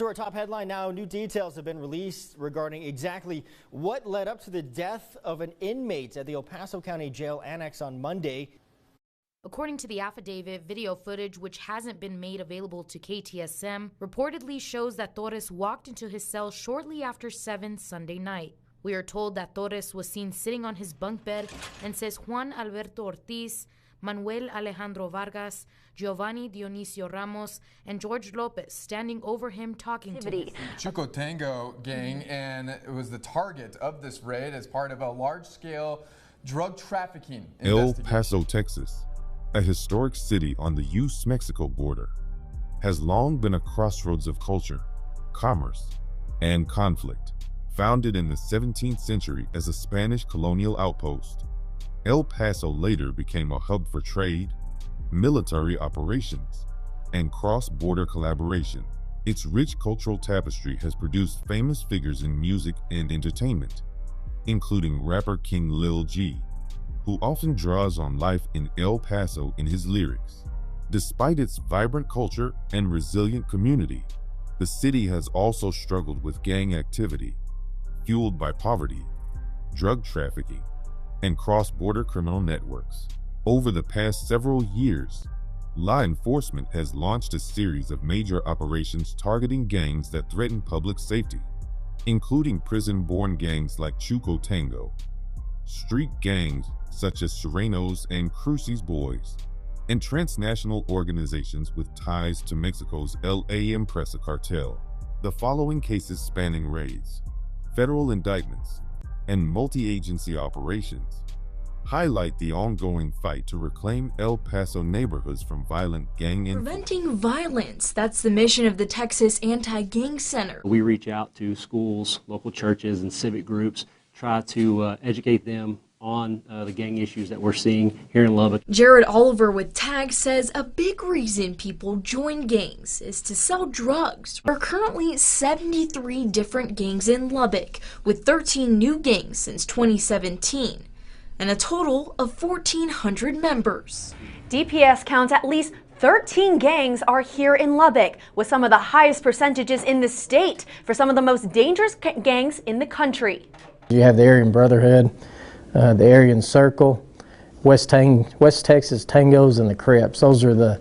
To our top headline now, new details have been released regarding exactly what led up to the death of an inmate at the El Paso County Jail Annex on Monday. According to the affidavit, video footage, which hasn't been made available to KTSM, reportedly shows that Torres walked into his cell shortly after 7 Sunday night. We are told that Torres was seen sitting on his bunk bed and says Juan Alberto Ortiz, Manuel Alejandro Vargas, Giovanni Dionisio Ramos, and George Lopez standing over him talking to him. Chuco Tango gang, and it was the target of this raid as part of a large-scale drug trafficking El Paso, Texas, a historic city on the U.S Mexico border, has long been a crossroads of culture, commerce, and conflict. Founded in the 17th century as a Spanish colonial outpost, El Paso later became a hub for trade, military operations, and cross-border collaboration. Its rich cultural tapestry has produced famous figures in music and entertainment, including rapper King Lil G, who often draws on life in El Paso in his lyrics. Despite its vibrant culture and resilient community, the city has also struggled with gang activity, fueled by poverty, drug trafficking, and cross-border criminal networks. Over the past several years, law enforcement has launched a series of major operations targeting gangs that threaten public safety, including prison-born gangs like Chuco Tango, street gangs such as Sereno's and Cruces Boys, and transnational organizations with ties to Mexico's LA Empresa cartel. The following cases spanning raids, federal indictments, and multi-agency operations highlight the ongoing fight to reclaim El Paso neighborhoods from violent gang influence. Preventing violence, that's the mission of the Texas Anti-Gang Center. We reach out to schools, local churches, and civic groups, try to educate them on the gang issues that we're seeing here in Lubbock. Jared Oliver with TAG says a big reason people join gangs is to sell drugs. There are currently 73 different gangs in Lubbock, with 13 new gangs since 2017, and a total of 1,400 members. DPS counts at least 13 gangs are here in Lubbock, with some of the highest percentages in the state for some of the most dangerous gangs in the country. You have the Aryan Brotherhood, the Aryan Circle, West Texas Tangos, and the Crips. Those are the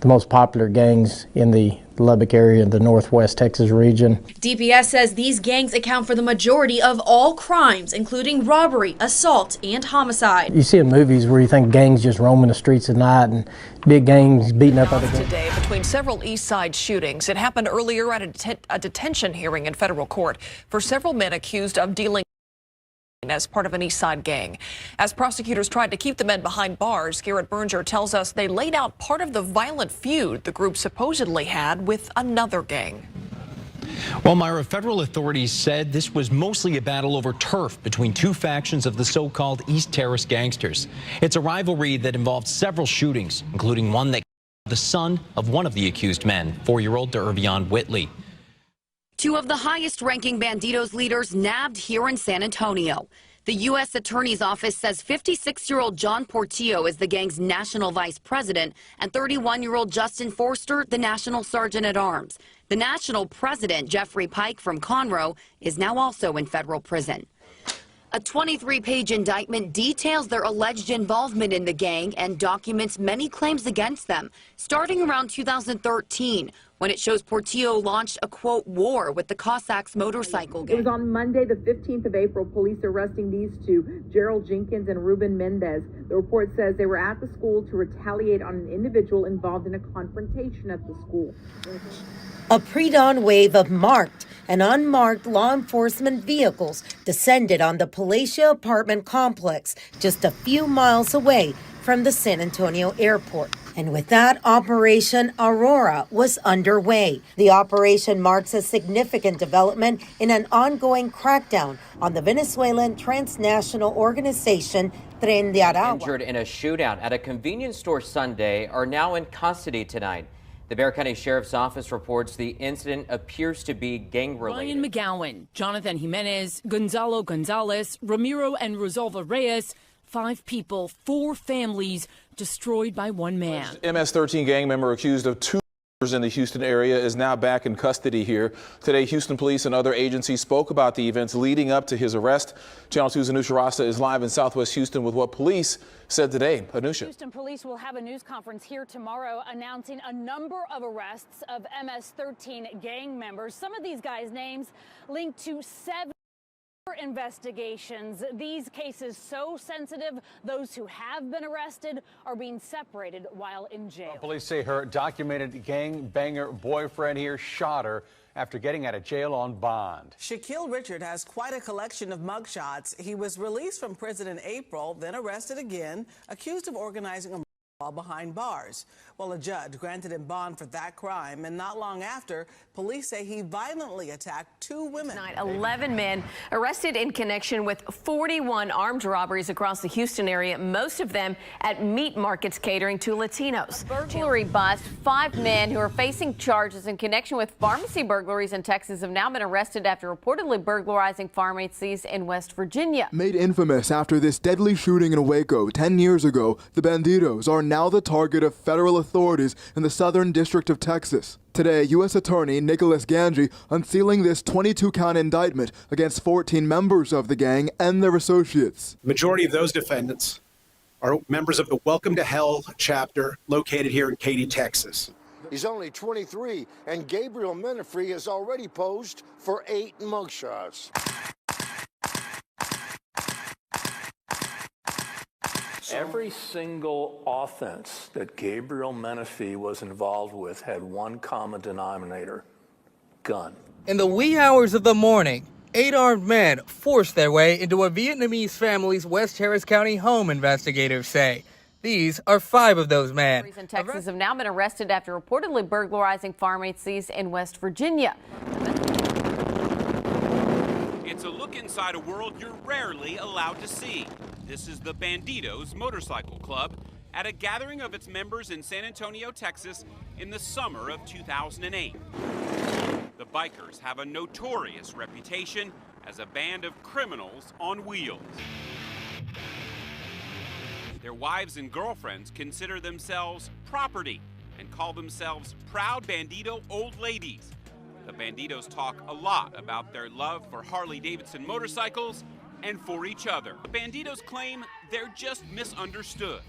most popular gangs in the Lubbock area, the Northwest Texas region. DPS says these gangs account for the majority of all crimes, including robbery, assault, and homicide. You see in movies where you think gangs just roaming the streets at night and big gangs beating up other gangs. Today, between several East Side shootings, it happened earlier at a detention hearing in federal court for several men accused of dealing as part of an East Side gang. As prosecutors tried to keep the men behind bars, Garrett Berger tells us they laid out part of the violent feud the group supposedly had with another gang. Well, Myra, federal authorities said this was mostly a battle over turf between two factions of the so-called East Terrace gangsters. It's a rivalry that involved several shootings, including one that killed the son of one of the accused men, 4-year-old Dervion Whitley. Two of the highest-ranking Bandidos leaders nabbed here in San Antonio. The U.S. Attorney's Office says 56-year-old John Portillo is the gang's national vice president and 31-year-old Justin Forster, the national sergeant-at-arms. The national president, Jeffrey Pike from Conroe, is now also in federal prison. A 23-page indictment details their alleged involvement in the gang and documents many claims against them, starting around 2013, when it shows Portillo launched a, quote, war with the Cossacks motorcycle gang. It was on Monday, the 15th of April, police arresting these two, Gerald Jenkins and Ruben Mendez. The report says they were at the school to retaliate on an individual involved in a confrontation at the school. A pre-dawn wave of marked and unmarked law enforcement vehicles descended on the Palacio apartment complex just a few miles away from the San Antonio airport. And with that, Operation Aurora was underway. The operation marks a significant development in an ongoing crackdown on the Venezuelan transnational organization Tren de Aragua. Injured in a shootout at a convenience store Sunday are now in custody tonight. The Bexar County Sheriff's Office reports the incident appears to be gang-related. Ryan McGowan, Jonathan Jimenez, Gonzalo Gonzalez, Ramiro and Rosalva Reyes, 5 people, 4 families destroyed by one man. MS-13 gang member accused of 2 In the Houston area is now back in custody here. Today, Houston police and other agencies spoke about the events leading up to his arrest. Channel 2's Anusha Rasta is live in Southwest Houston with what police said today. Anusha. Houston police will have a news conference here tomorrow announcing a number of arrests of MS-13 gang members. Some of these guys' names linked to 7 investigations. These cases so sensitive, those who have been arrested are being separated while in jail. Police say her documented gang banger boyfriend here shot her after getting out of jail on bond. Shaquille Richard has quite a collection of mugshots. He was released from prison in April, then arrested again, accused of organizing a while behind bars. Well, a judge granted him bond for that crime, and not long after, police say he violently attacked 2 women. 11 men arrested in connection with 41 armed robberies across the Houston area, most of them at meat markets catering to Latinos. A burglary bust. 5 men who are facing charges in connection with pharmacy burglaries in Texas have now been arrested after reportedly burglarizing pharmacies in West Virginia. Made infamous after this deadly shooting in Waco 10 years ago, the Bandidos are now the target of federal authorities in the Southern District of Texas. Today, U.S. Attorney Nicholas Ganji unsealing this 22-count indictment against 14 members of the gang and their associates. The majority of those defendants are members of the Welcome to Hell chapter located here in Katy, Texas. He's only 23, and Gabriel Menifree has already posed for 8 mugshots. Every single offense that Gabriel Menifree was involved with had one common denominator: gun. In the wee hours of the morning, 8 armed men forced their way into a Vietnamese family's West Harris County home, investigators say. These are 5 of those men. In Texas have now been arrested after reportedly burglarizing pharmacies in West Virginia. It's a look inside a world you're rarely allowed to see. This is the Bandidos Motorcycle Club at a gathering of its members in San Antonio, Texas in the summer of 2008. The bikers have a notorious reputation as a band of criminals on wheels. Their wives and girlfriends consider themselves property and call themselves proud Bandito old ladies. The Bandidos talk a lot about their love for Harley-Davidson motorcycles and for each other. The Bandidos claim they're just misunderstood.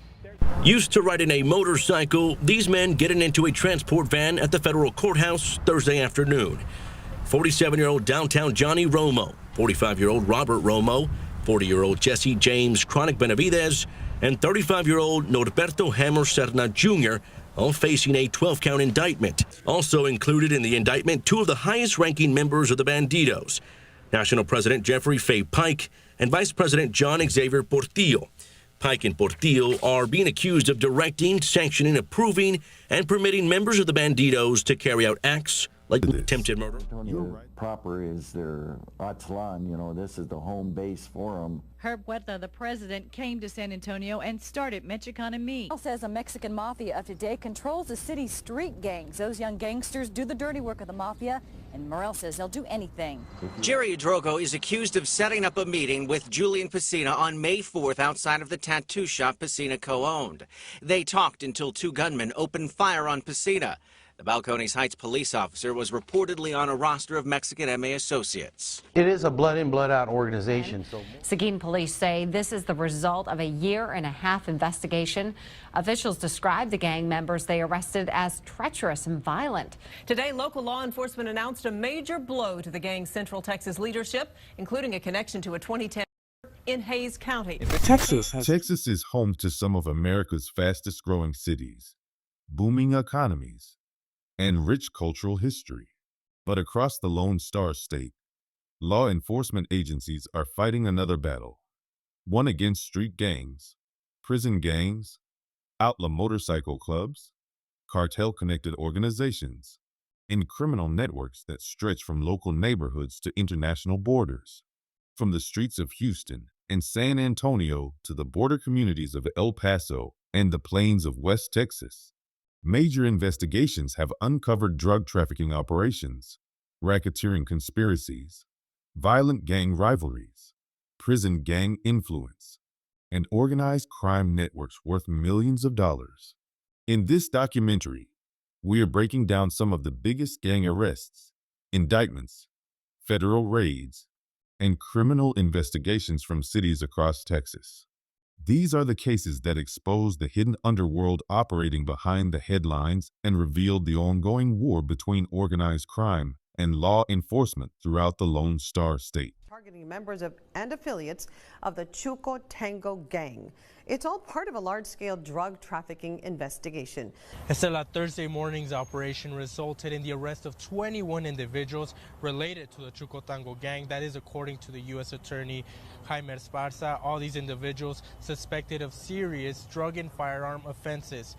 Used to riding a motorcycle, these men getting into a transport van at the federal courthouse Thursday afternoon. 47-year-old downtown Johnny Romo, 45-year-old Robert Romo, 40-year-old Jesse James Chronic Benavidez, and 35-year-old Norberto Hammer Serna Jr., all facing a 12-count indictment. Also included in the indictment, 2 of the highest-ranking members of the Bandidos, National President Jeffrey Fay Pike and Vice President John Xavier Portillo. Pike and Portillo are being accused of directing, sanctioning, approving, and permitting members of the Bandidos to carry out acts like attempted murder. Proper is their Atlan, this is the home base for them. Herb Huerta, the president, came to San Antonio and started Mexicana Says a Mexican Mafia of today controls the city's street gangs. Those young gangsters do the dirty work of the mafia, and Morel says they'll do anything. Jerry Adrogo is accused of setting up a meeting with Julian Pacina on May 4th outside of the tattoo shop Pacina co-owned. They talked until 2 gunmen opened fire on Pacina. The Balcones Heights police officer was reportedly on a roster of Mexican MA associates. It is a blood-in, blood-out organization. Seguin police say this is the result of a 1.5-year investigation. Officials describe the gang members they arrested as treacherous and violent. Today, local law enforcement announced a major blow to the gang's Central Texas leadership, including a connection to a 2010 in Hays County. Texas is home to some of America's fastest-growing cities, booming economies, and rich cultural history. But across the Lone Star State, law enforcement agencies are fighting another battle, one against street gangs, prison gangs, outlaw motorcycle clubs, cartel-connected organizations, and criminal networks that stretch from local neighborhoods to international borders. From the streets of Houston and San Antonio to the border communities of El Paso and the plains of West Texas, major investigations have uncovered drug trafficking operations, racketeering conspiracies, violent gang rivalries, prison gang influence, and organized crime networks worth millions of dollars. In this documentary, We are breaking down some of the biggest gang arrests, indictments, federal raids, and criminal investigations from cities across Texas. These are the cases that expose the hidden underworld operating behind the headlines and revealed the ongoing war between organized crime and law enforcement throughout the Lone Star State. Targeting members of and affiliates of the Chuco Tango gang. It's all part of a large-scale drug trafficking investigation. Estela, Thursday morning's operation resulted in the arrest of 21 individuals related to the Chuco Tango gang. That is according to the U.S. Attorney Jaime Esparza. All these individuals suspected of serious drug and firearm offenses.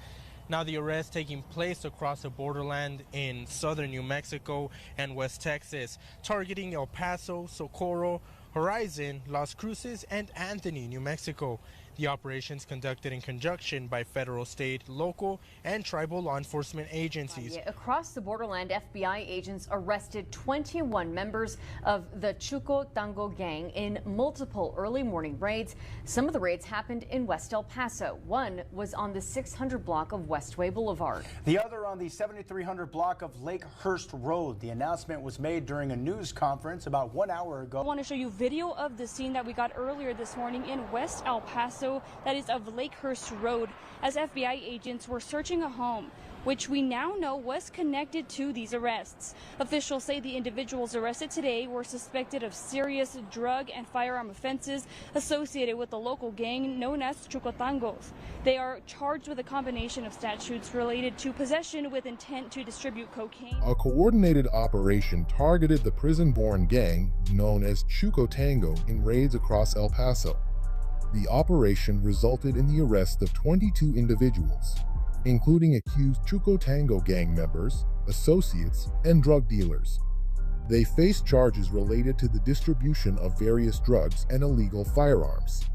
Now the arrest taking place across the borderland in southern New Mexico and West Texas, targeting El Paso, Socorro, Horizon, Las Cruces, and Anthony, New Mexico. The operations conducted in conjunction by federal, state, local, and tribal law enforcement agencies. Across the borderland, FBI agents arrested 21 members of the Chuco Tango gang in multiple early morning raids. Some of the raids happened in West El Paso. One was on the 600 block of Westway Boulevard. The other on the 7300 block of Lakehurst Road. The announcement was made during a news conference about 1 hour ago. I want to show you video of the scene that we got earlier this morning in West El Paso. That is of Lakehurst Road, as FBI agents were searching a home, which we now know was connected to these arrests. Officials say the individuals arrested today were suspected of serious drug and firearm offenses associated with the local gang known as Chuco Tangos. They are charged with a combination of statutes related to possession with intent to distribute cocaine. A coordinated operation targeted the prison-born gang known as Chuco Tango in raids across El Paso. The operation resulted in the arrest of 22 individuals, including accused Chuco Tango gang members, associates, and drug dealers. They faced charges related to the distribution of various drugs and illegal firearms.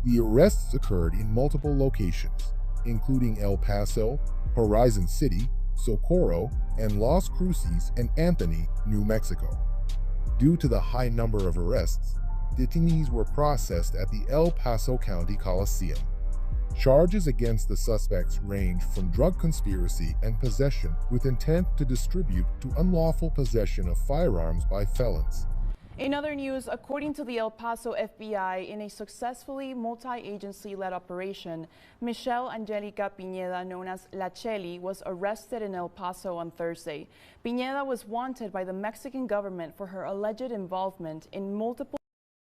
The arrests occurred in multiple locations, including El Paso, Horizon City, Socorro, and Las Cruces and Anthony, New Mexico. Due to the high number of arrests, detainees were processed at the El Paso County Coliseum. Charges against the suspects range from drug conspiracy and possession with intent to distribute to unlawful possession of firearms by felons. In other news, according to the El Paso FBI, in a successfully multi-agency-led operation, Michelle Angelica Pineda, known as La Cheli, was arrested in El Paso on Thursday. Pineda was wanted by the Mexican government for her alleged involvement in multiple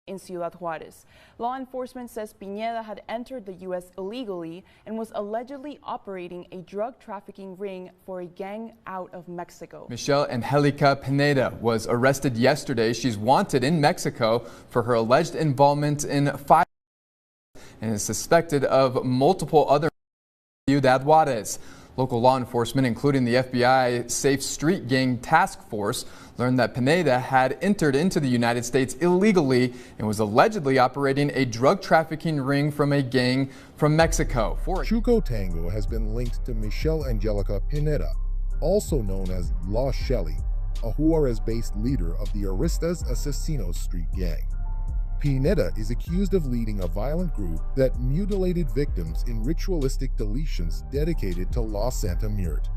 in Ciudad Juarez. Law enforcement says Pineda had entered the U.S. illegally and was allegedly operating a drug trafficking ring for a gang out of Mexico. Michelle Angelica Pineda was arrested yesterday. She's wanted in Mexico for her alleged involvement in fire and is suspected of multiple other Ciudad Juarez. Local law enforcement, including the FBI Safe Street Gang Task Force, learned that Pineda had entered into the United States illegally and was allegedly operating a drug trafficking ring from a gang from Mexico. Chuco Tango has been linked to Michelle Angelica Pineda, also known as La Cheli, a Juarez-based leader of the Aristas Asesinos Street Gang. Pineda is accused of leading a violent group that mutilated victims in ritualistic deletions dedicated to La Santa Muerte.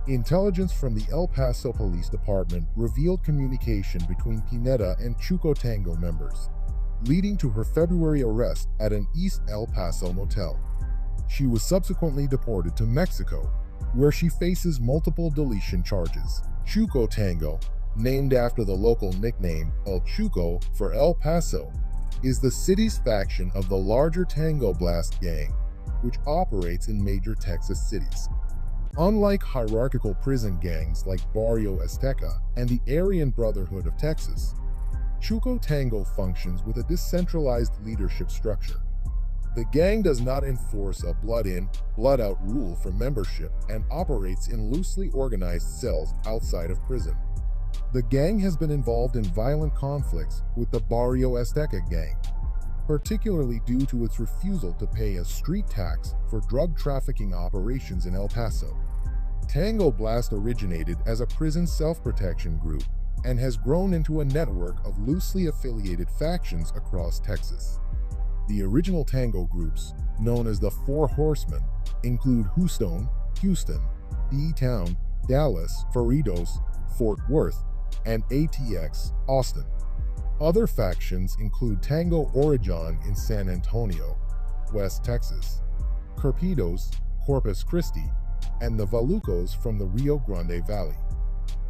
Intelligence from the El Paso Police Department revealed communication between Pineda and Chuco Tango members, leading to her February arrest at an East El Paso motel. She was subsequently deported to Mexico, where she faces multiple deletion charges. Chuco Tango, named after the local nickname El Chuco for El Paso, is the city's faction of the larger Tango Blast gang, which operates in major Texas cities. Unlike hierarchical prison gangs like Barrio Azteca and the Aryan Brotherhood of Texas, Chuco Tango functions with a decentralized leadership structure. The gang does not enforce a blood-in, blood-out rule for membership and operates in loosely organized cells outside of prison. The gang has been involved in violent conflicts with the Barrio Azteca gang, particularly due to its refusal to pay a street tax for drug trafficking operations in El Paso. Tango Blast originated as a prison self-protection group and has grown into a network of loosely affiliated factions across Texas. The original Tango groups, known as the Four Horsemen, include Houston, D-Town, Dallas, Cerritos, Fort Worth, and ATX, Austin. Other factions include Tango Origin in San Antonio, West Texas, Carpitos, Corpus Christi, and the Valucos from the Rio Grande Valley.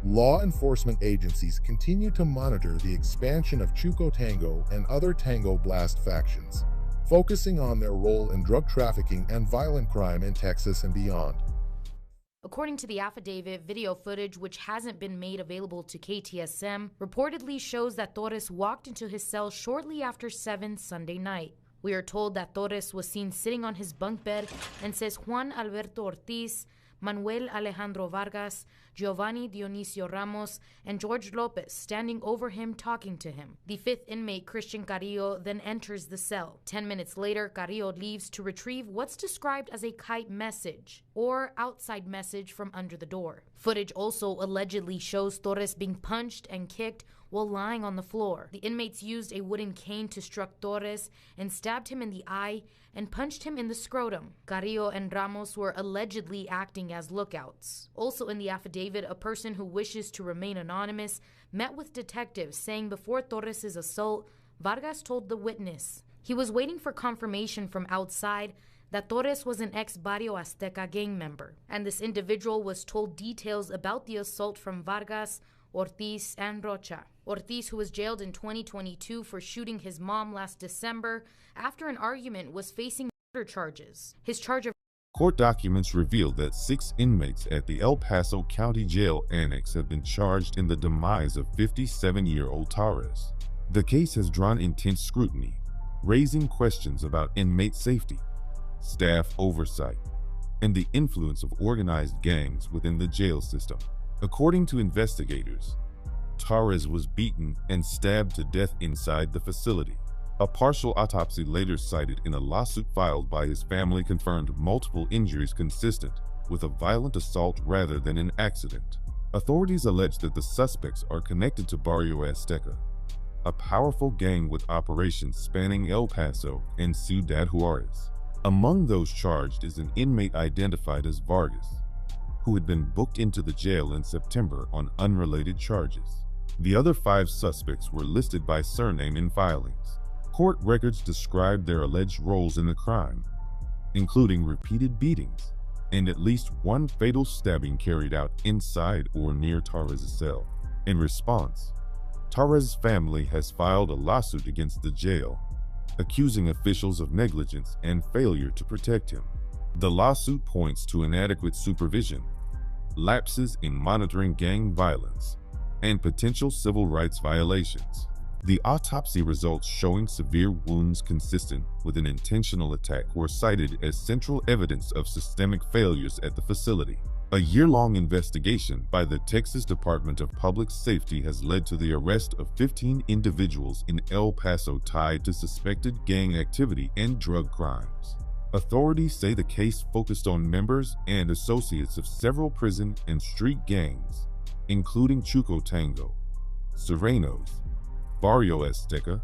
Law enforcement agencies continue to monitor the expansion of Chuco Tango and other Tango Blast factions, focusing on their role in drug trafficking and violent crime in Texas and beyond. According to the affidavit, video footage, which hasn't been made available to KTSM, reportedly shows that Torres walked into his cell shortly after 7 Sunday night. We are told that Torres was seen sitting on his bunk bed and says Juan Alberto Ortiz, Manuel Alejandro Vargas, Giovanni Dionisio Ramos, and George Lopez standing over him talking to him. The 5th inmate, Christian Carrillo, then enters the cell. 10 minutes later, Carrillo leaves to retrieve what's described as a kite message, or outside message from under the door. Footage also allegedly shows Torres being punched and kicked while lying on the floor. The inmates used a wooden cane to struck Torres and stabbed him in the eye and punched him in the scrotum. Carrillo and Ramos were allegedly acting as lookouts. Also in the affidavit, a person who wishes to remain anonymous met with detectives, saying before Torres' assault, Vargas told the witness he was waiting for confirmation from outside that Torres was an ex-Barrio Azteca gang member, and this individual was told details about the assault from Vargas, Ortiz, and Rocha. Ortiz, who was jailed in 2022 for shooting his mom last December after an argument, was facing murder charges. His charge of Court documents reveal that 6 inmates at the El Paso County Jail Annex have been charged in the demise of 57-year-old Torres. The case has drawn intense scrutiny, raising questions about inmate safety, staff oversight, and the influence of organized gangs within the jail system. According to investigators, Torres was beaten and stabbed to death inside the facility. A partial autopsy later cited in a lawsuit filed by his family confirmed multiple injuries consistent with a violent assault rather than an accident. Authorities allege that the suspects are connected to Barrio Azteca, a powerful gang with operations spanning El Paso and Ciudad Juarez. Among those charged is an inmate identified as Vargas, who had been booked into the jail in September on unrelated charges. The other 5 suspects were listed by surname in filings. Court records described their alleged roles in the crime, including repeated beatings and at least 1 fatal stabbing carried out inside or near Torres' cell. In response, Torres' family has filed a lawsuit against the jail, accusing officials of negligence and failure to protect him. The lawsuit points to inadequate supervision, lapses in monitoring gang violence, and potential civil rights violations. The autopsy results showing severe wounds consistent with an intentional attack were cited as central evidence of systemic failures at the facility. A year-long investigation by the Texas Department of Public Safety has led to the arrest of 15 individuals in El Paso tied to suspected gang activity and drug crimes. Authorities say the case focused on members and associates of several prison and street gangs, including Chuco Tango, Serenos, Barrio Azteca,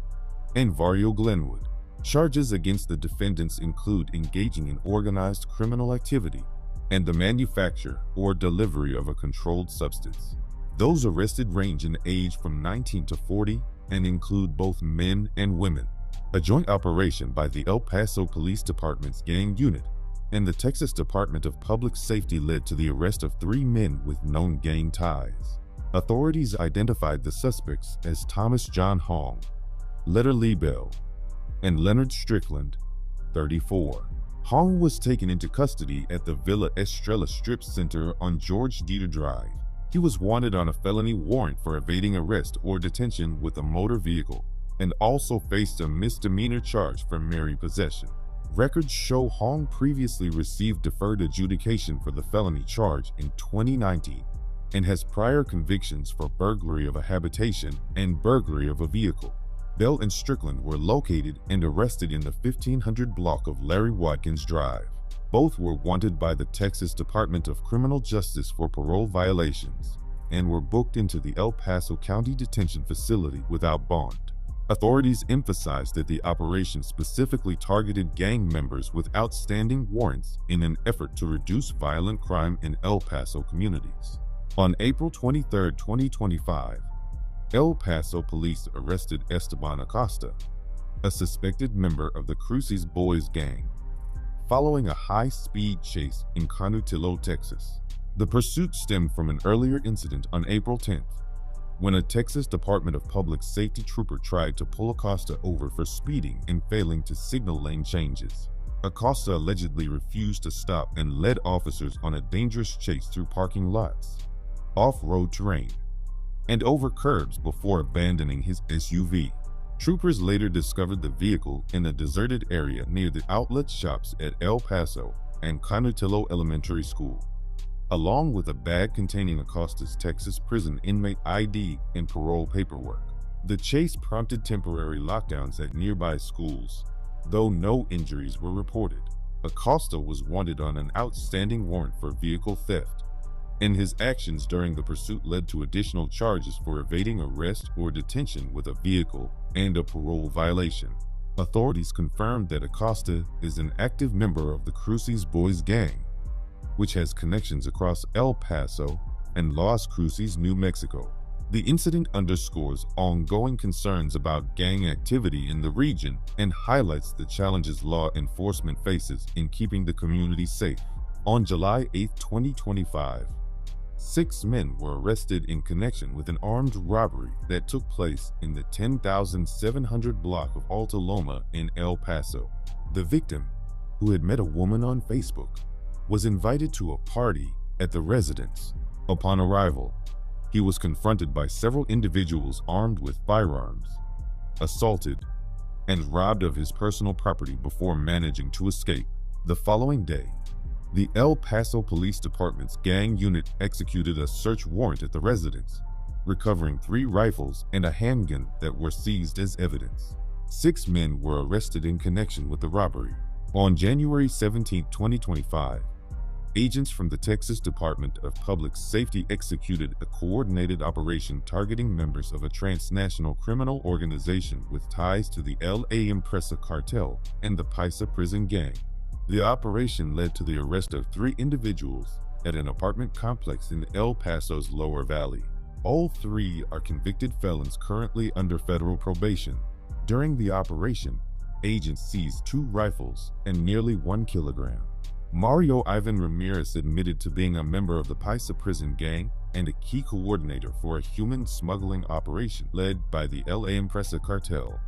and Barrio Glenwood. Charges against the defendants include engaging in organized criminal activity and the manufacture or delivery of a controlled substance. Those arrested range in age from 19 to 40 and include both men and women. A joint operation by the El Paso Police Department's gang unit and the Texas Department of Public Safety led to the arrest of 3 men with known gang ties. Authorities identified the suspects as Thomas John Hong, Letter Lee Bell, and Leonard Strickland, 34. Hong was taken into custody at the Villa Estrella Strip Center on George Dieter Drive. He was wanted on a felony warrant for evading arrest or detention with a motor vehicle, and also faced a misdemeanor charge for mere possession. Records show Hong previously received deferred adjudication for the felony charge in 2019 and has prior convictions for burglary of a habitation and burglary of a vehicle. Bell and Strickland were located and arrested in the 1500 block of Larry Watkins Drive. Both were wanted by the Texas Department of Criminal Justice for parole violations and were booked into the El Paso County Detention Facility without bond. Authorities emphasized that the operation specifically targeted gang members with outstanding warrants in an effort to reduce violent crime in El Paso communities. On April 23, 2025, El Paso police arrested Esteban Acosta, a suspected member of the Cruces Boys gang, following a high-speed chase in Canutillo, Texas. The pursuit stemmed from an earlier incident on April 10th, when a Texas Department of Public Safety trooper tried to pull Acosta over for speeding and failing to signal lane changes. Acosta allegedly refused to stop and led officers on a dangerous chase through parking lots, off-road terrain, and over curbs before abandoning his SUV. Troopers later discovered the vehicle in a deserted area near the outlet shops at El Paso and Canutillo Elementary School, along with a bag containing Acosta's Texas prison inmate ID and parole paperwork. The chase prompted temporary lockdowns at nearby schools, though no injuries were reported. Acosta was wanted on an outstanding warrant for vehicle theft, and his actions during the pursuit led to additional charges for evading arrest or detention with a vehicle and a parole violation. Authorities confirmed that Acosta is an active member of the Cruces Boys gang, which has connections across El Paso and Las Cruces, New Mexico. The incident underscores ongoing concerns about gang activity in the region and highlights the challenges law enforcement faces in keeping the community safe. On July 8, 2025, 6 men were arrested in connection with an armed robbery that took place in the 10,700 block of Alta Loma in El Paso. The victim, who had met a woman on Facebook, was invited to a party at the residence. Upon arrival, he was confronted by several individuals armed with firearms, assaulted, and robbed of his personal property before managing to escape. The following day, the El Paso Police Department's gang unit executed a search warrant at the residence, recovering 3 rifles and a handgun that were seized as evidence. 6 men were arrested in connection with the robbery. On January 17, 2025, agents from the Texas Department of Public Safety executed a coordinated operation targeting members of a transnational criminal organization with ties to the LA Impresa cartel and the Paso prison gang. The operation led to the arrest of 3 individuals at an apartment complex in El Paso's Lower Valley. All 3 are convicted felons currently under federal probation. During the operation, agents seized 2 rifles and nearly 1 kilogram. Mario Ivan Ramirez admitted to being a member of the Paso prison gang and a key coordinator for a human smuggling operation led by the LA Impresa cartel,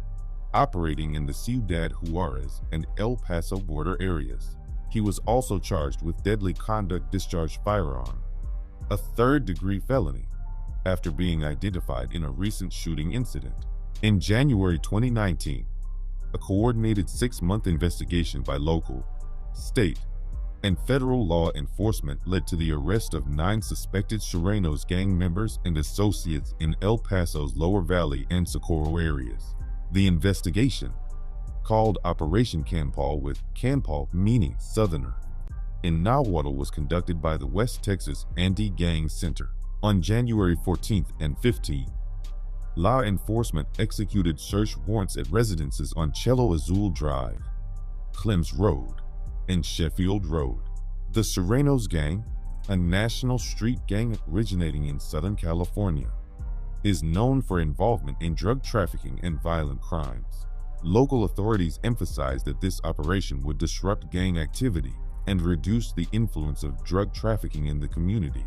operating in the Ciudad Juarez and El Paso border areas. He was also charged with deadly conduct discharged firearm, a 3rd-degree felony, after being identified in a recent shooting incident. In January 2019, a coordinated 6-month investigation by local, state, and federal law enforcement led to the arrest of 9 suspected Serranos gang members and associates in El Paso's Lower Valley and Socorro areas. The investigation, called Operation Canpal with Canpal meaning Southerner, in Nahuatl was conducted by the West Texas Anti-Gang Center. On January 14th and 15th, law enforcement executed search warrants at residences on Cielo Azul Drive, Clems Road, and Sheffield Road. The Serranos gang, a national street gang originating in Southern California, is known for involvement in drug trafficking and violent crimes. Local authorities emphasized that this operation would disrupt gang activity and reduce the influence of drug trafficking in the community,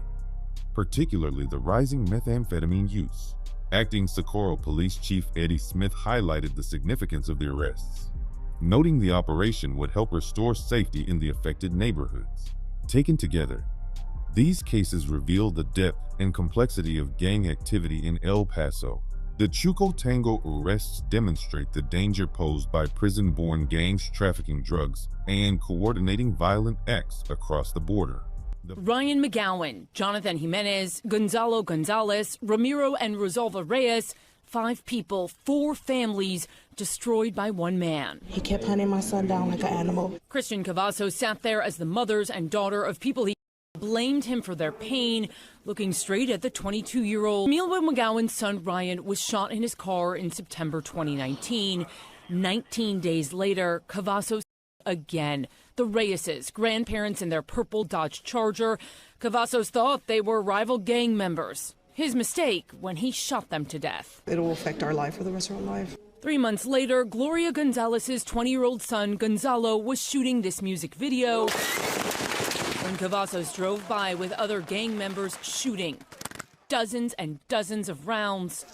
particularly the rising methamphetamine use. Acting Socorro Police Chief Eddie Smith highlighted the significance of the arrests, noting the operation would help restore safety in the affected neighborhoods. Taken together, these cases reveal the depth and complexity of gang activity in El Paso. The Chuco Tango arrests demonstrate the danger posed by prison-born gangs trafficking drugs and coordinating violent acts across the border. Ryan McGowan, Jonathan Jimenez, Gonzalo Gonzalez, Ramiro and Rosalva Reyes, 5 people, 4 families destroyed by one man. He kept hunting my son down like an animal. Christian Cavasso sat there as the mothers and daughter of people he blamed him for their pain, looking straight at the 22-year-old. Emilio McGowan's son Ryan was shot in his car in September 2019. 19 days later, Cavazos again. The Reyes' grandparents in their purple Dodge Charger. Cavazos thought they were rival gang members. His mistake when he shot them to death. It will affect our life for the rest of our life. 3 months later, Gloria Gonzalez's 20-year-old son Gonzalo was shooting this music video when Cavazos drove by with other gang members shooting. Dozens and dozens of rounds.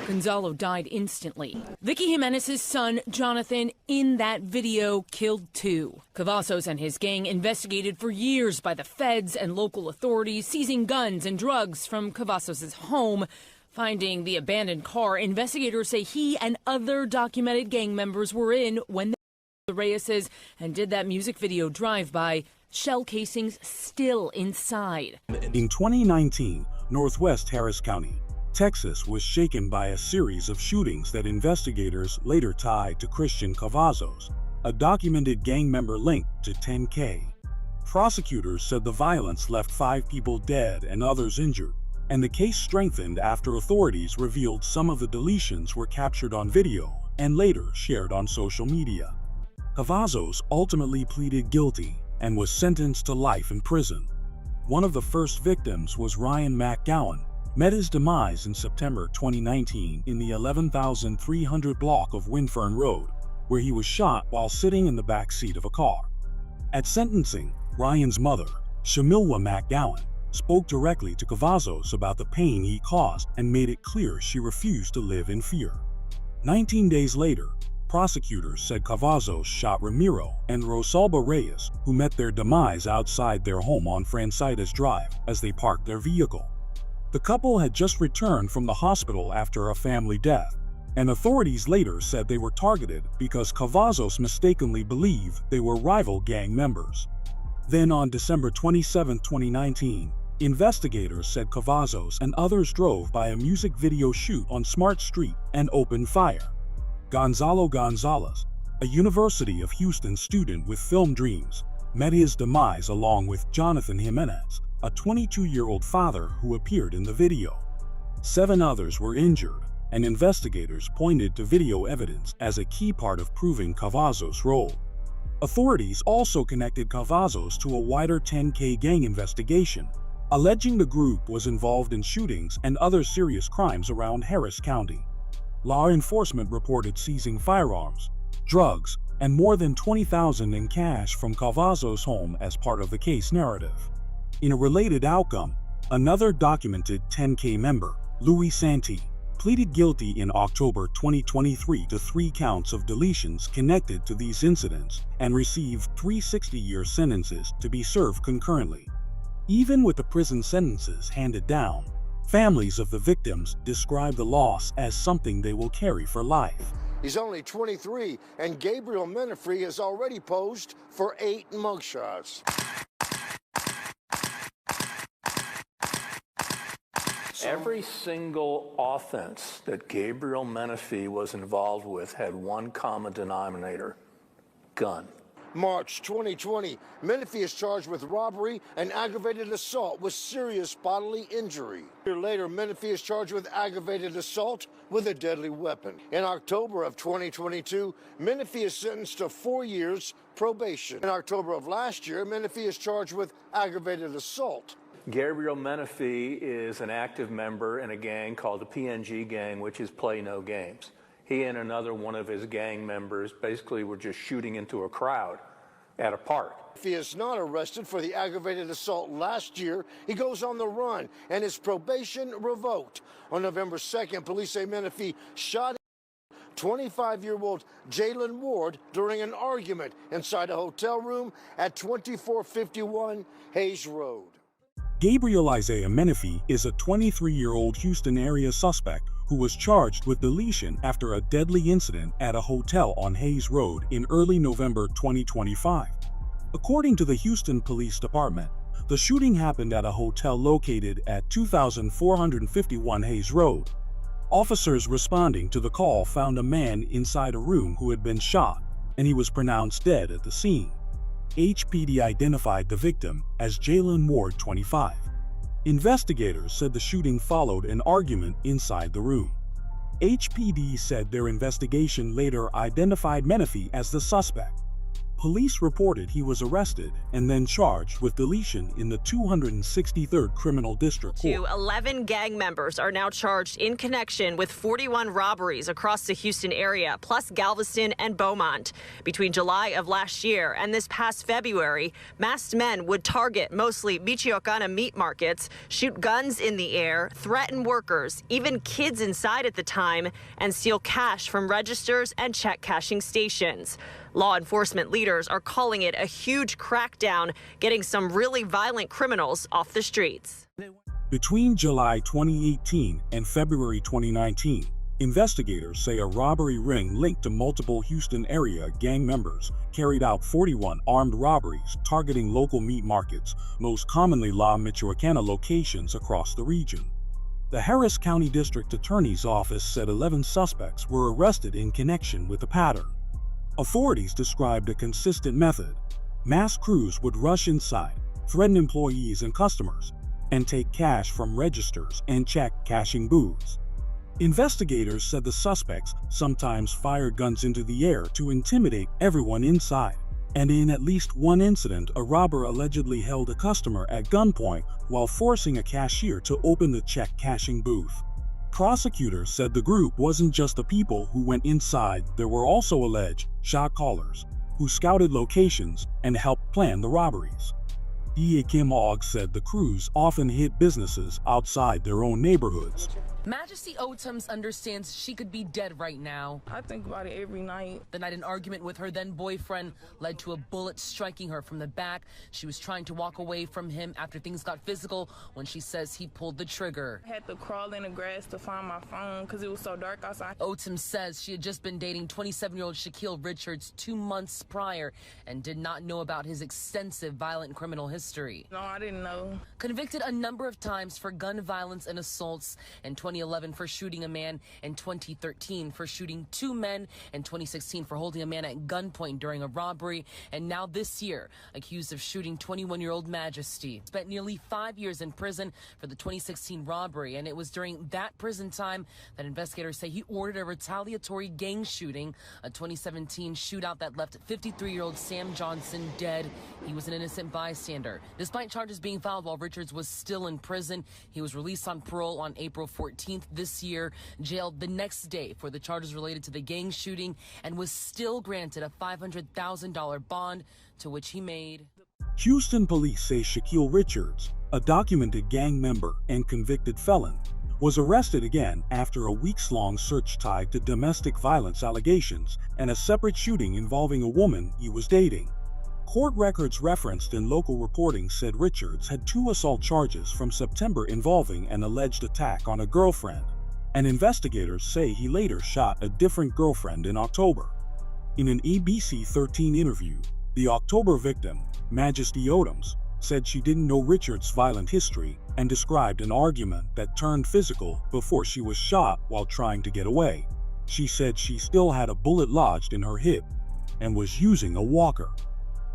Gonzalo died instantly. Vicky Jimenez's son, Jonathan, in that video, killed too. Cavazos and his gang investigated for years by the feds and local authorities, seizing guns and drugs from Cavazos' home. Finding the abandoned car, investigators say he and other documented gang members were in when the Reyes' and did that music video drive-by. Shell casings still inside. In 2019, Northwest Harris County, Texas was shaken by a series of shootings that investigators later tied to Christian Cavazos, a documented gang member linked to 10K. Prosecutors said the violence left 5 people dead and others injured, and the case strengthened after authorities revealed some of the deletions were captured on video and later shared on social media. Cavazos ultimately pleaded guilty and was sentenced to life in prison. One of the first victims was Ryan McGowan, met his demise in September 2019 in the 11,300 block of Windfern Road, where he was shot while sitting in the back seat of a car. At sentencing, Ryan's mother, Shamilwa McGowan, spoke directly to Cavazos about the pain he caused and made it clear she refused to live in fear. 19 days later, prosecutors said Cavazos shot Ramiro and Rosalba Reyes, who met their demise outside their home on Francitas Drive as they parked their vehicle. The couple had just returned from the hospital after a family death, and authorities later said they were targeted because Cavazos mistakenly believed they were rival gang members. Then on December 27, 2019, investigators said Cavazos and others drove by a music video shoot on Smart Street and opened fire. Gonzalo Gonzalez, a University of Houston student with film dreams, met his demise along with Jonathan Jimenez, a 22-year-old father who appeared in the video. 7 others were injured, and investigators pointed to video evidence as a key part of proving Cavazos' role. Authorities also connected Cavazos to a wider 10K gang investigation, alleging the group was involved in shootings and other serious crimes around Harris County. Law enforcement reported seizing firearms, drugs, and more than $20,000 in cash from Cavazos' home as part of the case narrative. In a related outcome, another documented 10K member, Louis Santee, pleaded guilty in October 2023 to 3 counts of deletions connected to these incidents and received 3 60-year sentences to be served concurrently. Even with the prison sentences handed down, families of the victims describe the loss as something they will carry for life. He's only 23, and Gabriel Menefree has already posed for 8 mugshots. Every single offense that Gabriel Menefree was involved with had one common denominator: gun. March 2020, Menefree is charged with robbery and aggravated assault with serious bodily injury. A year later, Menefree is charged with aggravated assault with a deadly weapon. In October of 2022, Menefree is sentenced to 4 years probation. In October of last year, Menefree is charged with aggravated assault. Gabriel Menefree is an active member in a gang called the PNG Gang, which is Play No Games. He and another one of his gang members basically were just shooting into a crowd at a park. If he is not arrested for the aggravated assault last year, he goes on the run and his probation revoked. On November 2nd, police say Menefree shot 25-year-old Jalen Ward during an argument inside a hotel room at 2451 Hayes Road. Gabriel Isaiah Menefree is a 23-year-old Houston area suspect who was charged with deletion after a deadly incident at a hotel on Hayes Road in early November 2025. According to the Houston Police Department, the shooting happened at a hotel located at 2451 Hayes Road. Officers responding to the call found a man inside a room who had been shot, and he was pronounced dead at the scene. HPD identified the victim as Jalen Ward, 25. Investigators said the shooting followed an argument inside the room. HPD said their investigation later identified Menifee as the suspect. Police reported he was arrested and then charged with deletion in the 263rd Criminal District Court. 11 gang members are now charged in connection with 41 robberies across the Houston area, plus Galveston and Beaumont. Between July of last year and this past February, masked men would target mostly Michoacana meat markets, shoot guns in the air, threaten workers, even kids inside at the time, and steal cash from registers and check cashing stations. Law enforcement leaders are calling it a huge crackdown, getting some really violent criminals off the streets. Between July 2018 and February 2019, investigators say a robbery ring linked to multiple Houston area gang members carried out 41 armed robberies targeting local meat markets, most commonly La Michoacana locations across the region. The Harris County District Attorney's Office said 11 suspects were arrested in connection with the pattern. Authorities described a consistent method. Mass crews would rush inside, threaten employees and customers, and take cash from registers and check cashing booths. Investigators said the suspects sometimes fired guns into the air to intimidate everyone inside, and in at least one incident, a robber allegedly held a customer at gunpoint while forcing a cashier to open the check cashing booth. Prosecutors said the group wasn't just the people who went inside, there were also alleged shot callers who scouted locations and helped plan the robberies. DA Kim Ogg said the crews often hit businesses outside their own neighborhoods. Majesty Otoms understands she could be dead right now. I think about it every night. The night an argument with her then boyfriend led to a bullet striking her from the back. She was trying to walk away from him after things got physical when she says he pulled the trigger. I had to crawl in the grass to find my phone because it was so dark outside. Otoms says she had just been dating 27-year-old Shaquille Richards 2 months prior and did not know about his extensive violent criminal history. No, I didn't know. Convicted a number of times for gun violence and assaults, in 2011 for shooting a man, in 2013 for shooting 2 men, in 2016 for holding a man at gunpoint during a robbery, and now this year accused of shooting 21-year-old Majesty. Spent nearly 5 years in prison for the 2016 robbery, and it was during that prison time that investigators say he ordered a retaliatory gang shooting, a 2017 shootout that left 53-year-old Sam Johnson dead. He was an innocent bystander. Despite charges being filed while Richards was still in prison, he was released on parole on April 14th this year, jailed the next day for the charges related to the gang shooting, and was still granted a $500,000 bond, to which he made. Houston police say Shaquille Richards, a documented gang member and convicted felon, was arrested again after a weeks-long search tied to domestic violence allegations and a separate shooting involving a woman he was dating. Court records referenced in local reporting said Richards had 2 assault charges from September involving an alleged attack on a girlfriend, and investigators say he later shot a different girlfriend in October. In an ABC 13 interview, the October victim, Majesty Otoms, said she didn't know Richards' violent history and described an argument that turned physical before she was shot while trying to get away. She said she still had a bullet lodged in her hip and was using a walker.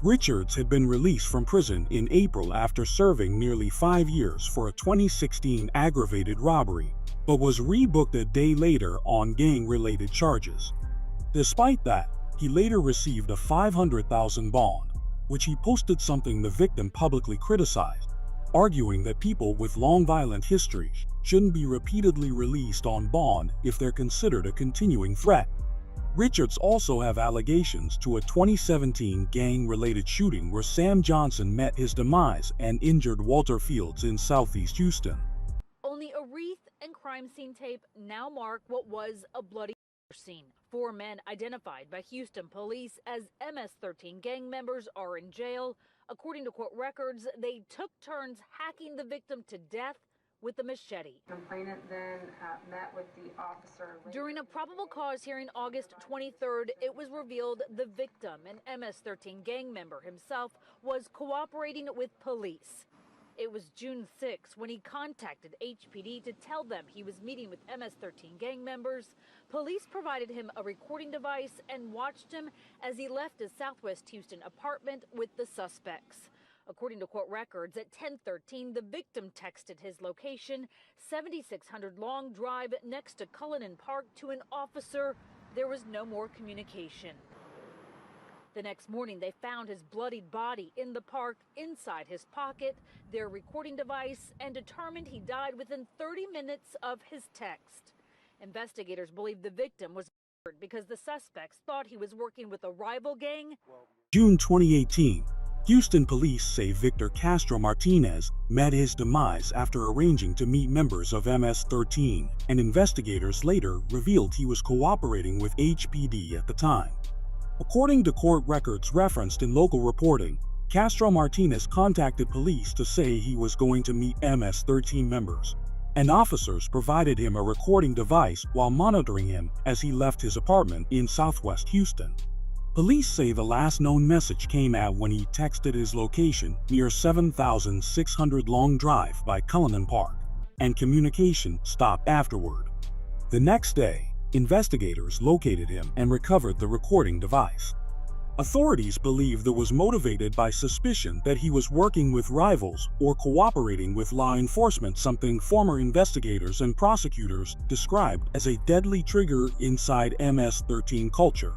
Richards had been released from prison in April after serving nearly 5 years for a 2016 aggravated robbery, but was rebooked a day later on gang-related charges. Despite that, he later received a $500,000 bond, which he posted, something the victim publicly criticized, arguing that people with long violent histories shouldn't be repeatedly released on bond if they're considered a continuing threat. Richards also have allegations to a 2017 gang-related shooting where Sam Johnson met his demise and injured Walter Fields in southeast Houston. Only a wreath and crime scene tape now mark what was a bloody scene. 4 men identified by Houston police as MS-13 gang members are in jail. According to court records, they took turns hacking the victim to death with a machete. Complainant then met with the officer. During a probable cause hearing August 23rd, it was revealed the victim, an MS-13 gang member himself, was cooperating with police. it was June 6 when he contacted HPD to tell them he was meeting with MS-13 gang members. Police provided him a recording device and watched him as he left his Southwest Houston apartment with the suspects. According to court records, at 10:13, the victim texted his location, 7600 Long Drive next to Cullinan Park, to an officer. There was no more communication. The next morning, they found his bloodied body in the park, inside his pocket, their recording device, and determined he died within 30 minutes of his text. Investigators believe the victim was murdered because the suspects thought he was working with a rival gang. June 2018, Houston police say Victor Castro Martinez met his demise after arranging to meet members of MS-13, and investigators later revealed he was cooperating with HPD at the time. According to court records referenced in local reporting, Castro Martinez contacted police to say he was going to meet MS-13 members, and officers provided him a recording device while monitoring him as he left his apartment in Southwest Houston. Police say the last known message came out when he texted his location near 7600 Long Drive by Cullinan Park, and communication stopped afterward. The next day, investigators located him and recovered the recording device. Authorities believe that was motivated by suspicion that he was working with rivals or cooperating with law enforcement, something former investigators and prosecutors described as a deadly trigger inside MS-13 culture.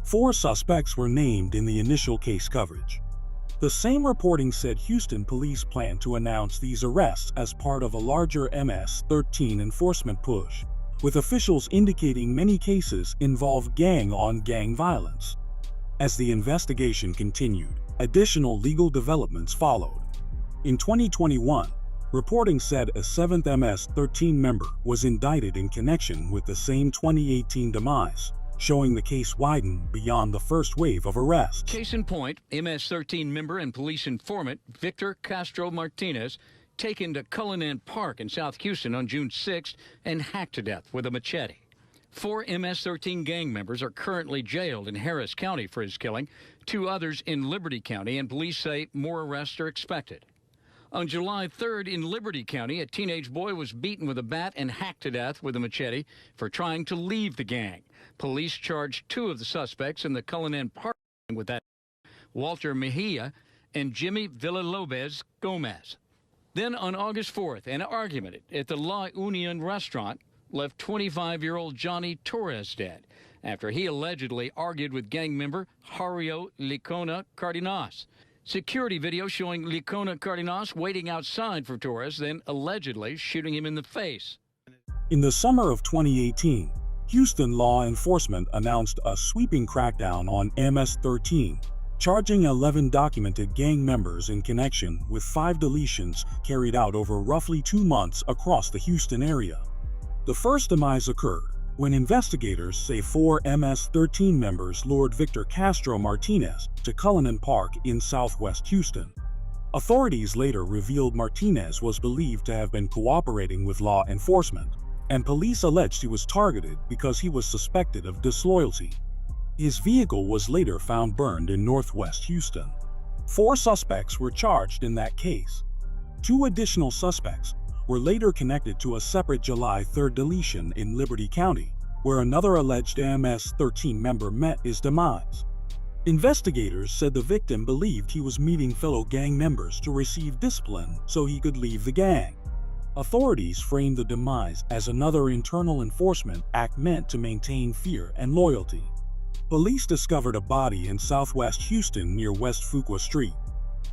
4 suspects were named in the initial case coverage. The same reporting said Houston police plan to announce these arrests as part of a larger MS-13 enforcement push, with officials indicating many cases involve gang-on-gang violence. As the investigation continued, additional legal developments followed. In 2021, reporting said a 7th MS-13 member was indicted in connection with the same 2018 demise, showing the case widened beyond the first wave of arrests. Case in point, MS-13 member and police informant Victor Castro Martinez taken to Cullinan Park in South Houston on June 6th and hacked to death with a machete. 4 MS-13 gang members are currently jailed in Harris County for his killing, 2 others in Liberty County, and police say more arrests are expected. On July 3rd in Liberty County, a teenage boy was beaten with a bat and hacked to death with a machete for trying to leave the gang. Police charged 2 of the suspects in the Cullinan Park with that, Walter Mejia and Jimmy Villalobos Gomez. Then on August 4th, an argument at the La Union restaurant left 25-year-old Johnny Torres dead after he allegedly argued with gang member Jairo Licona Cardenas. Security video showing Licona Cardenas waiting outside for Torres, then allegedly shooting him in the face. In the summer of 2018, Houston law enforcement announced a sweeping crackdown on MS-13, charging 11 documented gang members in connection with 5 deletions carried out over roughly 2 months across the Houston area. The first demise occurred when investigators say 4 MS-13 members lured Victor Castro Martinez to Cullinan Park in Southwest Houston. Authorities later revealed Martinez was believed to have been cooperating with law enforcement, and police alleged he was targeted because he was suspected of disloyalty. His vehicle was later found burned in Northwest Houston. 4 suspects were charged in that case. 2 additional suspects were later connected to a separate July 3rd deletion in Liberty County, where another alleged MS-13 member met his demise. Investigators said the victim believed he was meeting fellow gang members to receive discipline so he could leave the gang. Authorities framed the demise as another internal enforcement act meant to maintain fear and loyalty. Police discovered a body in Southwest Houston near West Fuqua Street.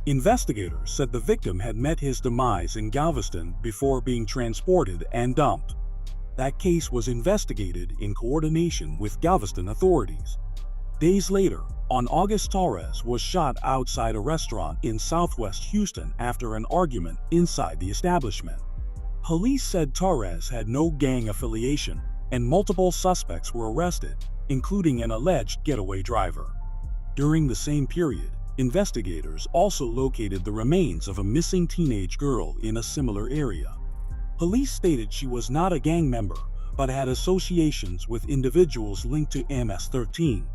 Investigators said the victim had met his demise in Galveston before being transported and dumped. That case was investigated in coordination with Galveston authorities. Days later, on August, Torres was shot outside a restaurant in Southwest Houston after an argument inside the establishment. Police said Torres had no gang affiliation, and multiple suspects were arrested, including an alleged getaway driver. During the same period, investigators also located the remains of a missing teenage girl in a similar area. Police stated she was not a gang member, but had associations with individuals linked to MS-13.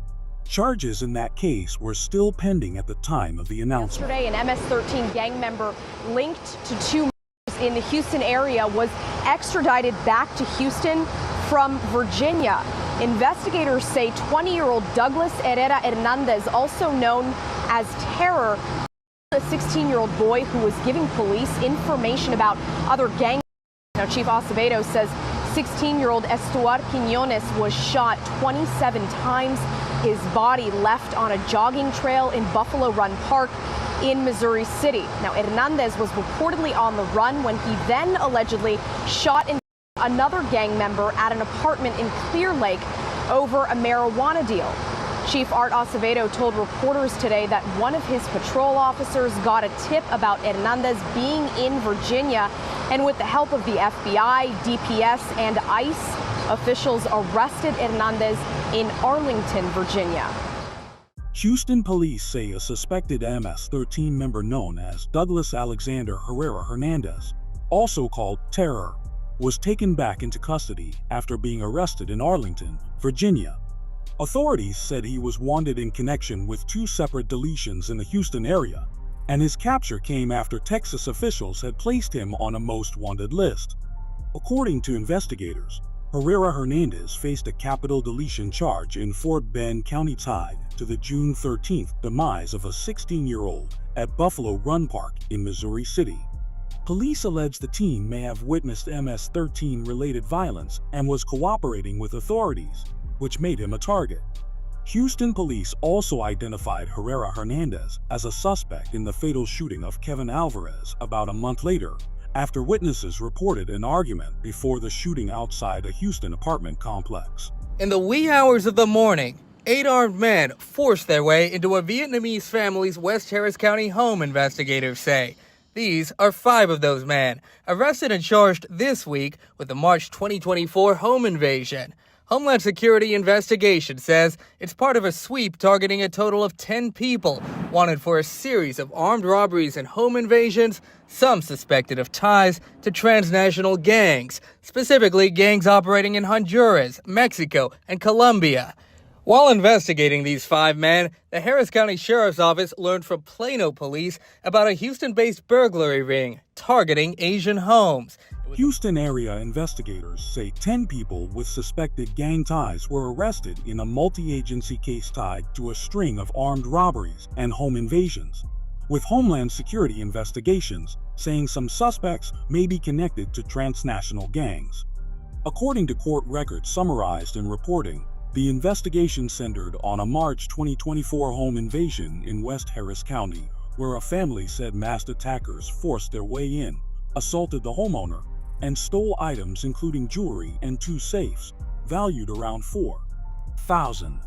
Charges in that case were still pending at the time of the announcement. Yesterday, an MS-13 gang member linked to two murders in the Houston area was extradited back to Houston from Virginia. Investigators say 20-year-old Douglas Herrera Hernandez, also known as Terror, a 16-year-old boy who was giving police information about other gang. Now, Chief Acevedo says 16-year-old Estuar Quiñones was shot 27 times. His body left on a jogging trail in Buffalo Run Park in Missouri City. Now, Hernandez was reportedly on the run when he then allegedly shot and another gang member at an apartment in Clear Lake over a marijuana deal. Chief Art Acevedo told reporters today that one of his patrol officers got a tip about Hernandez being in Virginia, and with the help of the FBI, DPS, and ICE, officials arrested Hernandez in Arlington, Virginia. Houston police say a suspected MS-13 member known as Douglas Alexander Herrera Hernandez, also called Terror, was taken back into custody after being arrested in Arlington, Virginia. Authorities said he was wanted in connection with two separate deletions in the Houston area, and his capture came after Texas officials had placed him on a most wanted list. According to investigators, Herrera Hernandez faced a capital deletion charge in Fort Bend County tied to the June 13th demise of a 16-year-old at Buffalo Run Park in Missouri City. Police allege the teen may have witnessed MS-13 related violence and was cooperating with authorities, which made him a target. Houston police also identified Herrera Hernandez as a suspect in the fatal shooting of Kevin Alvarez about a month later, after witnesses reported an argument before the shooting outside a Houston apartment complex. In the wee hours of the morning, 8 armed men forced their way into a Vietnamese family's West Harris County home, investigators say. These are 5 of those men, arrested and charged this week with the March 2024 home invasion. Homeland Security investigation says it's part of a sweep targeting a total of 10 people wanted for a series of armed robberies and home invasions, some suspected of ties to transnational gangs, specifically gangs operating in Honduras, Mexico, and Colombia. While investigating these 5 men, the Harris County Sheriff's Office learned from Plano police about a Houston-based burglary ring targeting Asian homes. Houston area investigators say 10 people with suspected gang ties were arrested in a multi-agency case tied to a string of armed robberies and home invasions, with Homeland Security investigations saying some suspects may be connected to transnational gangs. According to court records summarized in reporting, the investigation centered on a March 2024 home invasion in West Harris County, where a family said masked attackers forced their way in, assaulted the homeowner, and stole items including jewelry and 2 safes, valued around $4,000.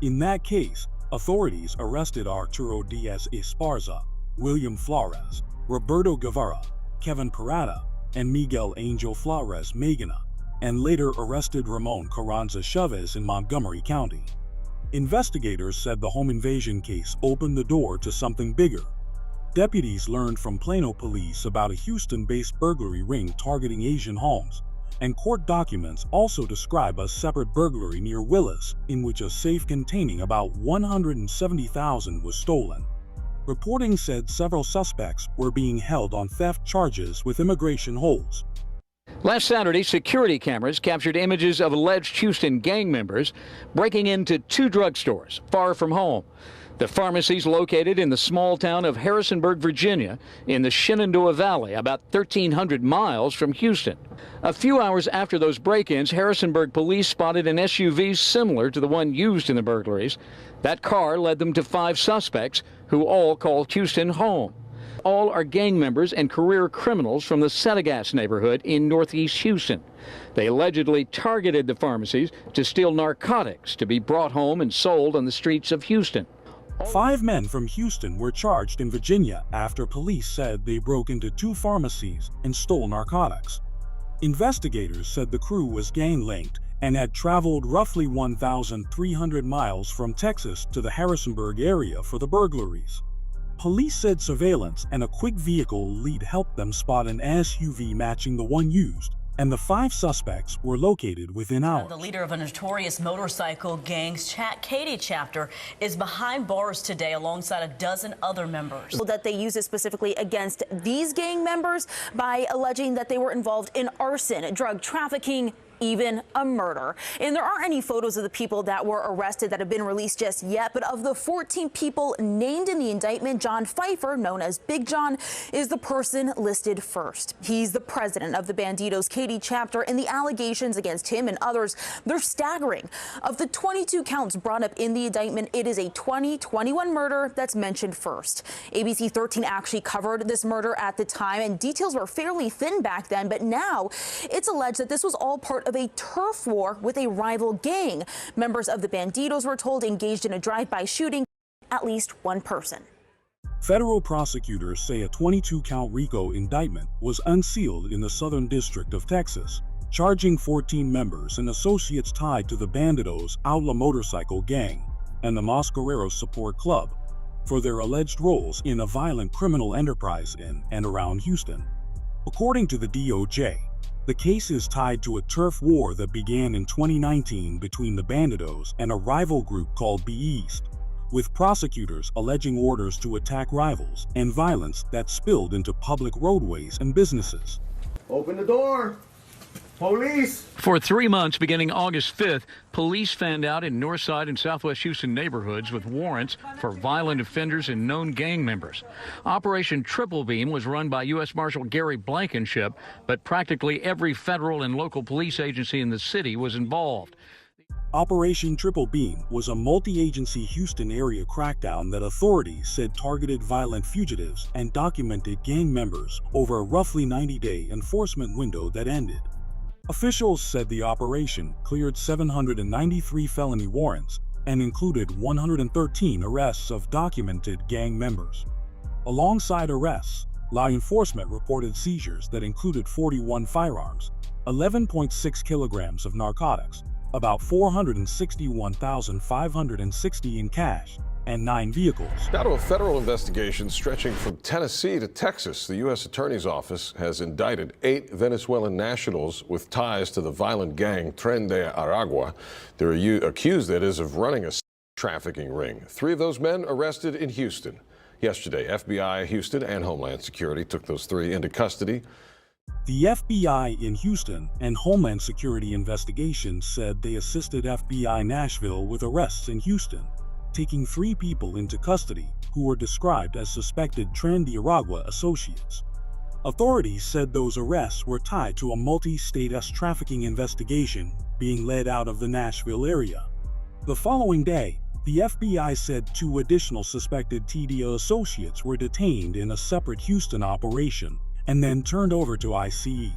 In that case, authorities arrested Arturo Diaz Esparza, William Flores, Roberto Guevara, Kevin Parada, and Miguel Angel Flores Magana, and later arrested Ramon Carranza Chavez in Montgomery County. Investigators said the home invasion case opened the door to something bigger. Deputies learned from Plano police about a Houston-based burglary ring targeting Asian homes, and court documents also describe a separate burglary near Willis in which a safe containing about $170,000 was stolen. Reporting said several suspects were being held on theft charges with immigration holds. Last Saturday, security cameras captured images of alleged Houston gang members breaking into 2 drugstores far from home. The pharmacies located in the small town of Harrisonburg, Virginia, in the Shenandoah Valley, about 1,300 miles from Houston. A few hours after those break-ins, Harrisonburg police spotted an SUV similar to the one used in the burglaries. That car led them to 5 suspects who all called Houston home. All are gang members and career criminals from the Senegas neighborhood in northeast Houston. They allegedly targeted the pharmacies to steal narcotics to be brought home and sold on the streets of Houston. 5 men from Houston were charged in Virginia after police said they broke into 2 pharmacies and stole narcotics. Investigators said the crew was gang-linked and had traveled roughly 1,300 miles from Texas to the Harrisonburg area for the burglaries. Police said surveillance and a quick vehicle lead helped them spot an SUV matching the one used, and the 5 suspects were located within hours. The leader of a notorious motorcycle gang's Katy chapter is behind bars today alongside a dozen other members. That they use it specifically against these gang members by alleging that they were involved in arson, drug trafficking, even a murder. And there aren't any photos of the people that were arrested that have been released just yet, but of the 14 people named in the indictment, John Pfeiffer, known as Big John, is the person listed first. He's the president of the Bandidos Katy chapter, and the allegations against him and others, they're staggering. Of the 22 counts brought up in the indictment, it is a 2021 murder that's mentioned first. ABC 13 actually covered this murder at the time, and details were fairly thin back then, but now it's alleged that this was all part of a turf war with a rival gang. Members of the Bandidos were told engaged in a drive-by shooting at least one person. Federal prosecutors say a 22-count RICO indictment was unsealed in the Southern District of Texas, charging 14 members and associates tied to the Bandidos Outlaw Motorcycle Gang and the Mascareros Support Club for their alleged roles in a violent criminal enterprise in and around Houston. According to the DOJ, the case is tied to a turf war that began in 2019 between the Bandidos and a rival group called Be East, with prosecutors alleging orders to attack rivals and violence that spilled into public roadways and businesses. Open the door. Police! For 3 months, beginning August 5th, police fanned out in Northside and Southwest Houston neighborhoods with warrants for violent offenders and known gang members. Operation Triple Beam was run by U.S. Marshal Gary Blankenship, but practically every federal and local police agency in the city was involved. Operation Triple Beam was a multi-agency Houston area crackdown that authorities said targeted violent fugitives and documented gang members over a roughly 90-day enforcement window that ended. Officials said the operation cleared 793 felony warrants and included 113 arrests of documented gang members. Alongside arrests, law enforcement reported seizures that included 41 firearms, 11.6 kilograms of narcotics, about $461,560 in cash, and 9 vehicles. Now to a federal investigation stretching from Tennessee to Texas. The U.S. Attorney's Office has indicted 8 Venezuelan nationals with ties to the violent gang Tren de Aragua. They're accused, that is, of running a trafficking ring. 3 of those men arrested in Houston. Yesterday, FBI Houston and Homeland Security took those 3 into custody. The FBI in Houston and Homeland Security investigations said they assisted FBI Nashville with arrests in Houston, taking 3 people into custody who were described as suspected Tren de Aragua associates. Authorities said those arrests were tied to a multi-state trafficking investigation being led out of the Nashville area. The following day, the FBI said 2 additional suspected TDA associates were detained in a separate Houston operation and then turned over to ICE.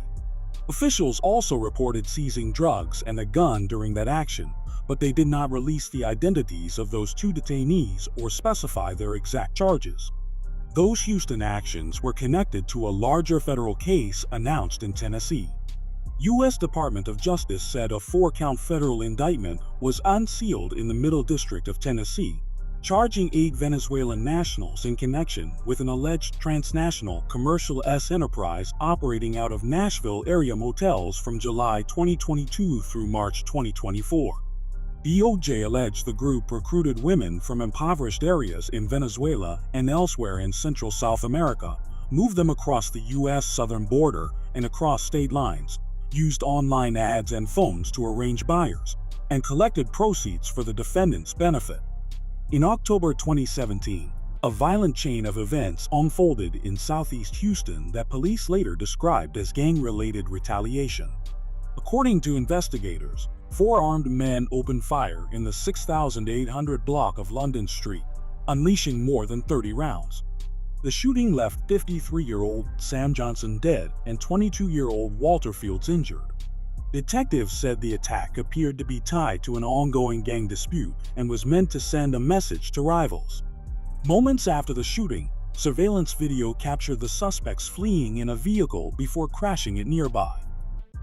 Officials also reported seizing drugs and a gun during that action, but they did not release the identities of those 2 detainees or specify their exact charges. Those Houston actions were connected to a larger federal case announced in Tennessee. U.S. Department of Justice said a 4-count federal indictment was unsealed in the Middle District of Tennessee, charging 8 Venezuelan nationals in connection with an alleged transnational commercial enterprise operating out of Nashville area motels from July 2022 through March 2024. DOJ alleged the group recruited women from impoverished areas in Venezuela and elsewhere in Central South America, moved them across the U.S. southern border and across state lines, used online ads and phones to arrange buyers, and collected proceeds for the defendants' benefit. In October 2017, a violent chain of events unfolded in southeast Houston that police later described as gang-related retaliation. According to investigators, 4 armed men opened fire in the 6800 block of London Street, unleashing more than 30 rounds. The shooting left 53-year-old Sam Johnson dead and 22-year-old Walter Fields injured. Detectives said the attack appeared to be tied to an ongoing gang dispute and was meant to send a message to rivals. Moments after the shooting, surveillance video captured the suspects fleeing in a vehicle before crashing it nearby.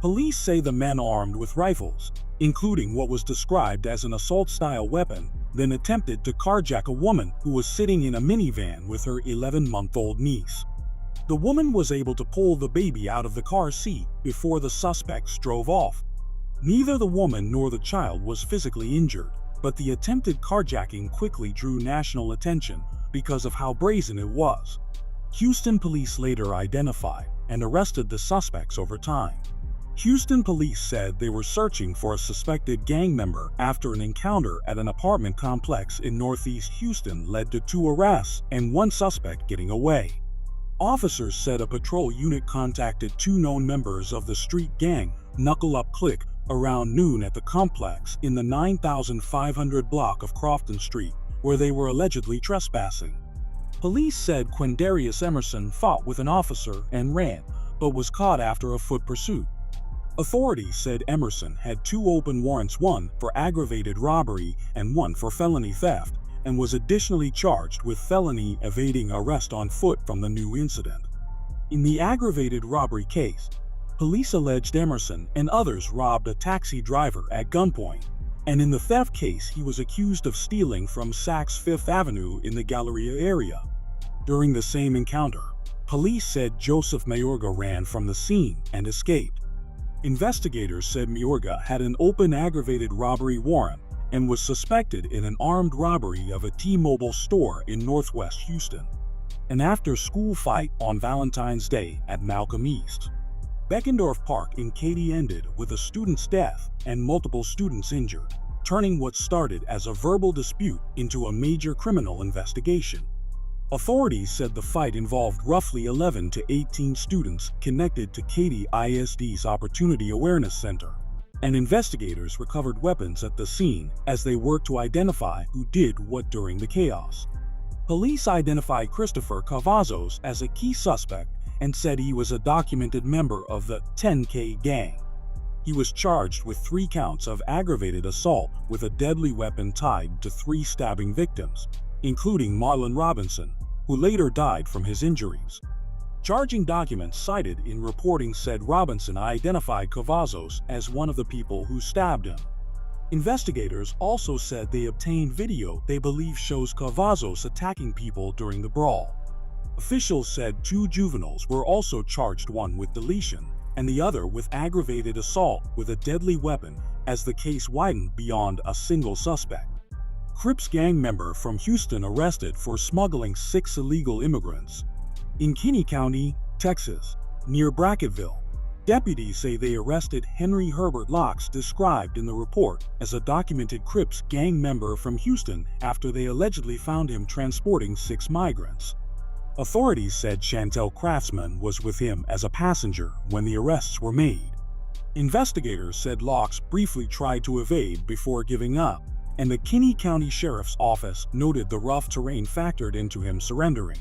Police say the men armed with rifles, including what was described as an assault-style weapon, then attempted to carjack a woman who was sitting in a minivan with her 11-month-old niece. The woman was able to pull the baby out of the car seat before the suspects drove off. Neither the woman nor the child was physically injured, but the attempted carjacking quickly drew national attention because of how brazen it was. Houston police later identified and arrested the suspects over time. Houston police said they were searching for a suspected gang member after an encounter at an apartment complex in northeast Houston led to 2 arrests and 1 suspect getting away. Officers said a patrol unit contacted 2 known members of the street gang, Knuckle Up Click, around noon at the complex in the 9500 block of Crofton Street, where they were allegedly trespassing. Police said Quindarius Emerson fought with an officer and ran, but was caught after a foot pursuit. Authorities said Emerson had 2 open warrants, 1 for aggravated robbery and 1 for felony theft, and was additionally charged with felony evading arrest on foot from the new incident. In the aggravated robbery case, police alleged Emerson and others robbed a taxi driver at gunpoint, and in the theft case he was accused of stealing from Saks Fifth Avenue in the Galleria area. During the same encounter, police said Joseph Mayorga ran from the scene and escaped. Investigators said Mayorga had an open aggravated robbery warrant and was suspected in an armed robbery of a T-Mobile store in northwest Houston, an after-school fight on Valentine's Day at Malcolm East. Beckendorf Park in Katy ended with a student's death and multiple students injured, turning what started as a verbal dispute into a major criminal investigation. Authorities said the fight involved roughly 11 to 18 students connected to Katy ISD's Opportunity Awareness Center, and investigators recovered weapons at the scene as they worked to identify who did what during the chaos. Police identified Christopher Cavazos as a key suspect and said he was a documented member of the 10K gang. He was charged with 3 counts of aggravated assault with a deadly weapon tied to 3 stabbing victims, including Marlon Robinson, who later died from his injuries. Charging documents cited in reporting said Robinson identified Cavazos as one of the people who stabbed him. Investigators also said they obtained video they believe shows Cavazos attacking people during the brawl. Officials said 2 juveniles were also charged, one with deletion and the other with aggravated assault with a deadly weapon, as the case widened beyond a single suspect. Crips gang member from Houston arrested for smuggling 6 illegal immigrants. In Kinney County, Texas, near Brackettville, deputies say they arrested Henry Herbert Locks, described in the report as a documented Crips gang member from Houston, after they allegedly found him transporting 6 migrants. Authorities said Chantel Craftsman was with him as a passenger when the arrests were made. Investigators said Locks briefly tried to evade before giving up, and the Kinney County Sheriff's Office noted the rough terrain factored into him surrendering.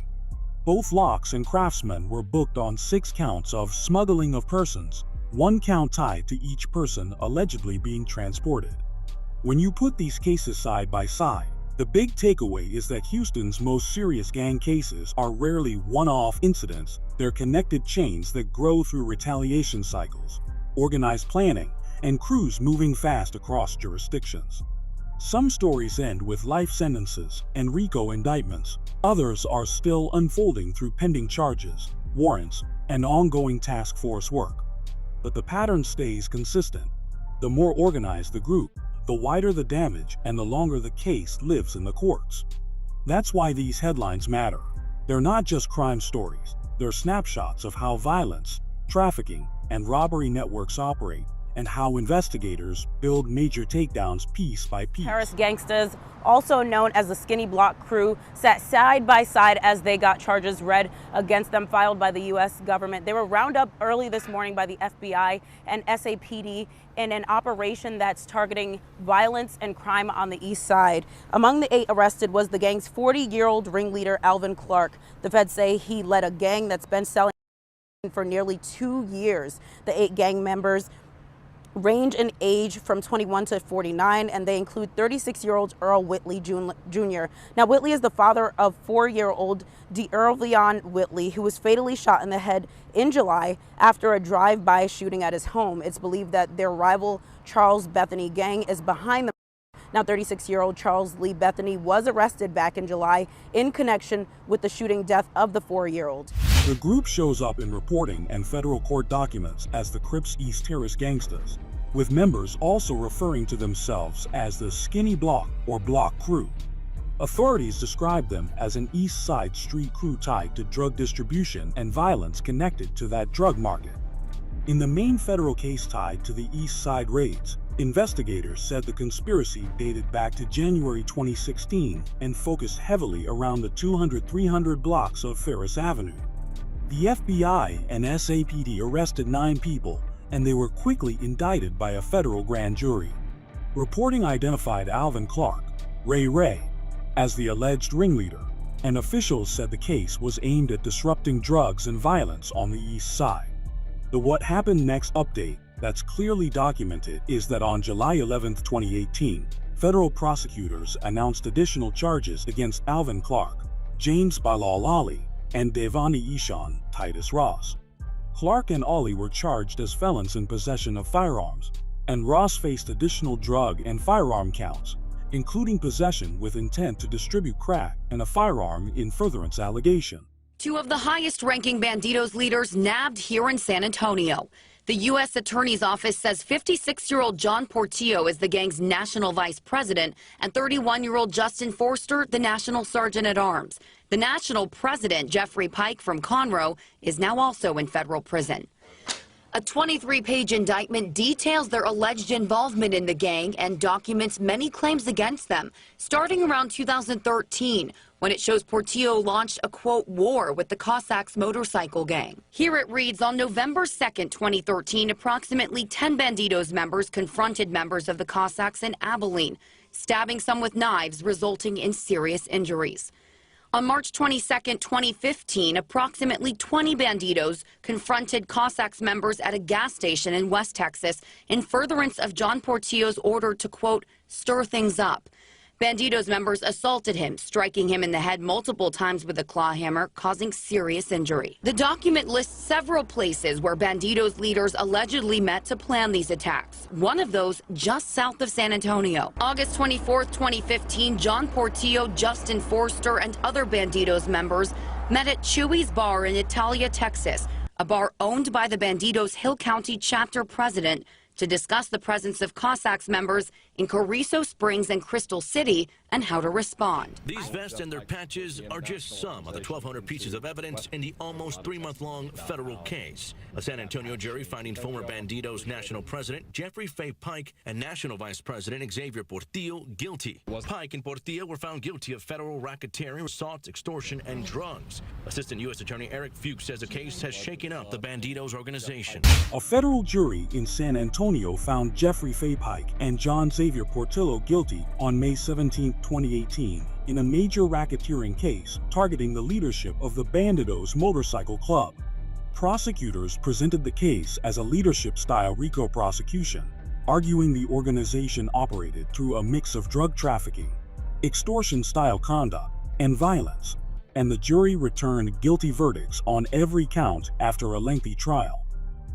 Both Locks and Craftsman were booked on 6 counts of smuggling of persons, 1 count tied to each person allegedly being transported. When you put these cases side by side, the big takeaway is that Houston's most serious gang cases are rarely one-off incidents. They're connected chains that grow through retaliation cycles, organized planning, and crews moving fast across jurisdictions. Some stories end with life sentences and RICO indictments. Others are still unfolding through pending charges, warrants, and ongoing task force work. But the pattern stays consistent. The more organized the group, the wider the damage and the longer the case lives in the courts. That's why these headlines matter. They're not just crime stories. They're snapshots of how violence, trafficking, and robbery networks operate, and how investigators build major takedowns piece by piece. Paris gangsters, also known as the Skinny Block crew, sat side by side as they got charges read against them filed by the U.S. government. They were rounded up early this morning by the FBI and SAPD in an operation that's targeting violence and crime on the east side. Among the 8 arrested was the gang's 40-year-old ringleader, Alvin Clark. The feds say he led a gang that's been selling for nearly 2 years. The 8 gang members range in age from 21 to 49, and they include 36-year-old Earl Whitley Jr. Now, Whitley is the father of 4-year-old DeEarlevion Whitley, who was fatally shot in the head in July after a drive-by shooting at his home. It's believed that their rival Charles Bethany gang is behind the Now, 36-year-old Charles Lee Bethany was arrested back in July in connection with the shooting death of the 4-year-old. The group shows up in reporting and federal court documents as the Crips East Terrace Gangsters, with members also referring to themselves as the Skinny Block or Block Crew. Authorities describe them as an East Side street crew tied to drug distribution and violence connected to that drug market. In the main federal case tied to the East Side raids, investigators said the conspiracy dated back to January 2016 and focused heavily around the 200-300 blocks of Ferris Avenue. The FBI and SAPD arrested 9 people, and they were quickly indicted by a federal grand jury. Reporting identified Alvin Clark, Ray, as the alleged ringleader, and officials said the case was aimed at disrupting drugs and violence on the East Side. The What Happened Next update that's clearly documented is that on July 11, 2018, federal prosecutors announced additional charges against Alvin Clark, James Bilal Ali, and Devani Ishan Titus Ross. Clark and Ali were charged as felons in possession of firearms, and Ross faced additional drug and firearm counts, including possession with intent to distribute crack and a firearm in furtherance allegation. 2 of the highest-ranking Bandidos leaders nabbed here in San Antonio. The U.S. Attorney's Office says 56-year-old John Portillo is the gang's national vice president and 31-year-old Justin Forster, the national sergeant-at-arms. The national president, Jeffrey Pike from Conroe, is now also in federal prison. A 23-page indictment details their alleged involvement in the gang and documents many claims against them, starting around 2013, when it shows Portillo launched a, quote, war with the Cossacks motorcycle gang. Here it reads, on November 2nd, 2013, approximately 10 Bandidos members confronted members of the Cossacks in Abilene, stabbing some with knives, resulting in serious injuries. On March 22, 2015, approximately 20 Bandidos confronted Cossacks members at a gas station in West Texas in furtherance of John Portillo's order to, quote, stir things up. Bandidos members assaulted him, striking him in the head multiple times with a claw hammer, causing serious injury. The document lists several places where Bandidos leaders allegedly met to plan these attacks, one of those just south of San Antonio. August 24, 2015, John Portillo, Justin Forster, and other Bandidos members met at Chewy's Bar in Italia, Texas, a bar owned by the Bandidos Hill County chapter president, to discuss the presence of Cossacks members in Carrizo Springs and Crystal City and how to respond. These vests and their patches are just some of the 1,200 pieces of evidence in the almost 3-month-long federal case. A San Antonio jury finding former Bandidos national president Jeffrey Faye Pike and national vice president Xavier Portillo guilty. Pike and Portillo were found guilty of federal racketeering, assault, extortion, and drugs. Assistant U.S. Attorney Eric Fuchs says the case has shaken up the Bandidos organization. A federal jury in San Antonio found Jeffrey Faye Pike and John Xavier Portillo guilty on May 17, 2018, in a major racketeering case targeting the leadership of the Bandidos Motorcycle Club. Prosecutors presented the case as a leadership-style RICO prosecution, arguing the organization operated through a mix of drug trafficking, extortion-style conduct, and violence, and the jury returned guilty verdicts on every count after a lengthy trial.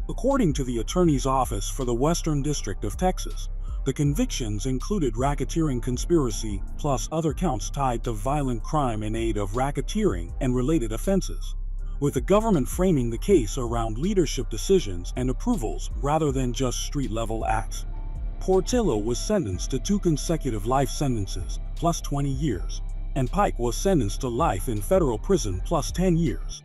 According to the Attorney's Office for the Western District of Texas, the convictions included racketeering conspiracy plus other counts tied to violent crime in aid of racketeering and related offenses, with the government framing the case around leadership decisions and approvals rather than just street-level acts. Portillo was sentenced to 2 consecutive life sentences plus 20 years, and Pike was sentenced to life in federal prison plus 10 years.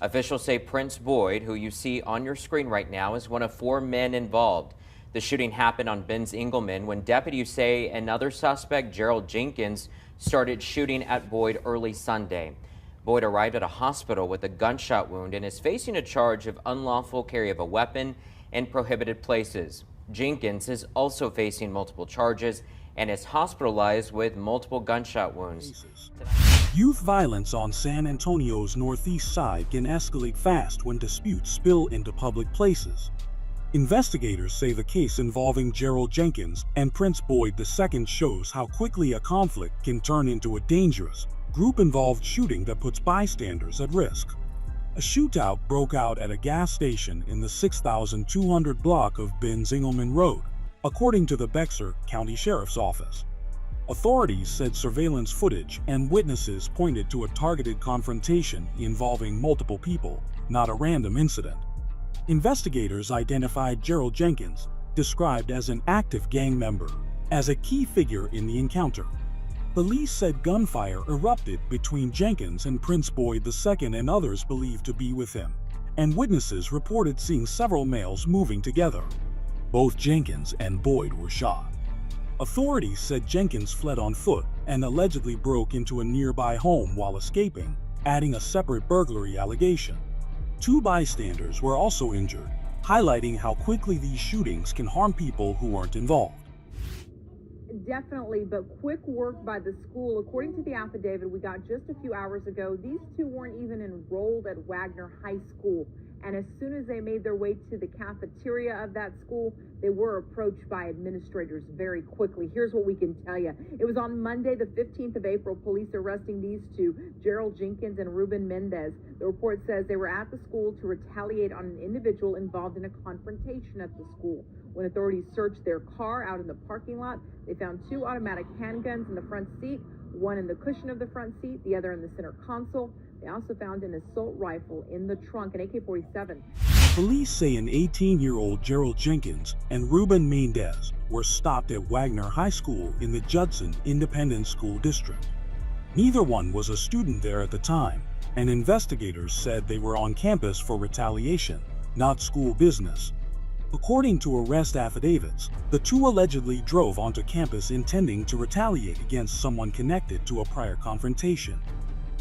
Officials say Prince Boyd, who you see on your screen right now, is one of 4 men involved. The shooting happened on Benz Engelman when deputies say another suspect, Gerald Jenkins, started shooting at Boyd early Sunday. Boyd arrived at a hospital with a gunshot wound and is facing a charge of unlawful carry of a weapon in prohibited places. Jenkins is also facing multiple charges and is hospitalized with multiple gunshot wounds. Youth violence on San Antonio's northeast side can escalate fast when disputes spill into public places. Investigators say the case involving Gerald Jenkins and Prince Boyd II shows how quickly a conflict can turn into a dangerous, group-involved shooting that puts bystanders at risk. A shootout broke out at a gas station in the 6,200 block of Benz Engelman Road, according to the Bexar County Sheriff's Office. Authorities said surveillance footage and witnesses pointed to a targeted confrontation involving multiple people, not a random incident. Investigators identified Gerald Jenkins, described as an active gang member, as a key figure in the encounter. Police said gunfire erupted between Jenkins and Prince Boyd II and others believed to be with him, and witnesses reported seeing several males moving together. Both Jenkins and Boyd were shot. Authorities said Jenkins fled on foot and allegedly broke into a nearby home while escaping, adding a separate burglary allegation. 2 bystanders were also injured, highlighting how quickly these shootings can harm people who weren't involved. Definitely, but quick work by the school. According to the affidavit we got just a few hours ago, these 2 weren't even enrolled at Wagner High School. And as soon as they made their way to the cafeteria of that school, they were approached by administrators very quickly. Here's what we can tell you. It was on Monday, the 15th of April, police arresting these 2, Gerald Jenkins and Ruben Mendez. The report says they were at the school to retaliate on an individual involved in a confrontation at the school. When authorities searched their car out in the parking lot, they found 2 automatic handguns in the front seat, one in the cushion of the front seat, the other in the center console. They also found an assault rifle in the trunk, an AK-47. Police say an 18-year-old Gerald Jenkins and Ruben Mendez were stopped at Wagner High School in the Judson Independent School District. Neither one was a student there at the time, and investigators said they were on campus for retaliation, not school business. According to arrest affidavits, the 2 allegedly drove onto campus intending to retaliate against someone connected to a prior confrontation.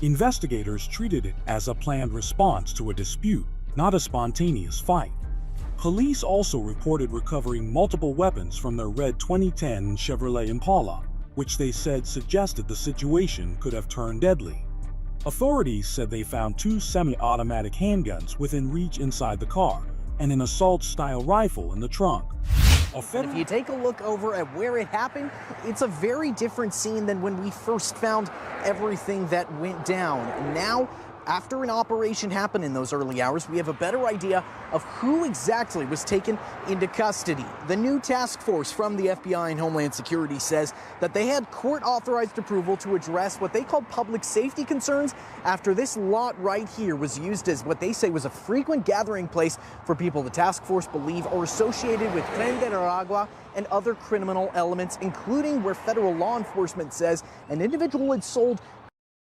Investigators treated it as a planned response to a dispute, not a spontaneous fight. Police also reported recovering multiple weapons from their red 2010 Chevrolet Impala, which they said suggested the situation could have turned deadly. Authorities said they found 2 semi-automatic handguns within reach inside the car, and an assault-style rifle in the trunk. And if you take a look over at where it happened, it's a very different scene than when we first found everything that went down. Now, after an operation happened in those early hours, we have a better idea of who exactly was taken into custody. The new task force from the FBI and Homeland Security says that they had court-authorized approval to address what they called public safety concerns after this lot right here was used as what they say was a frequent gathering place for people the task force believe are associated with Tren de Aragua and other criminal elements, including where federal law enforcement says an individual had sold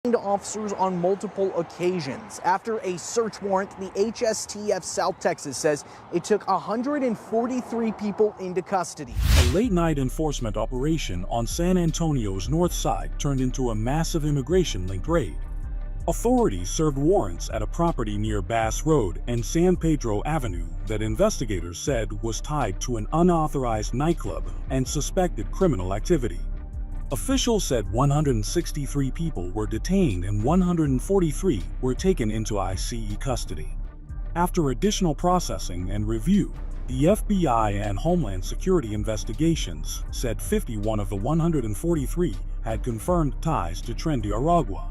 to officers on multiple occasions. After a search warrant, the HSTF South Texas says it took 143 people into custody. A late-night enforcement operation on San Antonio's north side turned into a massive immigration-linked raid. Authorities served warrants at a property near Bass Road and San Pedro Avenue that investigators said was tied to an unauthorized nightclub and suspected criminal activity. Officials said 163 people were detained and 143 were taken into ICE custody. After additional processing and review, the FBI and Homeland Security investigations said 51 of the 143 had confirmed ties to Tren de Aragua.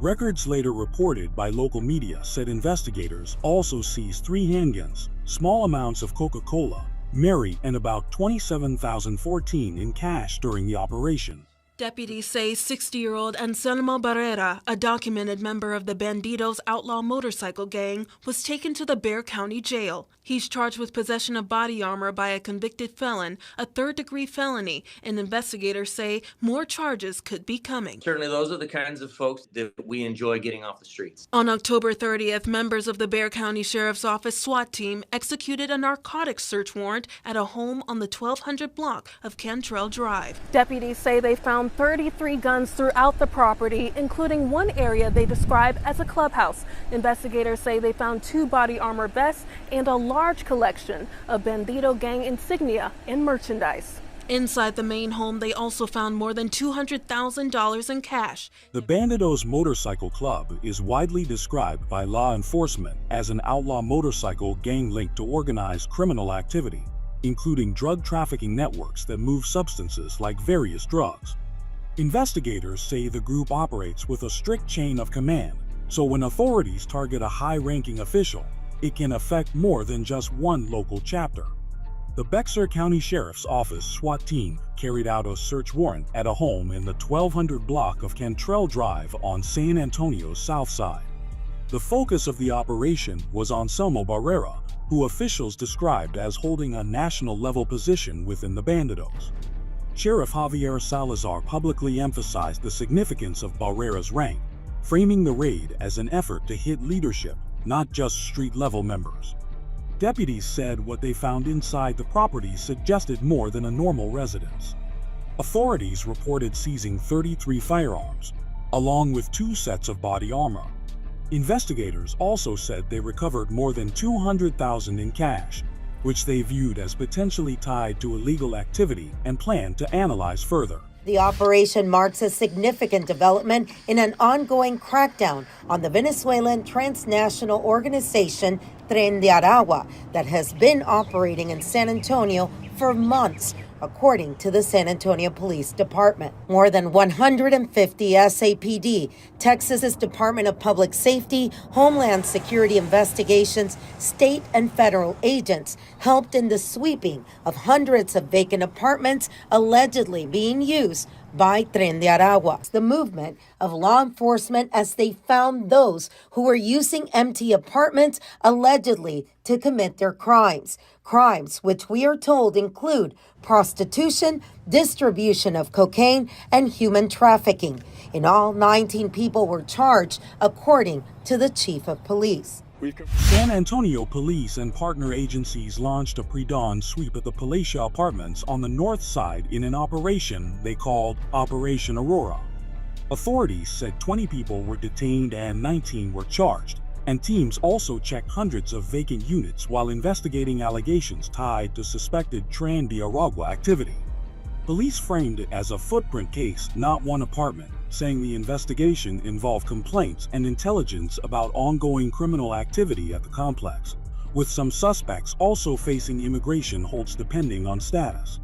Records later reported by local media said investigators also seized 3 handguns, small amounts of Coca-Cola, Mary, and about $27,014 in cash during the operation. Deputies say 60-year-old Anselmo Barrera, a documented member of the Bandidos outlaw motorcycle gang, was taken to the Bexar County Jail. He's charged with possession of body armor by a convicted felon, a third-degree felony, and investigators say more charges could be coming. Certainly those are the kinds of folks that we enjoy getting off the streets. On October 30th, members of the Bexar County Sheriff's Office SWAT team executed a narcotics search warrant at a home on the 1200 block of Cantrell Drive. Deputies say they found 33 guns throughout the property, including one area they describe as a clubhouse. Investigators say they found 2 body armor vests and a large collection of Bandido gang insignia and merchandise. Inside the main home, they also found more than $200,000 in cash. The Bandidos Motorcycle Club is widely described by law enforcement as an outlaw motorcycle gang linked to organized criminal activity, including drug trafficking networks that move substances like various drugs. Investigators say the group operates with a strict chain of command, so when authorities target a high-ranking official, it can affect more than just one local chapter. The Bexar County Sheriff's Office SWAT team carried out a search warrant at a home in the 1200 block of Cantrell Drive on San Antonio's south side. The focus of the operation was on Selmo Barrera, who officials described as holding a national-level position within the Bandidos. Sheriff Javier Salazar publicly emphasized the significance of Barrera's rank, framing the raid as an effort to hit leadership, not just street-level members. Deputies said what they found inside the property suggested more than a normal residence. Authorities reported seizing 33 firearms, along with 2 sets of body armor. Investigators also said they recovered more than $200,000 in cash, which they viewed as potentially tied to illegal activity and planned to analyze further. The operation marks a significant development in an ongoing crackdown on the Venezuelan transnational organization Tren de Aragua that has been operating in San Antonio for months, according to the San Antonio Police Department. More than 150 SAPD, Texas's Department of Public Safety, Homeland Security investigations, state and federal agents helped in the sweeping of hundreds of vacant apartments allegedly being used by Tren de Aragua. The movement of law enforcement as they found those who were using empty apartments allegedly to commit their crimes. Crimes which we are told include prostitution, distribution of cocaine, and human trafficking. In all, 19 people were charged, according to the chief of police. San Antonio police and partner agencies launched a pre-dawn sweep at the Palacia Apartments on the north side in an operation they called Operation Aurora. Authorities said 20 people were detained and 19 were charged, and teams also checked hundreds of vacant units while investigating allegations tied to suspected Tren de Aragua activity. Police framed it as a footprint case, not one apartment, saying the investigation involved complaints and intelligence about ongoing criminal activity at the complex, with some suspects also facing immigration holds depending on status.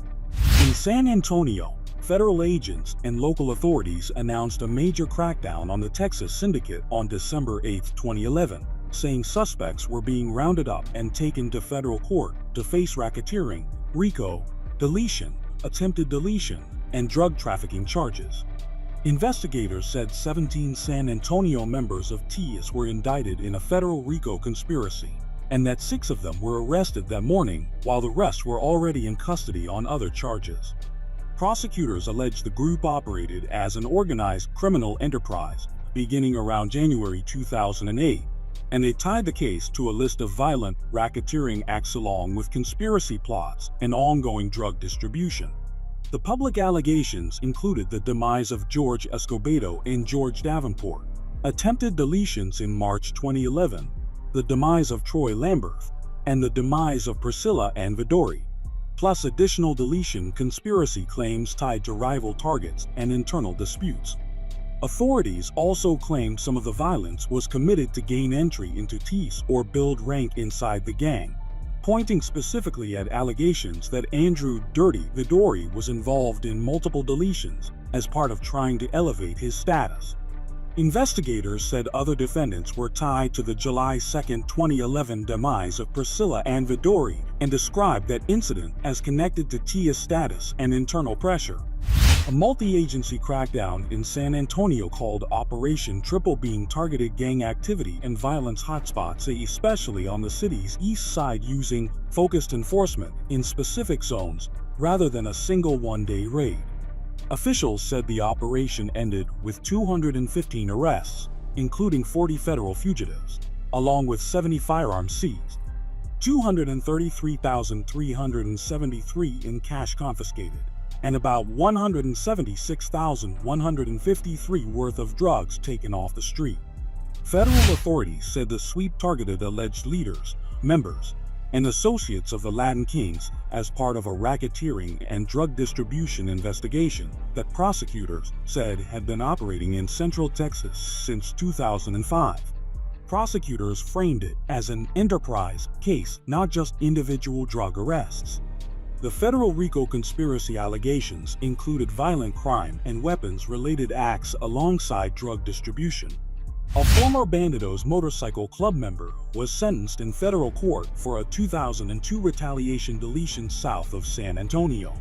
In San Antonio, federal agents and local authorities announced a major crackdown on the Texas Syndicate on December 8, 2011, saying suspects were being rounded up and taken to federal court to face racketeering, RICO, deletion, attempted deletion, and drug trafficking charges. Investigators said 17 San Antonio members of TIAS were indicted in a federal RICO conspiracy, and that 6 of them were arrested that morning, while the rest were already in custody on other charges. Prosecutors allege the group operated as an organized criminal enterprise beginning around January 2008, and they tied the case to a list of violent racketeering acts along with conspiracy plots and ongoing drug distribution. The public allegations included the demise of George Escobedo and George Davenport, attempted deletions in March 2011, the demise of Troy Lamberth, and the demise of Priscilla and Vidori, plus additional deletion conspiracy claims tied to rival targets and internal disputes. Authorities also claimed some of the violence was committed to gain entry into TIAS or build rank inside the gang, pointing specifically at allegations that Andrew "Dirty" Vidori was involved in multiple deletions as part of trying to elevate his status. Investigators said other defendants were tied to the July 2, 2011 demise of Priscilla and Vidori and described that incident as connected to TIAS status and internal pressure. A multi-agency crackdown in San Antonio called Operation Triple Beam targeted gang activity and violence hotspots, especially on the city's east side, using focused enforcement in specific zones rather than a single one-day raid. Officials said the operation ended with 215 arrests, including 40 federal fugitives, along with 70 firearms seized, 233,373 in cash confiscated, and about 176,153 worth of drugs taken off the street. Federal authorities said the sweep targeted alleged leaders, members, and associates of the Latin Kings as part of a racketeering and drug distribution investigation that prosecutors said had been operating in Central Texas since 2005. Prosecutors framed it as an enterprise case, not just individual drug arrests. The federal RICO conspiracy allegations included violent crime and weapons-related acts alongside drug distribution. A former Bandidos Motorcycle Club member was sentenced in federal court for a 2002 retaliation deletion south of San Antonio.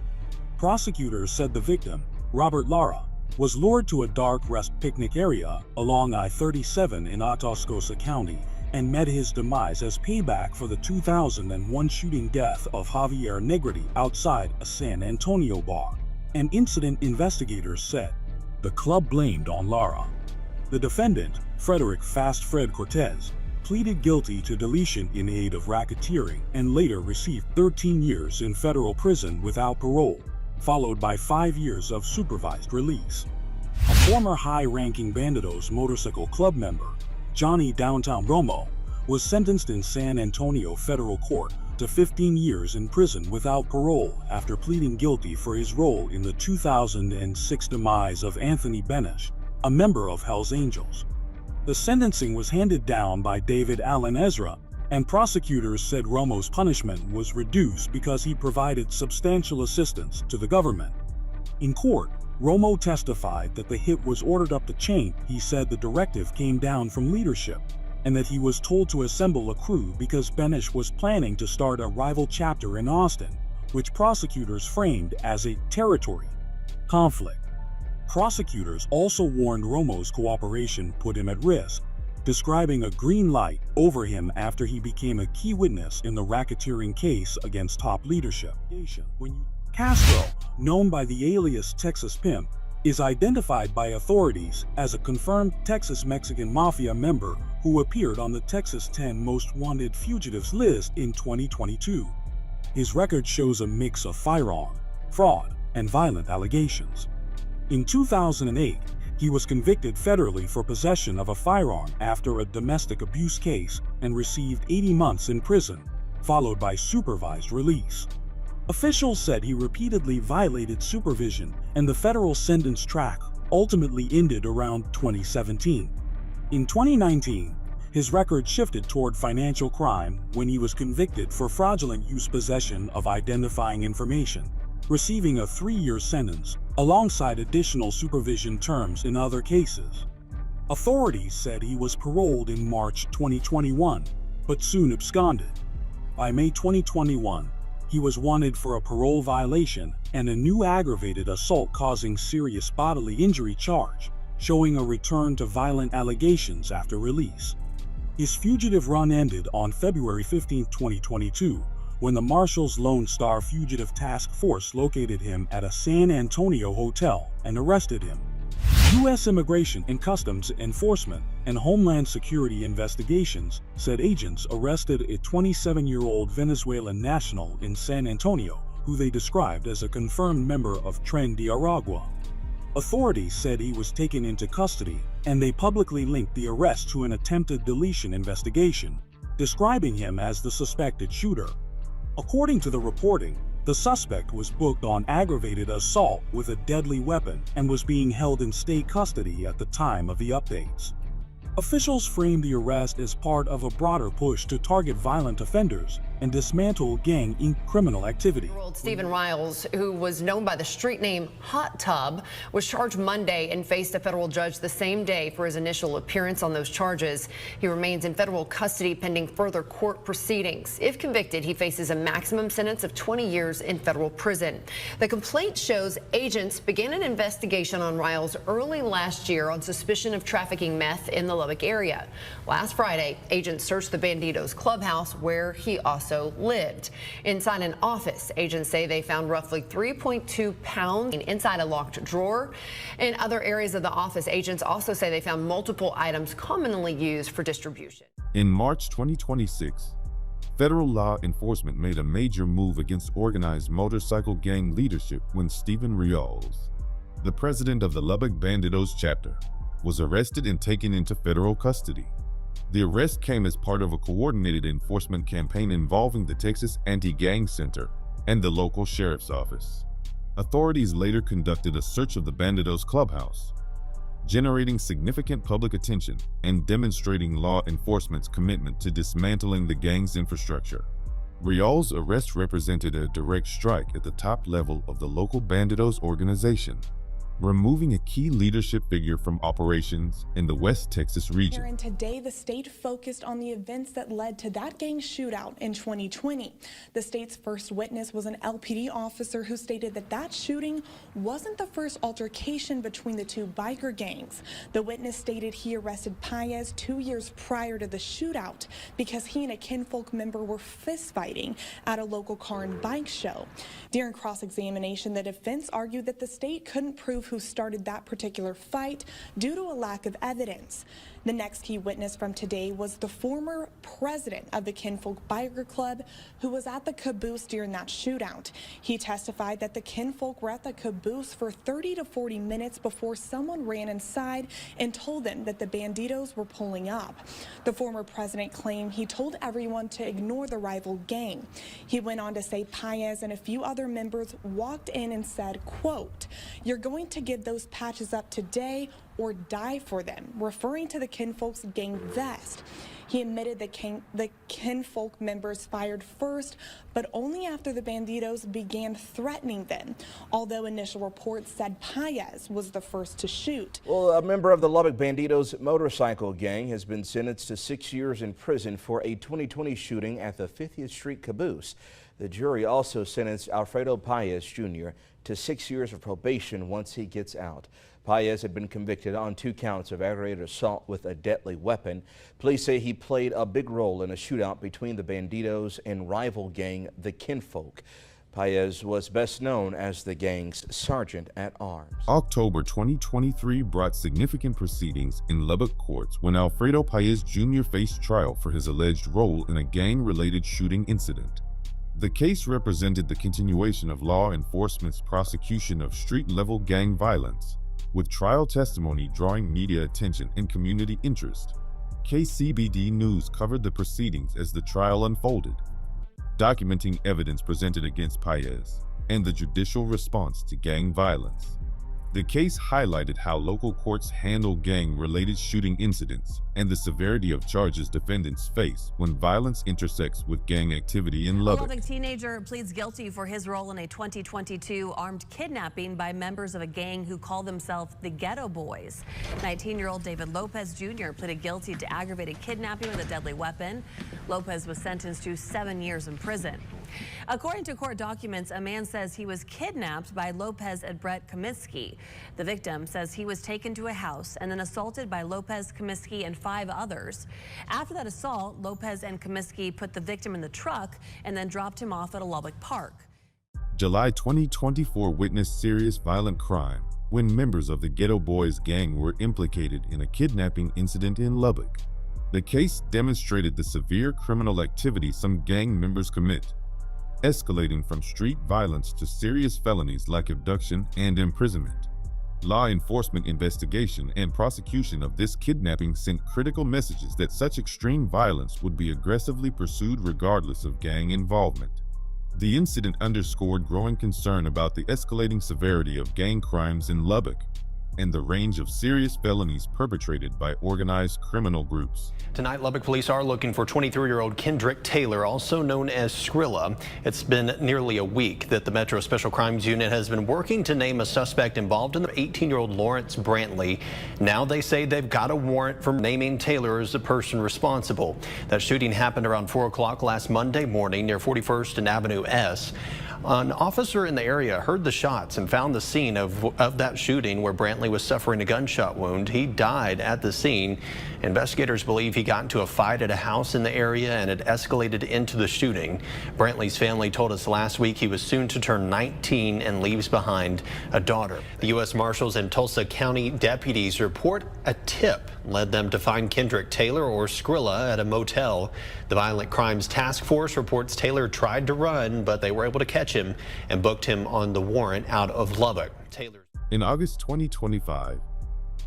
Prosecutors said the victim, Robert Lara, was lured to a dark rest picnic area along I-37 in Atascosa County and met his demise as payback for the 2001 shooting death of Javier Negrete outside a San Antonio bar. An incident investigators said the club blamed on Lara. The defendant, Frederick Fast Fred Cortez, pleaded guilty to deletion in aid of racketeering and later received 13 years in federal prison without parole, followed by 5 years of supervised release. A former high-ranking Bandidos Motorcycle Club member, Johnny Downtown Romo, was sentenced in San Antonio federal court to 15 years in prison without parole after pleading guilty for his role in the 2006 demise of Anthony Benesch, a member of Hell's Angels. The sentencing was handed down by David Allen Ezra, and prosecutors said Romo's punishment was reduced because he provided substantial assistance to the government. In court, Romo testified that the hit was ordered up the chain. He said the directive came down from leadership, and that he was told to assemble a crew because Benesch was planning to start a rival chapter in Austin, which prosecutors framed as a territory conflict. Prosecutors also warned Romo's cooperation put him at risk, describing a green light over him after he became a key witness in the racketeering case against top leadership. Castro, known by the alias Texas Pimp, is identified by authorities as a confirmed Texas Mexican Mafia member who appeared on the Texas 10 Most Wanted Fugitives list in 2022. His record shows a mix of firearm, fraud, and violent allegations. In 2008, he was convicted federally for possession of a firearm after a domestic abuse case and received 80 months in prison, followed by supervised release. Officials said he repeatedly violated supervision, and the federal sentence track ultimately ended around 2017. In 2019, his record shifted toward financial crime when he was convicted for fraudulent use possession of identifying information, receiving a 3-year sentence alongside additional supervision terms in other cases. Authorities said he was paroled in March 2021, but soon absconded. By May 2021, he was wanted for a parole violation and a new aggravated assault causing serious bodily injury charge, showing a return to violent allegations after release. His fugitive run ended on February 15, 2022, when the Marshals Lone Star Fugitive Task Force located him at a San Antonio hotel and arrested him. U.S. Immigration and Customs Enforcement and Homeland Security investigations said agents arrested a 27-year-old Venezuelan national in San Antonio, who they described as a confirmed member of Tren de Aragua. Authorities said he was taken into custody, and they publicly linked the arrest to an attempted deletion investigation, describing him as the suspected shooter. According to the reporting, the suspect was booked on aggravated assault with a deadly weapon and was being held in state custody at the time of the updates. Officials framed the arrest as part of a broader push to target violent offenders and dismantle gang criminal activity. Stephen Riles, who was known by the street name Hot Tub, was charged Monday and faced a federal judge the same day for his initial appearance on those charges. He remains in federal custody pending further court proceedings. If convicted, he faces a maximum sentence of 20 years in federal prison. The complaint shows agents began an investigation on Riles early last year on suspicion of trafficking meth in the Lubbock area. Last Friday, agents searched the Bandidos clubhouse where he also lived. Inside an office, agents say they found roughly 3.2 pounds inside a locked drawer. In other areas of the office, agents also say they found multiple items commonly used for distribution. In March 2026, federal law enforcement made a major move against organized motorcycle gang leadership when Stephen Riles, the president of the Lubbock Bandidos chapter, was arrested and taken into federal custody. The arrest came as part of a coordinated enforcement campaign involving the Texas Anti-Gang Center and the local sheriff's office. Authorities later conducted a search of the Bandidos clubhouse, generating significant public attention and demonstrating law enforcement's commitment to dismantling the gang's infrastructure. Rial's arrest represented a direct strike at the top level of the local Bandidos organization, removing a key leadership figure from operations in the West Texas region. And today, the state focused on the events that led to that gang shootout in 2020. The state's first witness was an LPD officer who stated that that shooting wasn't the first altercation between the two biker gangs. The witness stated he arrested Paez 2 years prior to the shootout because he and a kinfolk member were fistfighting at a local car and bike show. During cross-examination, the defense argued that the state couldn't prove who started that particular fight due to a lack of evidence. The next key witness from today was the former president of the Kinfolk Biker Club who was at the caboose during that shootout. He testified that the kinfolk were at the caboose for 30 to 40 minutes before someone ran inside and told them that the Bandidos were pulling up. The former president claimed he told everyone to ignore the rival gang. He went on to say Paez and a few other members walked in and said, quote, "You're going to give those patches up today or die for them," referring to the kinfolk's gang vest. He admitted the kinfolk members fired first, but only after the Bandidos began threatening them, although initial reports said Paez was the first to shoot. Well, a member of the Lubbock Bandidos motorcycle gang has been sentenced to 6 years in prison for a 2020 shooting at the 50th Street caboose. The jury also sentenced Alfredo Paez Jr. to 6 years of probation once he gets out. Paez had been convicted on 2 counts of aggravated assault with a deadly weapon. Police say he played a big role in a shootout between the Bandidos and rival gang, the Kinfolk. Paez was best known as the gang's sergeant at arms. October 2023 brought significant proceedings in Lubbock courts when Alfredo Paez Jr. faced trial for his alleged role in a gang-related shooting incident. The case represented the continuation of law enforcement's prosecution of street-level gang violence, with trial testimony drawing media attention and community interest. KCBD News covered the proceedings as the trial unfolded, documenting evidence presented against Paez and the judicial response to gang violence. The case highlighted how local courts handle gang-related shooting incidents and the severity of charges defendants face when violence intersects with gang activity in Lubbock. A Lubbock teenager pleads guilty for his role in a 2022 armed kidnapping by members of a gang who call themselves the Ghetto Boys. 19-year-old David Lopez Jr. pleaded guilty to aggravated kidnapping with a deadly weapon. Lopez was sentenced to 7 years in prison. According to court documents, a man says he was kidnapped by Lopez and Brett Comiskey. The victim says he was taken to a house and then assaulted by Lopez, Comiskey, and 5 others. After that assault, Lopez and Comiskey put the victim in the truck and then dropped him off at a Lubbock park. July 2024 witnessed serious violent crime when members of the Ghetto Boys gang were implicated in a kidnapping incident in Lubbock. The case demonstrated the severe criminal activity some gang members commit, escalating from street violence to serious felonies like abduction and imprisonment. Law enforcement investigation and prosecution of this kidnapping sent critical messages that such extreme violence would be aggressively pursued regardless of gang involvement. The incident underscored growing concern about the escalating severity of gang crimes in Lubbock and the range of serious felonies perpetrated by organized criminal groups. Tonight, Lubbock police are looking for 23-year-old Kendrick Taylor, also known as Skrilla. It's been nearly a week that the Metro Special Crimes Unit has been working to name a suspect involved in the 18-year-old Lawrence Brantley. Now they say they've got a warrant for naming Taylor as the person responsible. That shooting happened around 4 o'clock last Monday morning near 41st and Avenue S. An officer in the area heard the shots and found the scene of that shooting where Brantley was suffering a gunshot wound. He died at the scene. Investigators believe he got into a fight at a house in the area and it escalated into the shooting. Brantley's family told us last week he was soon to turn 19 and leaves behind a daughter. The U.S. Marshals and Tulsa County deputies report a tip led them to find Kendrick Taylor, or Skrilla, at a motel. The Violent Crimes Task Force reports Taylor tried to run, but they were able to catch him and booked him on the warrant out of Lubbock. In August 2025,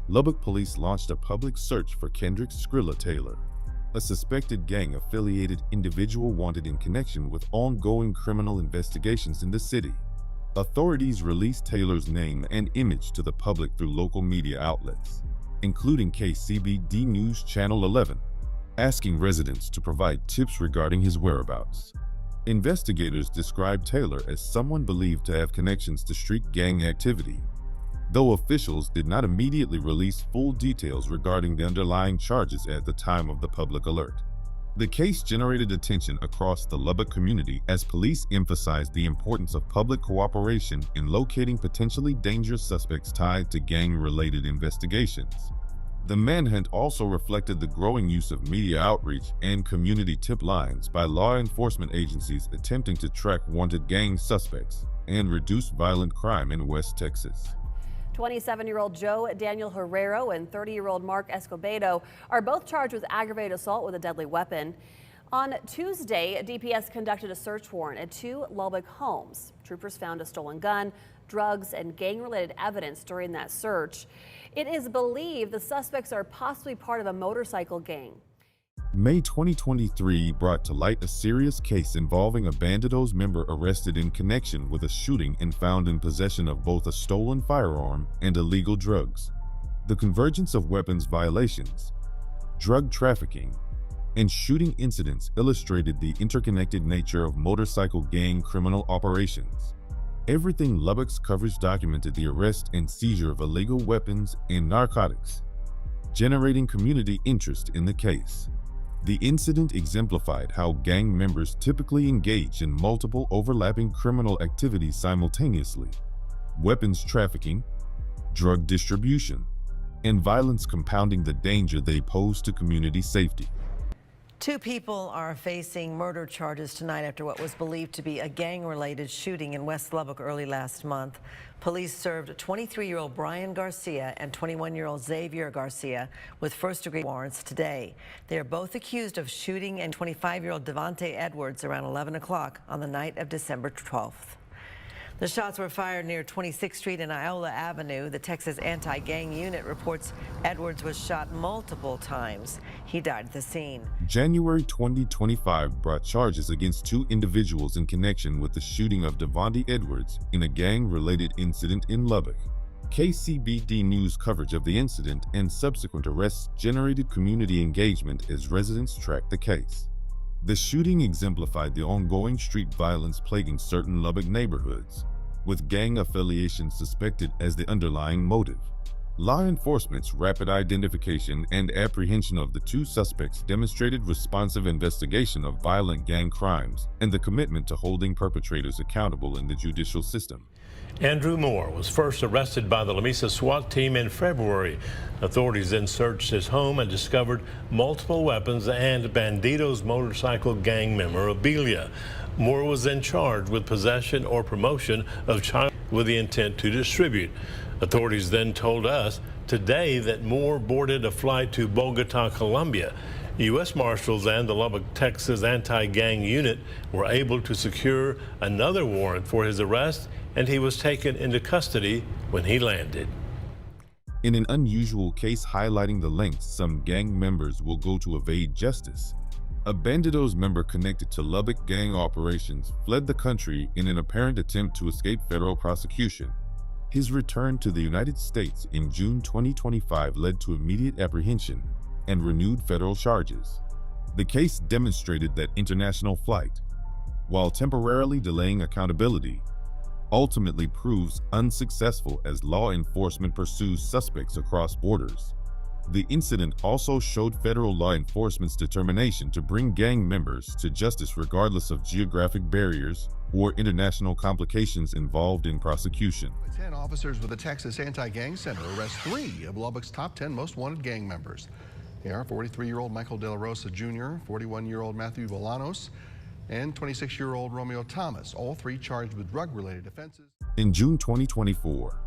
Lubbock police launched a public search for Kendrick Skrilla Taylor, a suspected gang-affiliated individual wanted in connection with ongoing criminal investigations in the city. Authorities released Taylor's name and image to the public through local media outlets, including KCBD News Channel 11, asking residents to provide tips regarding his whereabouts. Investigators described Taylor as someone believed to have connections to street gang activity. though officials did not immediately release full details regarding the underlying charges at the time of the public alert. The case generated attention across the Lubbock community as police emphasized the importance of public cooperation in locating potentially dangerous suspects tied to gang-related investigations. The manhunt also reflected the growing use of media outreach and community tip lines by law enforcement agencies attempting to track wanted gang suspects and reduce violent crime in West Texas. 27-year-old Joe Daniel Herrero and 30-year-old Mark Escobedo are both charged with aggravated assault with a deadly weapon. On Tuesday, DPS conducted a search warrant at 2 Lubbock homes. Troopers found a stolen gun, drugs, and gang-related evidence during that search. It is believed the suspects are possibly part of a motorcycle gang. May 2023 brought to light a serious case involving a Bandidos member arrested in connection with a shooting and found in possession of both a stolen firearm and illegal drugs. The convergence of weapons violations, drug trafficking, and shooting incidents illustrated the interconnected nature of motorcycle gang criminal operations. Everything Lubbock's coverage documented the arrest and seizure of illegal weapons and narcotics, generating community interest in the case. The incident exemplified how gang members typically engage in multiple overlapping criminal activities simultaneously: weapons trafficking, drug distribution, and violence, compounding the danger they pose to community safety. 2 people are facing murder charges tonight after what was believed to be a gang-related shooting in West Lubbock early last month. Police served 23-year-old Brian Garcia and 21-year-old Xavier Garcia with first-degree warrants today. They are both accused of shooting and 25-year-old Devontae Edwards around 11 o'clock on the night of December 12th. The shots were fired near 26th Street and Iola Avenue. The Texas Anti-Gang Unit reports Edwards was shot multiple times. He died at the scene. January 2025 brought charges against 2 individuals in connection with the shooting of Devontae Edwards in a gang-related incident in Lubbock. KCBD News coverage of the incident and subsequent arrests generated community engagement as residents tracked the case. The shooting exemplified the ongoing street violence plaguing certain Lubbock neighborhoods, with gang affiliation suspected as the underlying motive. Law enforcement's rapid identification and apprehension of the 2 suspects demonstrated responsive investigation of violent gang crimes and the commitment to holding perpetrators accountable in the judicial system. Andrew Moore was first arrested by the Lamesa SWAT team in February. Authorities then searched his home and discovered multiple weapons and Bandidos Motorcycle Gang memorabilia. Moore was then charged with possession or promotion of child with the intent to distribute. Authorities then told us today that Moore boarded a flight to Bogota, Colombia. U.S. Marshals and the Lubbock, Texas Anti-Gang Unit were able to secure another warrant for his arrest, and he was taken into custody when he landed. In an unusual case highlighting the lengths some gang members will go to evade justice, a Bandidos member connected to Lubbock gang operations fled the country in an apparent attempt to escape federal prosecution. His return to the United States in June 2025 led to immediate apprehension and renewed federal charges. The case demonstrated that international flight, while temporarily delaying accountability, ultimately proves unsuccessful as law enforcement pursues suspects across borders. The incident also showed federal law enforcement's determination to bring gang members to justice regardless of geographic barriers or international complications involved in prosecution. 10 officers with the Texas Anti-Gang Center arrest 3 of Lubbock's top 10 most wanted gang members. They are 43-year-old Michael De La Rosa Jr., 41-year-old Matthew Volanos, and 26-year-old Romeo Thomas, all 3 charged with drug-related offenses. In June 2024,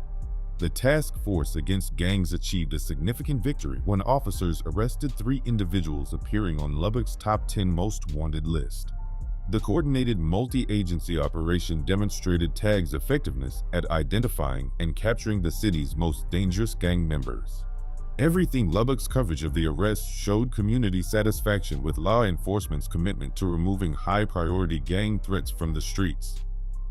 the task force against gangs achieved a significant victory when officers arrested 3 individuals appearing on Lubbock's top 10 most wanted list. The coordinated multi-agency operation demonstrated TAG's effectiveness at identifying and capturing the city's most dangerous gang members. Everything Lubbock's coverage of the arrest showed community satisfaction with law enforcement's commitment to removing high-priority gang threats from the streets.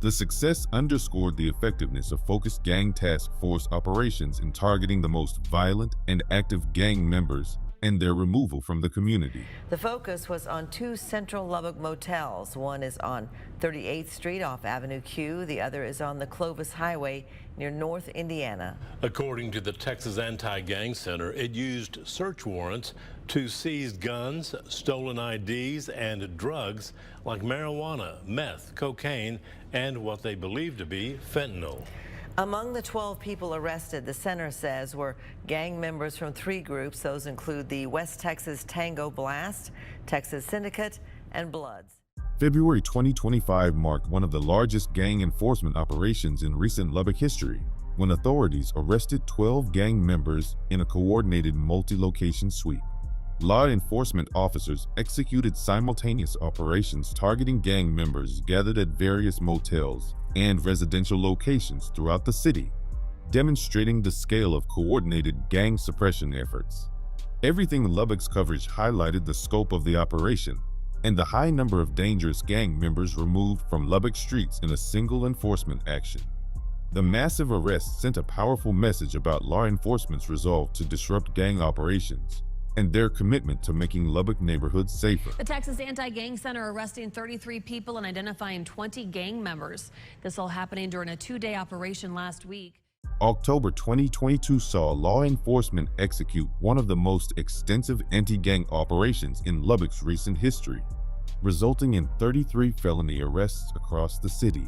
The success underscored the effectiveness of focused gang task force operations in targeting the most violent and active gang members and their removal from the community. The focus was on two central Lubbock motels. One is on 38th Street off Avenue Q. The other is on the Clovis Highway near North Indiana. According to the Texas Anti-Gang Center, it used search warrants to seize guns, stolen IDs, and drugs like marijuana, meth, cocaine, and what they believe to be fentanyl. Among the 12 people arrested, the center says, were gang members from three groups. Those include the West Texas Tango Blast, Texas Syndicate, and Bloods. February 2025 marked one of the largest gang enforcement operations in recent Lubbock history, when authorities arrested 12 gang members in a coordinated multi-location sweep. Law enforcement officers executed simultaneous operations targeting gang members gathered at various motels and residential locations throughout the city, demonstrating the scale of coordinated gang suppression efforts. Everything Lubbock's coverage highlighted the scope of the operation and the high number of dangerous gang members removed from Lubbock streets in a single enforcement action. The massive arrest sent a powerful message about law enforcement's resolve to disrupt gang operations and their commitment to making Lubbock neighborhoods safer. The Texas Anti-Gang Center arresting 33 people and identifying 20 gang members. This all happening during a two-day operation last week. October 2022 saw law enforcement execute one of the most extensive anti-gang operations in Lubbock's recent history, resulting in 33 felony arrests across the city.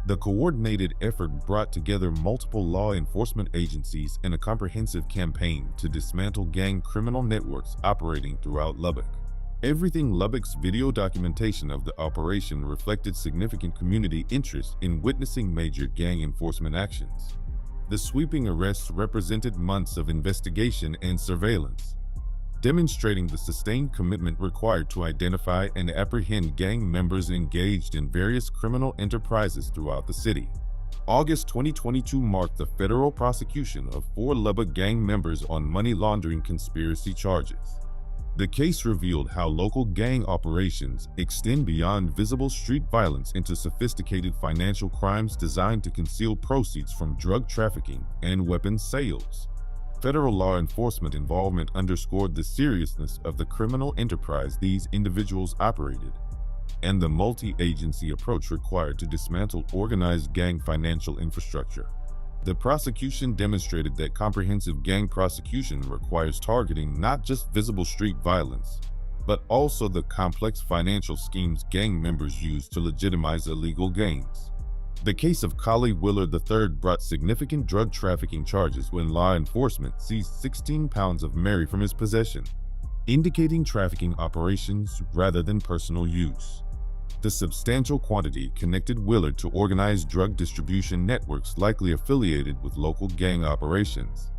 The coordinated effort brought together multiple law enforcement agencies in a comprehensive campaign to dismantle gang criminal networks operating throughout Lubbock. Everything Lubbock's video documentation of the operation reflected significant community interest in witnessing major gang enforcement actions. The sweeping arrests represented months of investigation and surveillance, demonstrating the sustained commitment required to identify and apprehend gang members engaged in various criminal enterprises throughout the city. August 2022 marked the federal prosecution of 4 Lubbock gang members on money laundering conspiracy charges. The case revealed how local gang operations extend beyond visible street violence into sophisticated financial crimes designed to conceal proceeds from drug trafficking and weapons sales. Federal law enforcement involvement underscored the seriousness of the criminal enterprise these individuals operated, and the multi-agency approach required to dismantle organized gang financial infrastructure. The prosecution demonstrated that comprehensive gang prosecution requires targeting not just visible street violence, but also the complex financial schemes gang members use to legitimize illegal gains. The case of Collie Willard III brought significant drug trafficking charges when law enforcement seized 16 pounds of Mary from his possession, indicating trafficking operations rather than personal use. The substantial quantity connected Willard to organized drug distribution networks likely affiliated with local gang operations.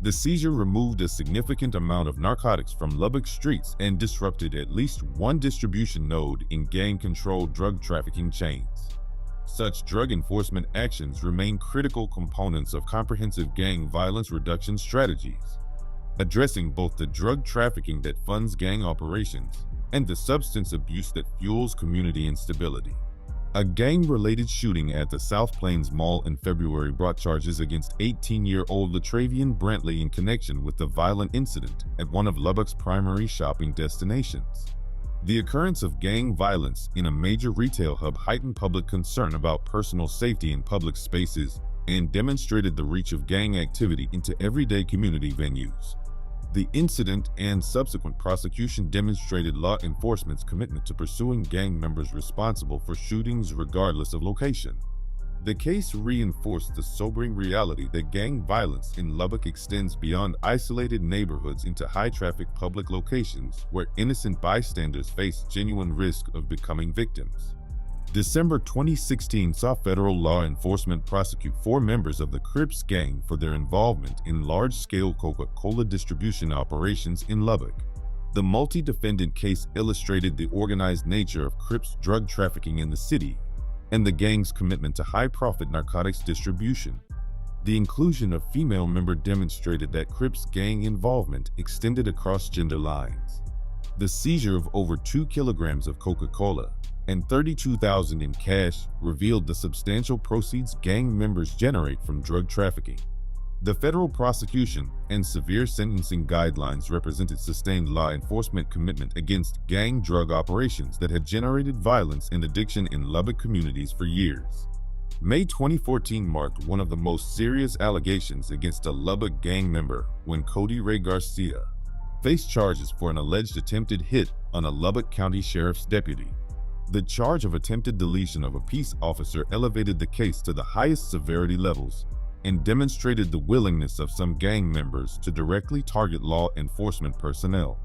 The seizure removed a significant amount of narcotics from Lubbock streets and disrupted at least one distribution node in gang-controlled drug trafficking chains. Such drug enforcement actions remain critical components of comprehensive gang violence reduction strategies, addressing both the drug trafficking that funds gang operations and the substance abuse that fuels community instability. A gang-related shooting at the South Plains Mall in February brought charges against 18-year-old Latravian Brantley in connection with the violent incident at one of Lubbock's primary shopping destinations. The occurrence of gang violence in a major retail hub heightened public concern about personal safety in public spaces and demonstrated the reach of gang activity into everyday community venues. The incident and subsequent prosecution demonstrated law enforcement's commitment to pursuing gang members responsible for shootings regardless of location. The case reinforced the sobering reality that gang violence in Lubbock extends beyond isolated neighborhoods into high-traffic public locations where innocent bystanders face genuine risk of becoming victims. December 2016 saw federal law enforcement prosecute 4 members of the Crips gang for their involvement in large-scale Coca-Cola distribution operations in Lubbock. The multi-defendant case illustrated the organized nature of Crips drug trafficking in the city and the gang's commitment to high-profit narcotics distribution. The inclusion of female members demonstrated that Crips gang involvement extended across gender lines. The seizure of over 2 kilograms of Coca-Cola and $32,000 in cash revealed the substantial proceeds gang members generate from drug trafficking. The federal prosecution and severe sentencing guidelines represented sustained law enforcement commitment against gang drug operations that had generated violence and addiction in Lubbock communities for years. May 2014 marked one of the most serious allegations against a Lubbock gang member when Cody Ray Garcia faced charges for an alleged attempted hit on a Lubbock County Sheriff's deputy. The charge of attempted deletion of a peace officer elevated the case to the highest severity levels and demonstrated the willingness of some gang members to directly target law enforcement personnel.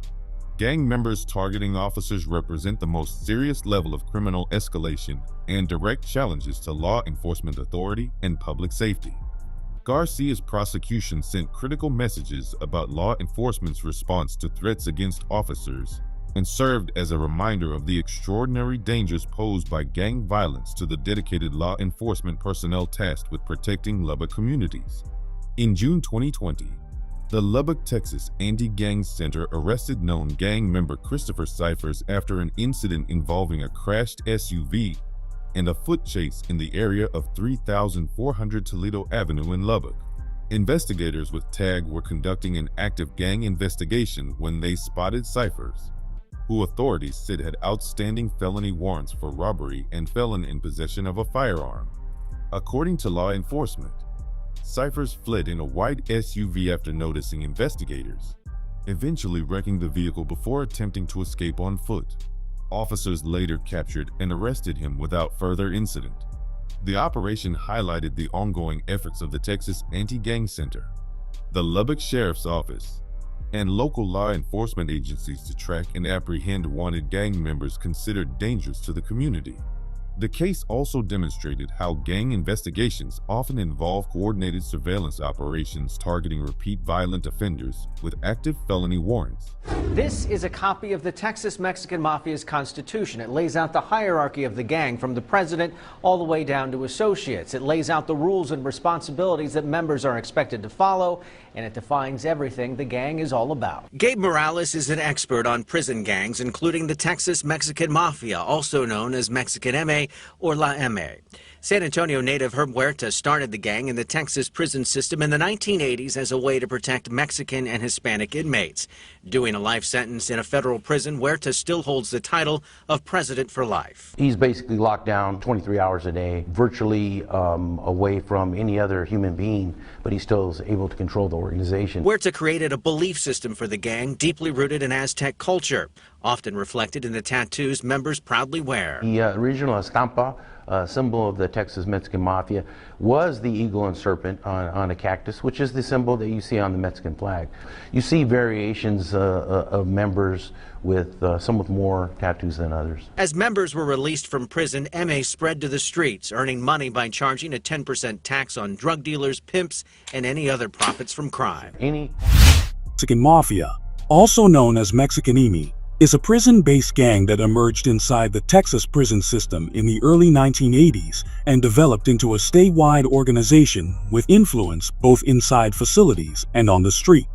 Gang members targeting officers represent the most serious level of criminal escalation and direct challenges to law enforcement authority and public safety. Garcia's prosecution sent critical messages about law enforcement's response to threats against officers and served as a reminder of the extraordinary dangers posed by gang violence to the dedicated law enforcement personnel tasked with protecting Lubbock communities. In June 2020, the Lubbock, Texas Anti-Gang Center arrested known gang member Christopher Cyphers after an incident involving a crashed SUV and a foot chase in the area of 3400 Toledo Avenue in Lubbock. Investigators with TAG were conducting an active gang investigation when they spotted Cyphers, who authorities said had outstanding felony warrants for robbery and felon in possession of a firearm. According to law enforcement, Cyphers fled in a white SUV after noticing investigators, eventually wrecking the vehicle before attempting to escape on foot. Officers later captured and arrested him without further incident. The operation highlighted the ongoing efforts of the Texas Anti-Gang Center, the Lubbock Sheriff's Office, and local law enforcement agencies to track and apprehend wanted gang members considered dangerous to the community. The case also demonstrated how gang investigations often involve coordinated surveillance operations targeting repeat violent offenders with active felony warrants. This is a copy of the Texas Mexican Mafia's Constitution. It lays out the hierarchy of the gang from the president all the way down to associates. It lays out the rules and responsibilities that members are expected to follow, and it defines everything the gang is all about. Gabe Morales is an expert on prison gangs, including the Texas Mexican Mafia, also known as Mexican MA or La MA. San Antonio native Herb Huerta started the gang in the Texas prison system in the 1980s as a way to protect Mexican and Hispanic inmates. Doing a life sentence in a federal prison, Huerta still holds the title of president for life. He's basically locked down 23 hours a day, virtually away from any other human being, but he still is able to control the organization. Huerta created a belief system for the gang deeply rooted in Aztec culture, often reflected in the tattoos members proudly wear. The original estampa, symbol of the Texas Mexican Mafia, was the eagle and serpent on a cactus, which is the symbol that you see on the Mexican flag. You see variations of members with some with more tattoos than others. As members were released from prison, MA spread to the streets, earning money by charging a 10% tax on drug dealers, pimps, and any other profits from crime. Mexican Mafia, also known as Mexican ME, is a prison-based gang that emerged inside the Texas prison system in the early 1980s and developed into a statewide organization with influence both inside facilities and on the street.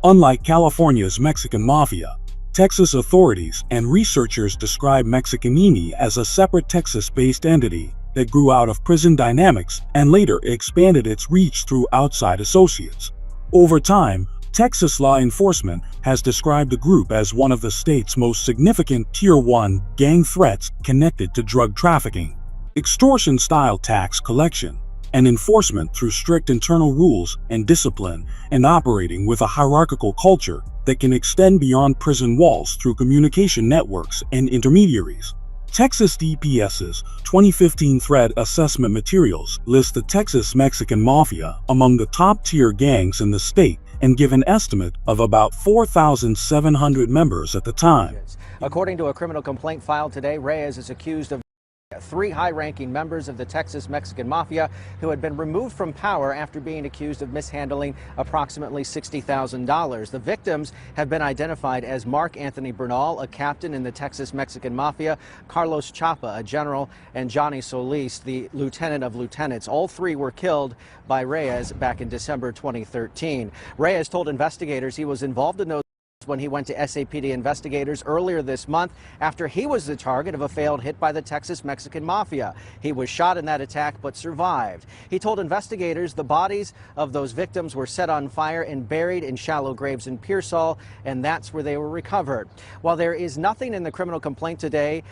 Unlike California's Mexican Mafia, Texas authorities and researchers describe Mexican ME as a separate Texas-based entity that grew out of prison dynamics and later expanded its reach through outside associates. Over time, Texas law enforcement has described the group as one of the state's most significant Tier 1 gang threats connected to drug trafficking, extortion-style tax collection, and enforcement through strict internal rules and discipline, and operating with a hierarchical culture that can extend beyond prison walls through communication networks and intermediaries. Texas DPS's 2015 Threat Assessment Materials list the Texas Mexican Mafia among the top-tier gangs in the state and give an estimate of about 4,700 members at the time. According to a criminal complaint filed today, Reyes is accused of 3 high-ranking members of the Texas Mexican Mafia who had been removed from power after being accused of mishandling approximately $60,000. The victims have been identified as Mark Anthony Bernal, a captain in the Texas Mexican Mafia, Carlos Chapa, a general, and Johnny Solis, the lieutenant of lieutenants. All 3 were killed by Reyes back in December 2013. Reyes told investigators he was involved in those when he went to SAPD investigators earlier this month after he was the target of a failed hit by the Texas Mexican Mafia. He was shot in that attack but survived. He told investigators the bodies of those victims were set on fire and buried in shallow graves in Pearsall, and that's where they were recovered. While there is nothing in the criminal complaint today,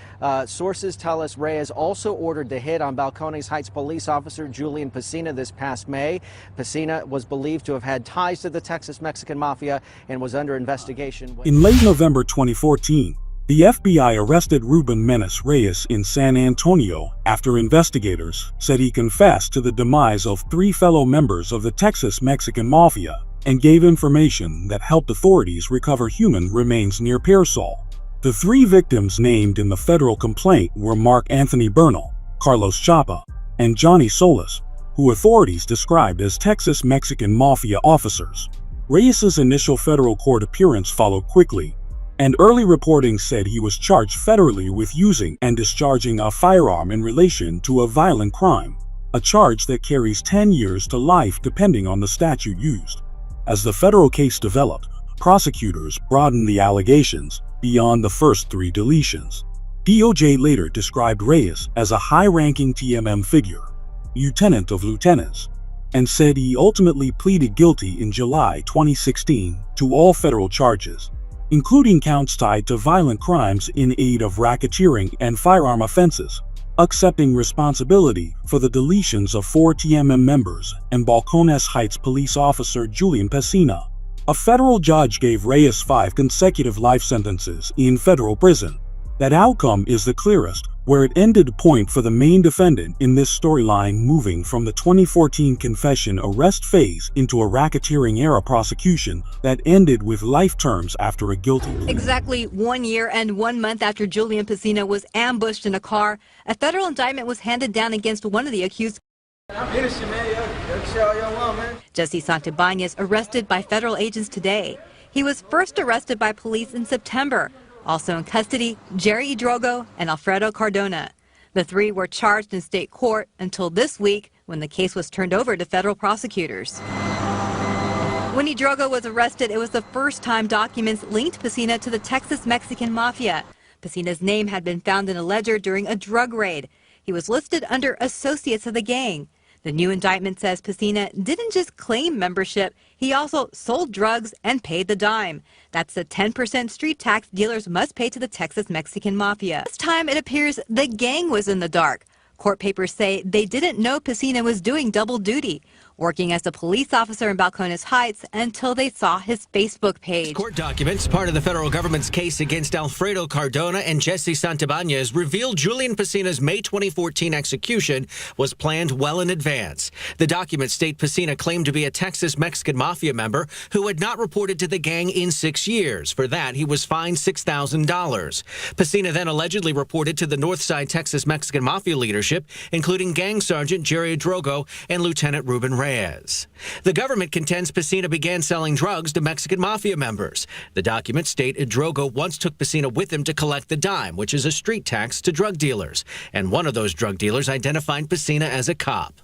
sources tell us Reyes also ordered the hit on Balcones Heights police officer Julian Pesina this past May. Pesina was believed to have had ties to the Texas Mexican Mafia and was under investigation. In late November 2014, the FBI arrested Ruben Menes Reyes in San Antonio after investigators said he confessed to the demise of 3 fellow members of the Texas Mexican Mafia and gave information that helped authorities recover human remains near Pearsall. The 3 victims named in the federal complaint were Mark Anthony Bernal, Carlos Chapa, and Johnny Solis, who authorities described as Texas Mexican Mafia officers. Reyes's initial federal court appearance followed quickly, and early reporting said he was charged federally with using and discharging a firearm in relation to a violent crime, a charge that carries 10 years to life depending on the statute used. As the federal case developed, prosecutors broadened the allegations beyond the first 3 deletions. DOJ later described Reyes as a high-ranking TMM figure, lieutenant of lieutenants, and said he ultimately pleaded guilty in July 2016 to all federal charges, including counts tied to violent crimes in aid of racketeering and firearm offenses, accepting responsibility for the deletions of 4 TMM members and Balcones Heights police officer Julian Pesina. A federal judge gave Reyes 5 consecutive life sentences in federal prison. That outcome is the clearest, where it ended the point for the main defendant in this storyline, moving from the 2014 confession arrest phase into a racketeering-era prosecution that ended with life terms after a guilty plea. Exactly 1 year and 1 month after Julian Pesina was ambushed in a car, a federal indictment was handed down against one of the accused. Jesse Santibanez arrested by federal agents today. He was first arrested by police in September. Also in custody, Jerry Idrogo and Alfredo Cardona. The 3 were charged in state court until this week when the case was turned over to federal prosecutors. When Idrogo was arrested, it was the first time documents linked Pesina to the Texas Mexican Mafia. Pesina's name had been found in a ledger during a drug raid. He was listed under associates of the gang. The new indictment says Pesina didn't just claim membership, he also sold drugs and paid the dime. That's the 10% street tax dealers must pay to the Texas Mexican Mafia. This time it appears the gang was in the dark. Court papers say they didn't know Pesina was doing double duty, working as a police officer in Balcones Heights until they saw his Facebook page. Court documents, part of the federal government's case against Alfredo Cardona and Jesse Santibanez, revealed Julian Pesina's May 2014 execution was planned well in advance. The documents state Pesina claimed to be a Texas Mexican Mafia member who had not reported to the gang in 6 years. For that, he was fined $6,000. Pesina then allegedly reported to the Northside Texas Mexican Mafia leadership, including Gang Sergeant Jerry Drogo and Lieutenant Ruben Reyes. The government contends Pesina began selling drugs to Mexican Mafia members. The documents state Drogo once took Pesina with him to collect the dime, which is a street tax to drug dealers, and one of those drug dealers identified Pesina as a cop.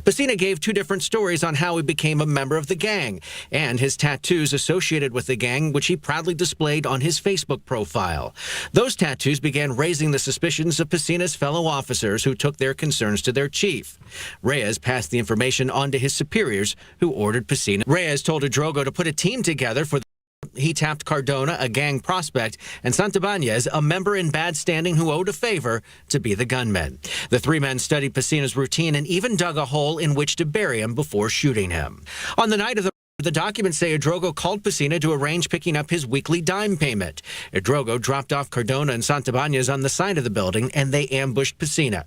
Pesina gave 2 different stories on how he became a member of the gang and his tattoos associated with the gang, which he proudly displayed on his Facebook profile. Those tattoos began raising the suspicions of Pesina's fellow officers, who took their concerns to their chief. Reyes passed the information on to his superiors, who ordered Pesina. Reyes told Drogo to put a team together for the He tapped Cardona, a gang prospect, and Santibanez, a member in bad standing who owed a favor, to be the gunmen. The 3 men studied Pesina's routine and even dug a hole in which to bury him before shooting him. On the night of the documents say Drogo called Pesina to arrange picking up his weekly dime payment. Drogo dropped off Cardona and Santibanez on the side of the building, and they ambushed Pesina,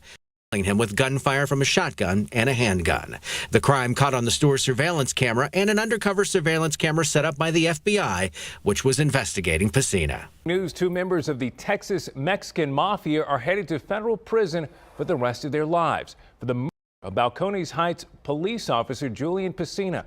killing him with gunfire from a shotgun and a handgun. The crime caught on the store's surveillance camera and an undercover surveillance camera set up by the FBI, which was investigating Pesina. News: 2 members of the Texas Mexican Mafia are headed to federal prison for the rest of their lives for the murder of Balcones Heights police officer Julian Pesina.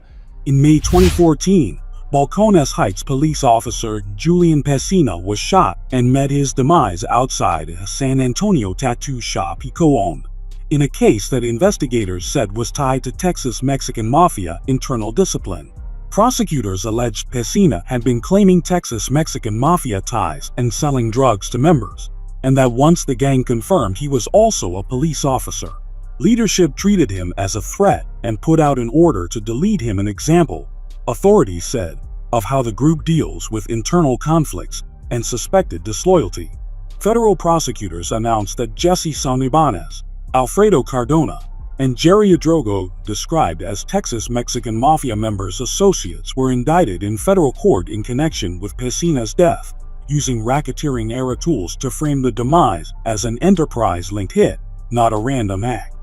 In May 2014, Balcones Heights police officer Julian Pesina was shot and met his demise outside a San Antonio tattoo shop he co-owned, in a case that investigators said was tied to Texas Mexican Mafia internal discipline. Prosecutors alleged Pesina had been claiming Texas Mexican Mafia ties and selling drugs to members, and that once the gang confirmed he was also a police officer, leadership treated him as a threat and put out an order to delete him. An example, authorities said, of how the group deals with internal conflicts and suspected disloyalty. Federal prosecutors announced that Jesse Santibanez, Alfredo Cardona, and Jerry Adrogo, described as Texas Mexican Mafia members' associates, were indicted in federal court in connection with Pesina's death, using racketeering-era tools to frame the demise as an enterprise-linked hit, not a random act.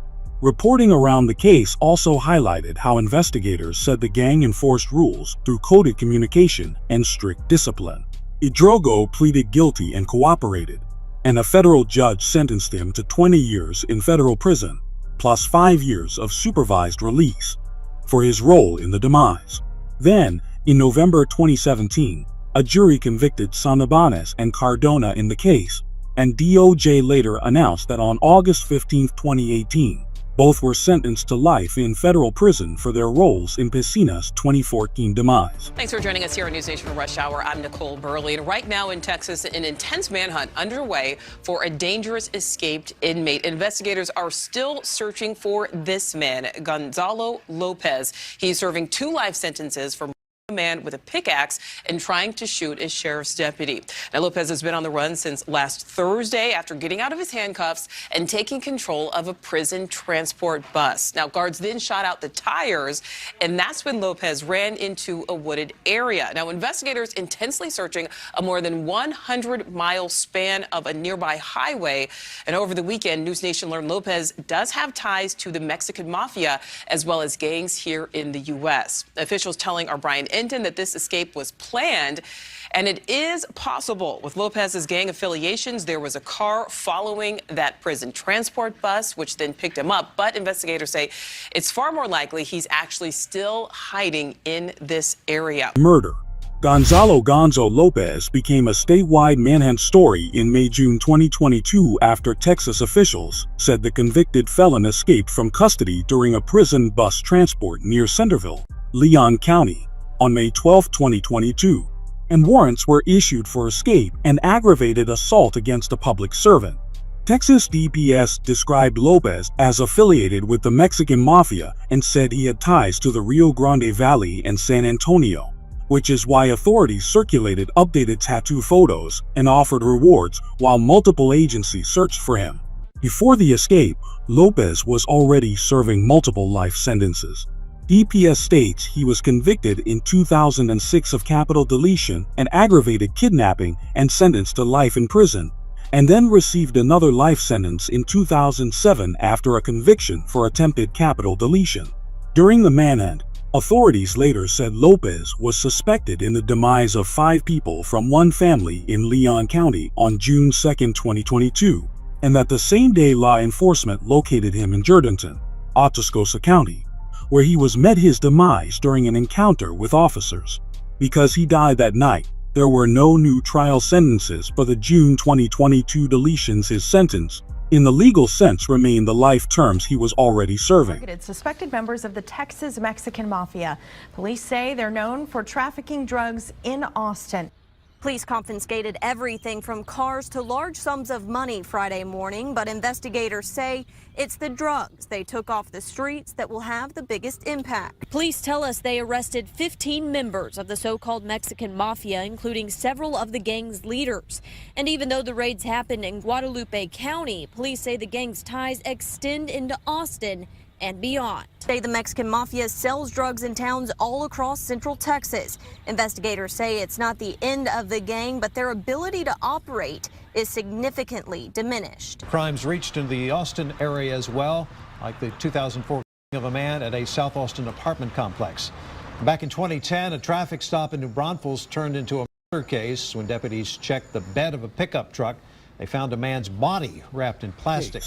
Reporting around the case also highlighted how investigators said the gang enforced rules through coded communication and strict discipline. Adrogo pleaded guilty and cooperated, and a federal judge sentenced him to 20 years in federal prison, plus 5 years of supervised release, for his role in the demise. Then, in November 2017, a jury convicted Santibanez and Cardona in the case, and DOJ later announced that on August 15, 2018, both were sentenced to life in federal prison for their roles in Pesina's 2014 demise. Thanks for joining us here on News Nation Rush Hour. I'm Nicole Burley. And right now in Texas, an intense manhunt underway for a dangerous escaped inmate. Investigators are still searching for this man, Gonzalo Lopez. He's serving 2 life sentences for a man with a pickaxe and trying to shoot a sheriff's deputy. Now, Lopez has been on the run since last Thursday after getting out of his handcuffs and taking control of a prison transport bus. Now, guards then shot out the tires, and that's when Lopez ran into a wooded area. Now, investigators intensely searching a more than 100-mile span of a nearby highway. And over the weekend, News Nation learned Lopez does have ties to the Mexican Mafia as well as gangs here in the U.S. Officials telling our Brian Enton that this escape was planned, and it is possible. With Lopez's gang affiliations, there was a car following that prison transport bus, which then picked him up. But investigators say it's far more likely he's actually still hiding in this area. Murder. Gonzalo "Gonzo" Lopez became a statewide manhunt story in May-June 2022 after Texas officials said the convicted felon escaped from custody during a prison bus transport near Centerville, Leon County, on May 12, 2022, and warrants were issued for escape and aggravated assault against a public servant. Texas DPS described Lopez as affiliated with the Mexican Mafia and said he had ties to the Rio Grande Valley and San Antonio, which is why authorities circulated updated tattoo photos and offered rewards while multiple agencies searched for him. Before the escape, Lopez was already serving multiple life sentences. DPS states he was convicted in 2006 of capital deletion and aggravated kidnapping and sentenced to life in prison, and then received another life sentence in 2007 after a conviction for attempted capital deletion. During the manhunt, authorities later said Lopez was suspected in the demise of 5 people from one family in Leon County on June 2, 2022, and that the same day law enforcement located him in Jourdanton, Atascosa County, where he was met his demise during an encounter with officers. Because he died that night, there were no new trial sentences for the June 2022 deletions. His sentence, in the legal sense, remained the life terms he was already serving. Suspected members of the Texas Mexican Mafia. Police say they're known for trafficking drugs in Austin. Police confiscated everything from cars to large sums of money Friday morning, but investigators say it's the drugs they took off the streets that will have the biggest impact. Police tell us they arrested 15 members of the so-called Mexican Mafia, including several of the gang's leaders. And even though the raids happened in Guadalupe County, police say the gang's ties extend into Austin and beyond. Today, the Mexican Mafia sells drugs in towns all across central Texas. Investigators say it's not the end of the gang, but their ability to operate is significantly diminished. Crimes reached into the Austin area as well, like the 2004 killing of a man at a South Austin apartment complex. Back in 2010, a traffic stop in New Braunfels turned into a murder case. When deputies checked the bed of a pickup truck, they found a man's body wrapped in plastic.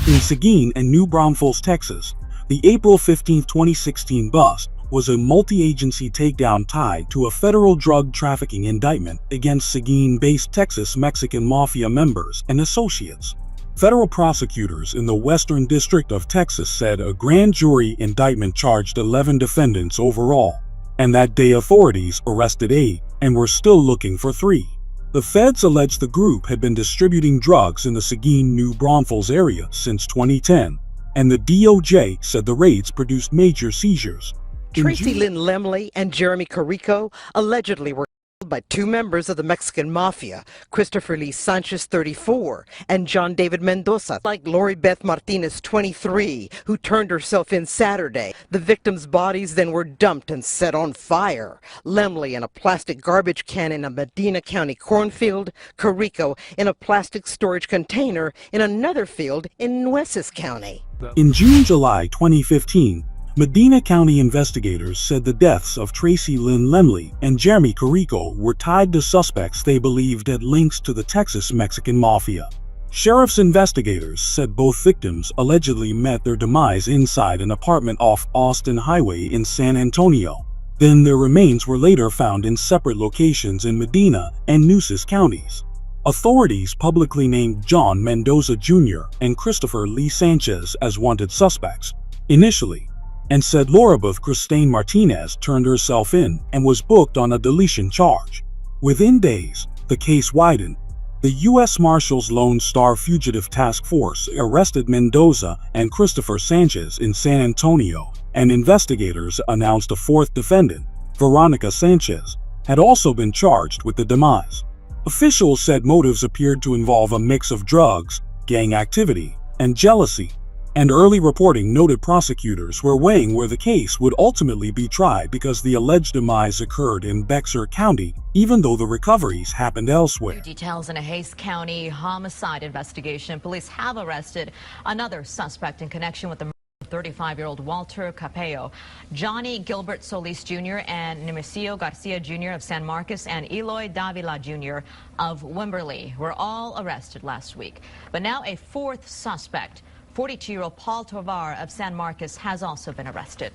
In Seguin and New Braunfels, Texas, the April 15, 2016 bust was a multi-agency takedown tied to a federal drug trafficking indictment against Seguin-based Texas Mexican Mafia members and associates. Federal prosecutors in the Western District of Texas said a grand jury indictment charged 11 defendants overall, and that day authorities arrested 8 and were still looking for 3. The feds alleged the group had been distributing drugs in the Seguin, New Braunfels area since 2010, and the DOJ said the raids produced major seizures. Tracy Lynn Lemley and Jeremy Carrico allegedly were killed by 2 members of the Mexican Mafia, Christopher Lee Sanchez, 34, and John David Mendoza, like Lori Beth Martinez, 23, who turned herself in Saturday. The victims' bodies then were dumped and set on fire. Lemley in a plastic garbage can in a Medina County cornfield, Carrico in a plastic storage container in another field in Nueces County. In June-July 2015, Medina County investigators said the deaths of Tracy Lynn Lemley and Jeremy Carrico were tied to suspects they believed had links to the Texas Mexican Mafia. Sheriff's investigators said both victims allegedly met their demise inside an apartment off Austin Highway in San Antonio. Then their remains were later found in separate locations in Medina and Nueces counties. Authorities publicly named John Mendoza Jr. and Christopher Lee Sanchez as wanted suspects initially, and said Lorabeth Christine Martinez turned herself in and was booked on a deletion charge. Within days, the case widened. The U.S. Marshals Lone Star Fugitive Task Force arrested Mendoza and Christopher Sanchez in San Antonio, and investigators announced a 4th defendant, Veronica Sanchez, had also been charged with the demise. Officials said motives appeared to involve a mix of drugs, gang activity, and jealousy, and early reporting noted prosecutors were weighing where the case would ultimately be tried because the alleged demise occurred in Bexar County, even though the recoveries happened elsewhere. Details in a Hays County homicide investigation. Police have arrested another suspect in connection with the 35-year-old Walter Capello. Johnny Gilbert Solis Jr. and Nemesio Garcia Jr. of San Marcos and Eloy Davila Jr. of Wimberley were all arrested last week. But now a 4th suspect, 42-year-old Paul Tovar of San Marcos, has also been arrested.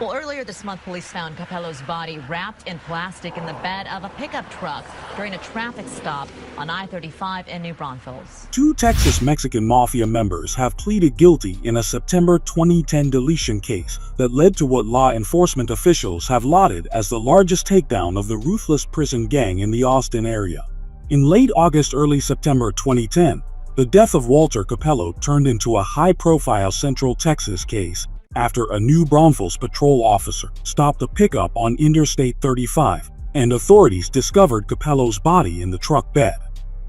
Well, earlier this month, police found Capello's body wrapped in plastic in the bed of a pickup truck during a traffic stop on I-35 in New Braunfels. 2 Texas Mexican Mafia members have pleaded guilty in a September 2010 deletion case that led to what law enforcement officials have lauded as the largest takedown of the ruthless prison gang in the Austin area. In late August, early September 2010, the death of Walter Capello turned into a high-profile Central Texas case after a New Braunfels patrol officer stopped a pickup on Interstate 35, and authorities discovered Capello's body in the truck bed.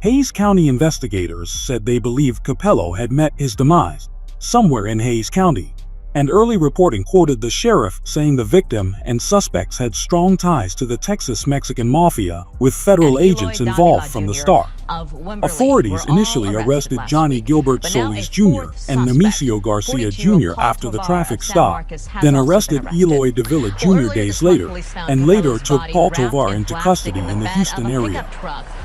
Hays County investigators said they believed Capello had met his demise somewhere in Hays County, and early reporting quoted the sheriff saying the victim and suspects had strong ties to the Texas Mexican Mafia, with federal agents involved from the start. Authorities initially arrested Johnny Gilbert Solis Jr. and Nemesio Garcia Jr. after the traffic stop, then arrested Eloy Davila Jr. days later, and later took Paul Tovar into custody in the Houston area.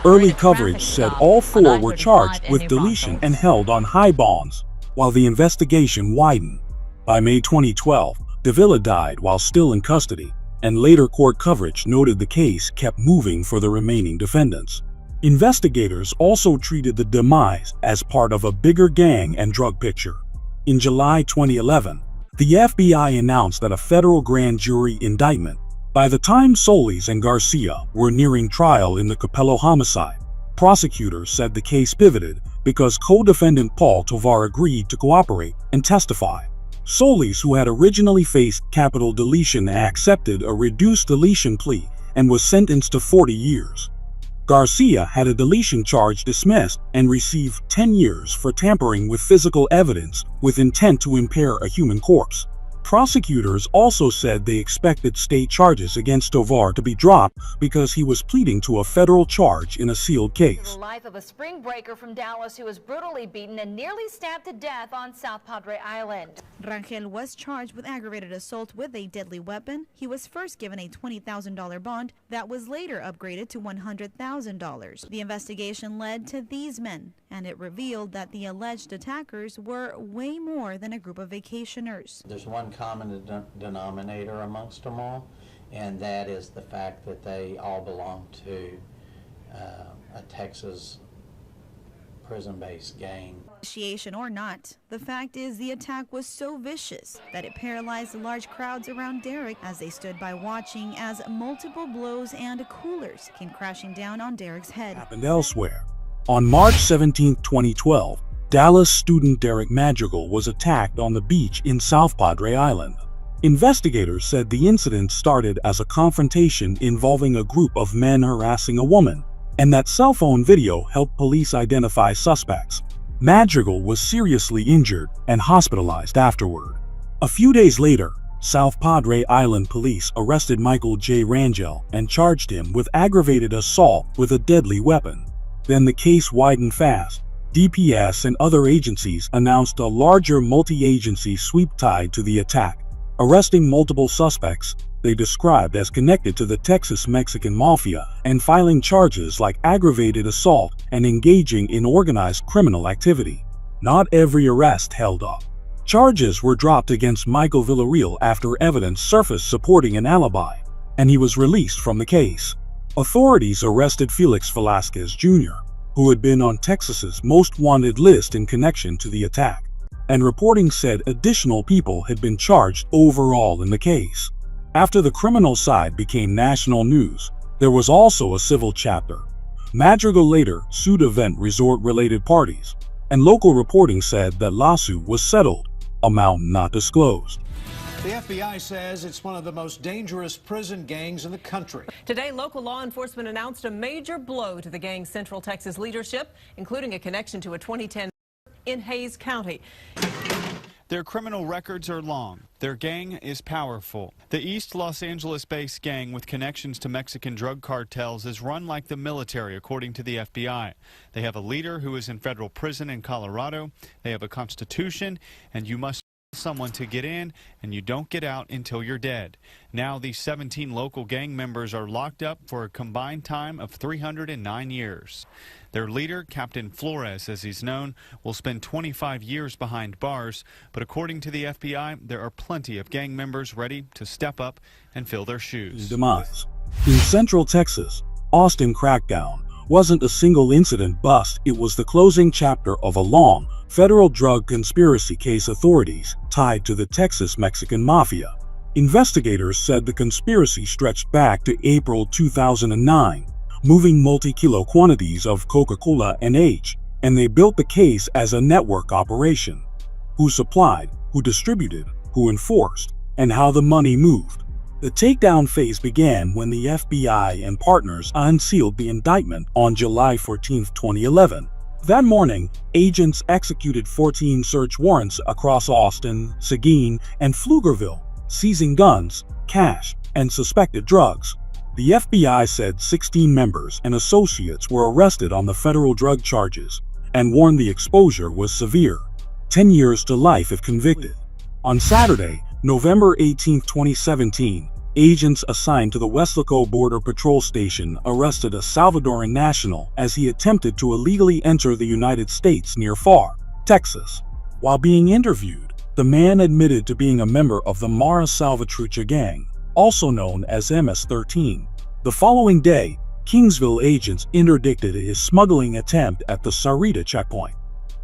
Early coverage said all 4 were charged with deletion and held on high bonds, while the investigation widened. By May 2012, Davila died while still in custody, and later court coverage noted the case kept moving for the remaining defendants. Investigators also treated the demise as part of a bigger gang and drug picture. In July 2011, the FBI announced that a federal grand jury indictment. By the time Solis and Garcia were nearing trial in the Capello homicide, prosecutors said the case pivoted because co-defendant Paul Tovar agreed to cooperate and testify. Solis, who had originally faced capital deletion, accepted a reduced deletion plea and was sentenced to 40 years. Garcia had a deletion charge dismissed and received 10 years for tampering with physical evidence with intent to impair a human corpse. Prosecutors also said they expected state charges against Tovar to be dropped because he was pleading to a federal charge in a sealed case. The life of a spring breaker from Dallas who was brutally beaten and nearly stabbed to death on South Padre Island. Rangel was charged with aggravated assault with a deadly weapon. He was first given a $20,000 bond that was later upgraded to $100,000. The investigation led to these men, and it revealed that the alleged attackers were way more than a group of vacationers. There's one common denominator amongst them all, and that is the fact that they all belong to a Texas prison-based gang. Initiation or not, the fact is the attack was so vicious that it paralyzed large crowds around Derek as they stood by watching as multiple blows and coolers came crashing down on Derek's head. Happened elsewhere. On March 17, 2012, Dallas student Derek Madrigal was attacked on the beach in South Padre Island. Investigators said the incident started as a confrontation involving a group of men harassing a woman, and that cell phone video helped police identify suspects. Madrigal was seriously injured and hospitalized afterward. A few days later, South Padre Island police arrested Michael J. Rangel and charged him with aggravated assault with a deadly weapon. Then the case widened fast. DPS and other agencies announced a larger multi-agency sweep tied to the attack, arresting multiple suspects they described as connected to the Texas Mexican Mafia and filing charges like aggravated assault and engaging in organized criminal activity. Not every arrest held up. Charges were dropped against Michael Villarreal after evidence surfaced supporting an alibi, and he was released from the case. Authorities arrested Felix Velasquez Jr., who had been on Texas's most wanted list in connection to the attack, and reporting said additional people had been charged overall in the case. After the criminal side became national news, there was also a civil chapter. Madrigal later sued event resort-related parties, and local reporting said that lawsuit was settled, amount not disclosed. The FBI says it's one of the most dangerous prison gangs in the country. Today, local law enforcement announced a major blow to the gang's Central Texas leadership, including a connection to a 2010 in Hays County. Their criminal records are long. Their gang is powerful. The East Los Angeles-based gang with connections to Mexican drug cartels is run like the military, according to the FBI. They have a leader who is in federal prison in Colorado. They have a constitution, and you must someone to get in, and you don't get out until you're dead. Now these 17 local gang members are locked up for a combined time of 309 years. Their leader, Captain Flores as he's known, will spend 25 years behind bars, but according to the FBI, there are plenty of gang members ready to step up and fill their shoes. Demise. In Central Texas, Austin crackdown wasn't a single incident bust, it was the closing chapter of a long federal drug conspiracy case authorities tied to the Texas Mexican Mafia. Investigators said the conspiracy stretched back to April 2009, moving multi-kilo quantities of Coca-Cola and H, and they built the case as a network operation. Who supplied, who distributed, who enforced, and how the money moved. The takedown phase began when the FBI and partners unsealed the indictment on July 14, 2011. That morning, agents executed 14 search warrants across Austin, Seguin, and Pflugerville, seizing guns, cash, and suspected drugs. The FBI said 16 members and associates were arrested on the federal drug charges and warned the exposure was severe, 10 years to life if convicted. On Saturday, November 18, 2017, agents assigned to the Weslaco Border Patrol Station arrested a Salvadoran national as he attempted to illegally enter the United States near Pharr, Texas. While being interviewed, the man admitted to being a member of the Mara Salvatrucha gang, also known as MS-13. The following day, Kingsville agents interdicted his smuggling attempt at the Sarita checkpoint.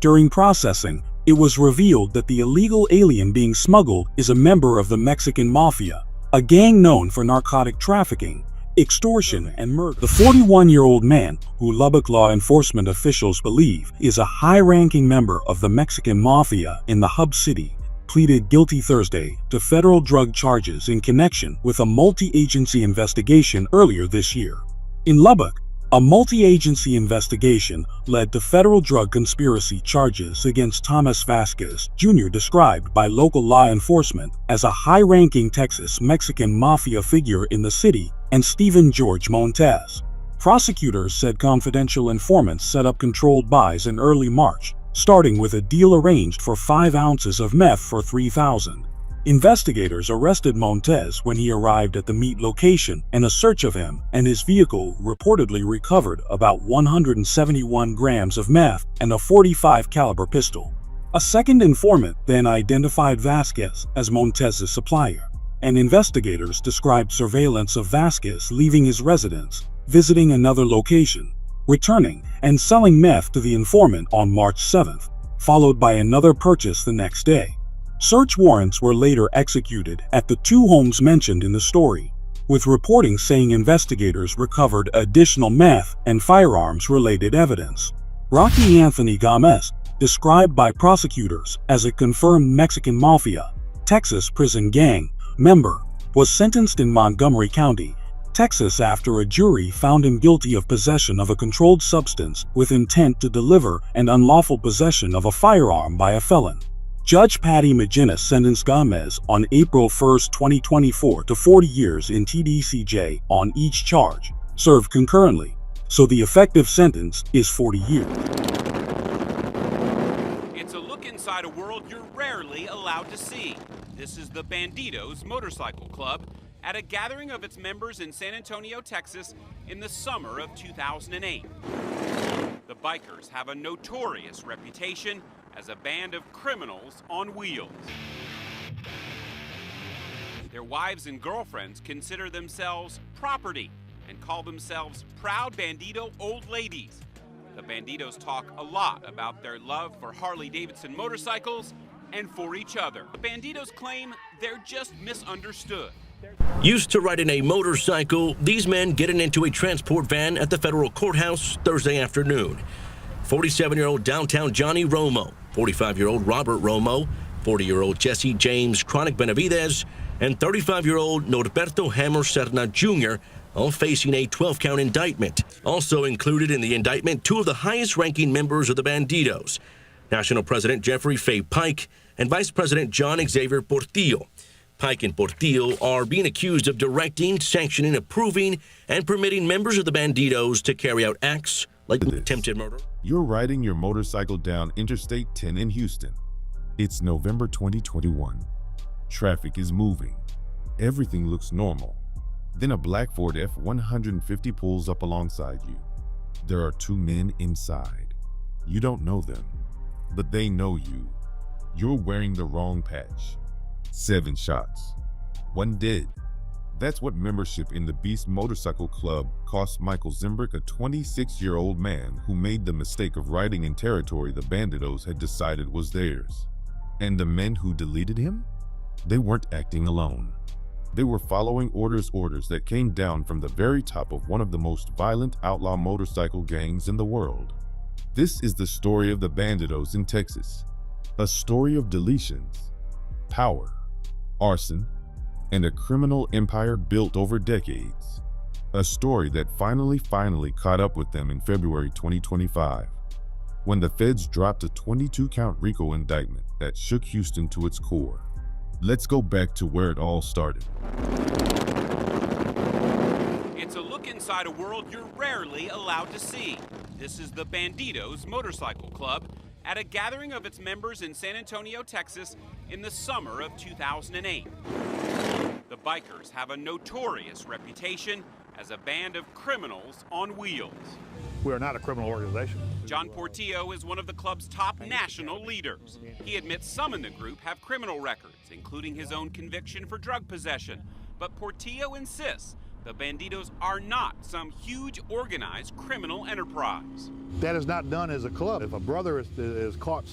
During processing, it was revealed that the illegal alien being smuggled is a member of the Mexican Mafia, a gang known for narcotic trafficking, extortion, and murder. The 41-year-old man, who Lubbock law enforcement officials believe is a high-ranking member of the Mexican Mafia in the hub city, pleaded guilty Thursday to federal drug charges in connection with a multi-agency investigation earlier this year. In Lubbock, a multi-agency investigation led to federal drug conspiracy charges against Thomas Vasquez Jr., described by local law enforcement as a high-ranking Texas Mexican Mafia figure in the city, and Stephen George Montes. Prosecutors said confidential informants set up controlled buys in early March, starting with a deal arranged for 5 ounces of meth for $3,000. Investigators arrested Montes when he arrived at the meet location, and a search of him and his vehicle reportedly recovered about 171 grams of meth and a .45 caliber pistol. A second informant then identified Vasquez as Montes' supplier, and investigators described surveillance of Vasquez leaving his residence, visiting another location, returning and selling meth to the informant on March 7th, followed by another purchase the next day. Search warrants were later executed at the two homes mentioned in the story, with reporting saying investigators recovered additional meth and firearms-related evidence. Rocky Anthony Gomez, described by prosecutors as a confirmed Mexican Mafia, Texas prison gang member, was sentenced in Montgomery County, Texas after a jury found him guilty of possession of a controlled substance with intent to deliver and unlawful possession of a firearm by a felon. Judge Patty McGinnis sentenced Gomez on April 1, 2024 to 40 years in TDCJ on each charge, served concurrently, so the effective sentence is 40 years. It's a look inside a world you're rarely allowed to see. This is the Bandidos Motorcycle Club at a gathering of its members in San Antonio, Texas in the summer of 2008. The bikers have a notorious reputation as a band of criminals on wheels. Their wives and girlfriends consider themselves property and call themselves proud Bandito old ladies. The Bandidos talk a lot about their love for Harley-Davidson motorcycles and for each other. The Bandidos claim they're just misunderstood. Used to riding a motorcycle, these men getting into a transport van at the federal courthouse Thursday afternoon. 47-year-old downtown Johnny Romo, 45-year-old Robert Romo, 40-year-old Jesse James Chronic Benavidez, and 35-year-old Norberto Hammer Serna Jr., all facing a 12-count indictment. Also included in the indictment, two of the highest-ranking members of the Bandidos, National President Jeffrey Fay Pike and Vice President John Xavier Portillo. Pike and Portillo are being accused of directing, sanctioning, approving, and permitting members of the Bandidos to carry out acts like attempted murder. You're riding your motorcycle down Interstate 10 in Houston. It's November 2021. Traffic is moving. Everything looks normal. Then a black Ford F-150 pulls up alongside you. There are two men inside. You don't know them, but they know you. You're wearing the wrong patch. 7 shots. 1 dead. That's what membership in the Beast Motorcycle Club cost Michael Zimbrick, a 26-year-old man who made the mistake of riding in territory the Bandidos had decided was theirs. And the men who deleted him? They weren't acting alone. They were following orders that came down from the very top of one of the most violent outlaw motorcycle gangs in the world. This is the story of the Bandidos in Texas. A story of deletions, power, arson, and a criminal empire built over decades. A story that finally caught up with them in February 2025, when the feds dropped a 22-count RICO indictment that shook Houston to its core. Let's go back to where it all started. It's a look inside a world you're rarely allowed to see. This is the Bandidos Motorcycle Club at a gathering of its members in San Antonio, Texas in the summer of 2008. The bikers have a notorious reputation as a band of criminals on wheels. We are not a criminal organization. John Portillo is one of the club's top national leaders. He admits some in the group have criminal records, including his own conviction for drug possession. But Portillo insists the Bandidos are not some huge organized criminal enterprise. That is not done as a club. If a brother is caught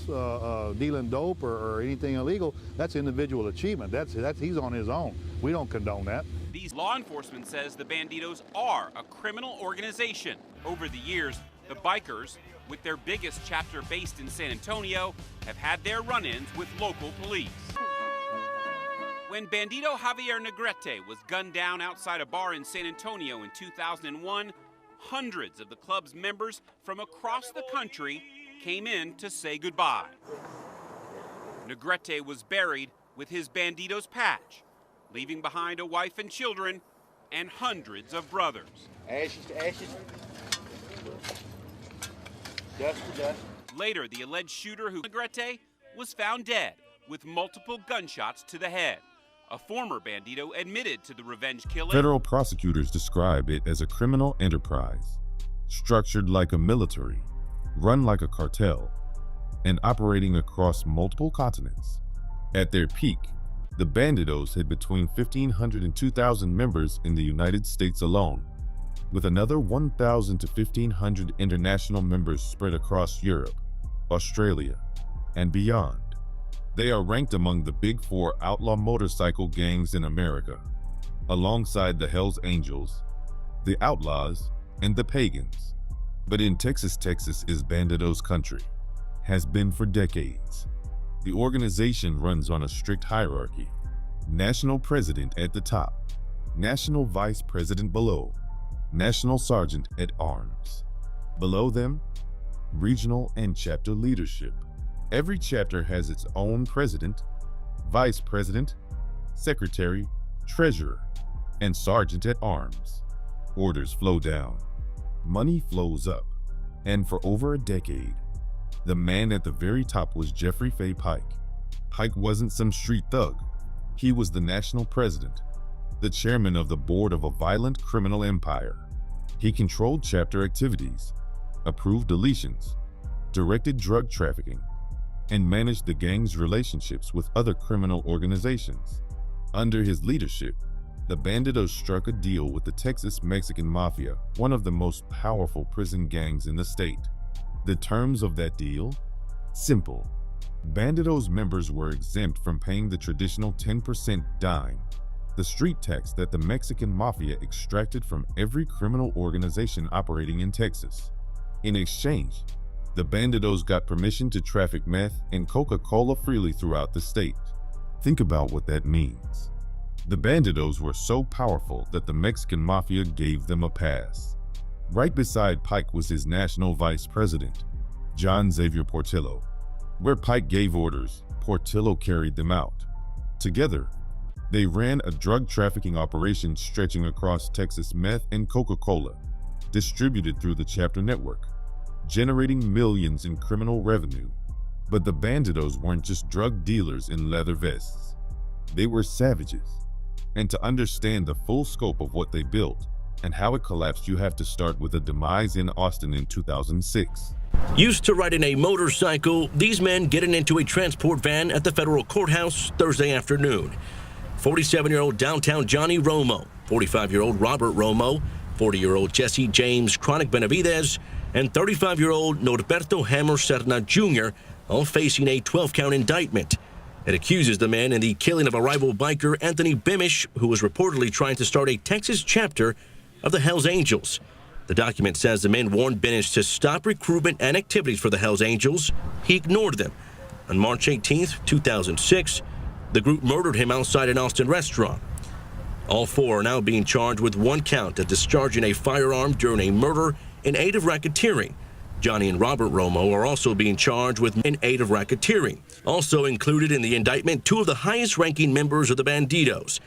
dealing dope or anything illegal, that's individual achievement. He's on his own. We don't condone that. These law enforcement says the Bandidos are a criminal organization. Over the years, the bikers, with their biggest chapter based in San Antonio, have had their run-ins with local police. When Bandito Javier Negrete was gunned down outside a bar in San Antonio in 2001, hundreds of the club's members from across the country came in to say goodbye. Negrete was buried with his Bandidos patch, leaving behind a wife and children and hundreds of brothers. Ashes to ashes, dust to dust. Later, the alleged shooter who Negrete was found dead with multiple gunshots to the head. A former Bandito admitted to the revenge killing. Federal prosecutors describe it as a criminal enterprise, structured like a military, run like a cartel, and operating across multiple continents. At their peak, the Bandidos had between 1,500 and 2,000 members in the United States alone. with another 1,000 to 1,500 international members spread across Europe, Australia, and beyond. They are ranked among the big four outlaw motorcycle gangs in America, alongside the Hells Angels, the Outlaws, and the Pagans. But in Texas, Texas is Bandidos country, has been for decades. The organization runs on a strict hierarchy. National president at the top, national vice president below, national sergeant at arms. Below them, regional and chapter leadership. Every chapter has its own president, vice president, secretary, treasurer, and sergeant at arms. Orders flow down, money flows up, and for over a decade, the man at the very top was Jeffrey Fay Pike. Pike wasn't some street thug. He was the national president, the chairman of the board of a violent criminal empire. He controlled chapter activities, approved deletions, directed drug trafficking, and managed the gang's relationships with other criminal organizations. Under his leadership, the Bandidos struck a deal with the Texas Mexican Mafia, one of the most powerful prison gangs in the state. The terms of that deal? Simple. Bandidos members were exempt from paying the traditional 10% dime, the street tax that the Mexican Mafia extracted from every criminal organization operating in Texas. In exchange, the Bandidos got permission to traffic meth and Coca-Cola freely throughout the state. Think about what that means. The Bandidos were so powerful that the Mexican Mafia gave them a pass. Right beside Pike was his national vice president, John Xavier Portillo. Where Pike gave orders, Portillo carried them out. Together, they ran a drug trafficking operation stretching across Texas meth and Coca-Cola, distributed through the chapter network, generating millions in criminal revenue. But the Bandidos weren't just drug dealers in leather vests. They were savages. And to understand the full scope of what they built and how it collapsed, you have to start with the demise in Austin in 2006. Used to riding a motorcycle, these men getting into a transport van at the federal courthouse Thursday afternoon. 47-year-old downtown Johnny Romo, 45-year-old Robert Romo, 40-year-old Jesse James Chronic Benavidez, and 35-year-old Norberto Hammer Serna Jr., all facing a 12-count indictment. It accuses the man in the killing of a rival biker, Anthony Bimish, who was reportedly trying to start a Texas chapter of the Hells Angels. The document says the men warned Bimish to stop recruitment and activities for the Hells Angels. He ignored them. On March 18, 2006, the group murdered him outside an Austin restaurant. All four are now being charged with one count of discharging a firearm during a murder in aid of racketeering. Johnny and Robert Romo are also being charged with in aid of racketeering. Also included in the indictment, two of the highest-ranking members of the Bandidos,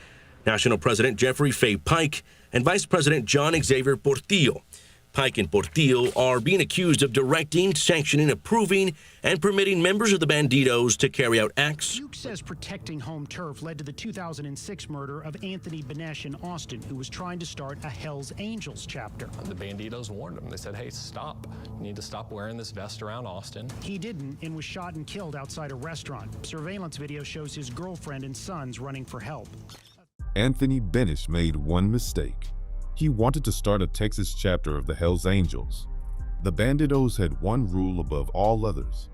National President Jeffrey Fay Pike and Vice President John Xavier Portillo. Pike and Portillo are being accused of directing, sanctioning, approving, and permitting members of the Bandidos to carry out acts. Duke says protecting home turf led to the 2006 murder of Anthony Bimish in Austin, who was trying to start a Hells Angels chapter. The Bandidos warned him. They said, hey, stop. You need to stop wearing this vest around Austin. He didn't and was shot and killed outside a restaurant. Surveillance video shows his girlfriend and sons running for help. Anthony Bimish made one mistake. He wanted to start a Texas chapter of the Hells Angels. The Bandidos had one rule above all others.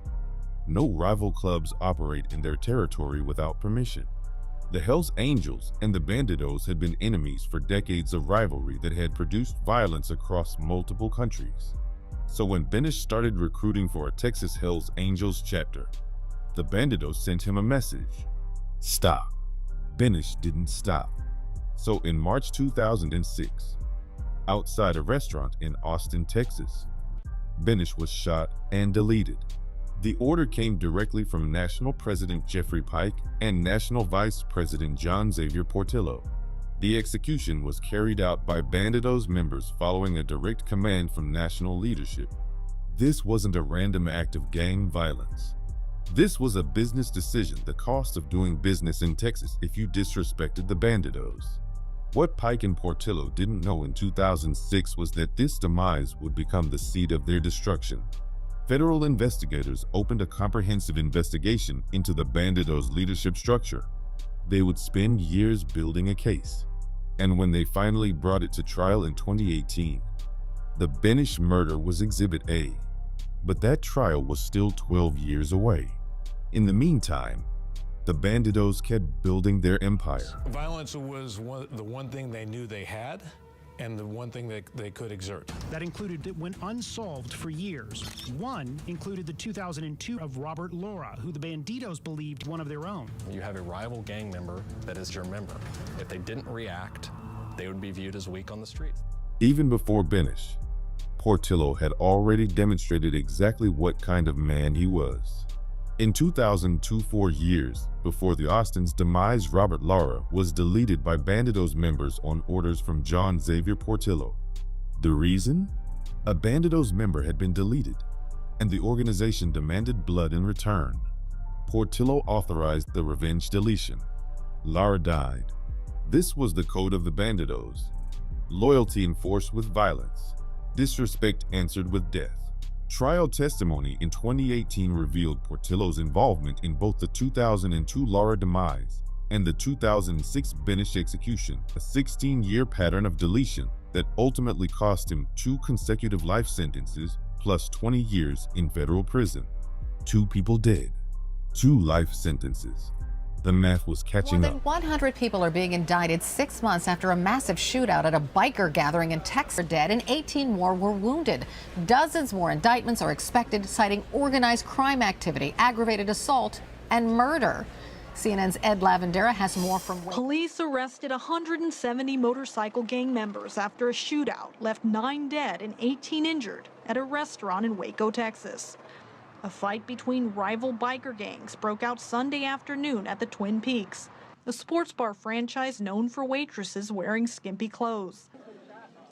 No rival clubs operate in their territory without permission. The Hells Angels and the Bandidos had been enemies for decades of rivalry that had produced violence across multiple countries. So when Bimish started recruiting for a Texas Hells Angels chapter, the Bandidos sent him a message. Stop. Bimish didn't stop. So in March 2006, outside a restaurant in Austin, Texas, Bimish was shot and deleted. The order came directly from National President Jeffrey Pike and National Vice President John Xavier Portillo. The execution was carried out by Bandidos members following a direct command from national leadership. This wasn't a random act of gang violence. This was a business decision, the cost of doing business in Texas if you disrespected the Bandidos. What Pike and Portillo didn't know in 2006 was that this demise would become the seed of their destruction. Federal investigators opened a comprehensive investigation into the Bandidos' leadership structure. They would spend years building a case. And when they finally brought it to trial in 2018, the Benish murder was Exhibit A. But that trial was still 12 years away. In the meantime, the Bandidos kept building their empire. Violence was the one thing they knew they had, and the one thing that they could exert. That included that went unsolved for years. One included the 2002 of Robert Laura, who the Bandidos believed one of their own. You have a rival gang member that is your member. If they didn't react, they would be viewed as weak on the streets. Even before Benish, Portillo had already demonstrated exactly what kind of man he was. In 2002, 4 years before the Austins' demise, Robert Lara was deleted by Bandidos members on orders from John Xavier Portillo. The reason? A Bandidos member had been deleted, and the organization demanded blood in return. Portillo authorized the revenge deletion. Lara died. This was the code of the Bandidos. Loyalty enforced with violence. Disrespect answered with death. Trial testimony in 2018 revealed Portillo's involvement in both the 2002 Lara demise and the 2006 Benish execution, a 16-year pattern of deletion that ultimately cost him 2 consecutive life sentences plus 20 years in federal prison. 2 people dead, 2 life sentences. The math was catching up. More than 100 people are being indicted 6 months after a massive shootout at a biker gathering in Texas. Are dead and 18 more were wounded. Dozens more indictments are expected, citing organized crime activity, aggravated assault, and murder. CNN's Ed Lavandera has more from... Police arrested 170 motorcycle gang members after a shootout left 9 dead and 18 injured at a restaurant in Waco, Texas. A fight between rival biker gangs broke out Sunday afternoon at the Twin Peaks, a sports bar franchise known for waitresses wearing skimpy clothes.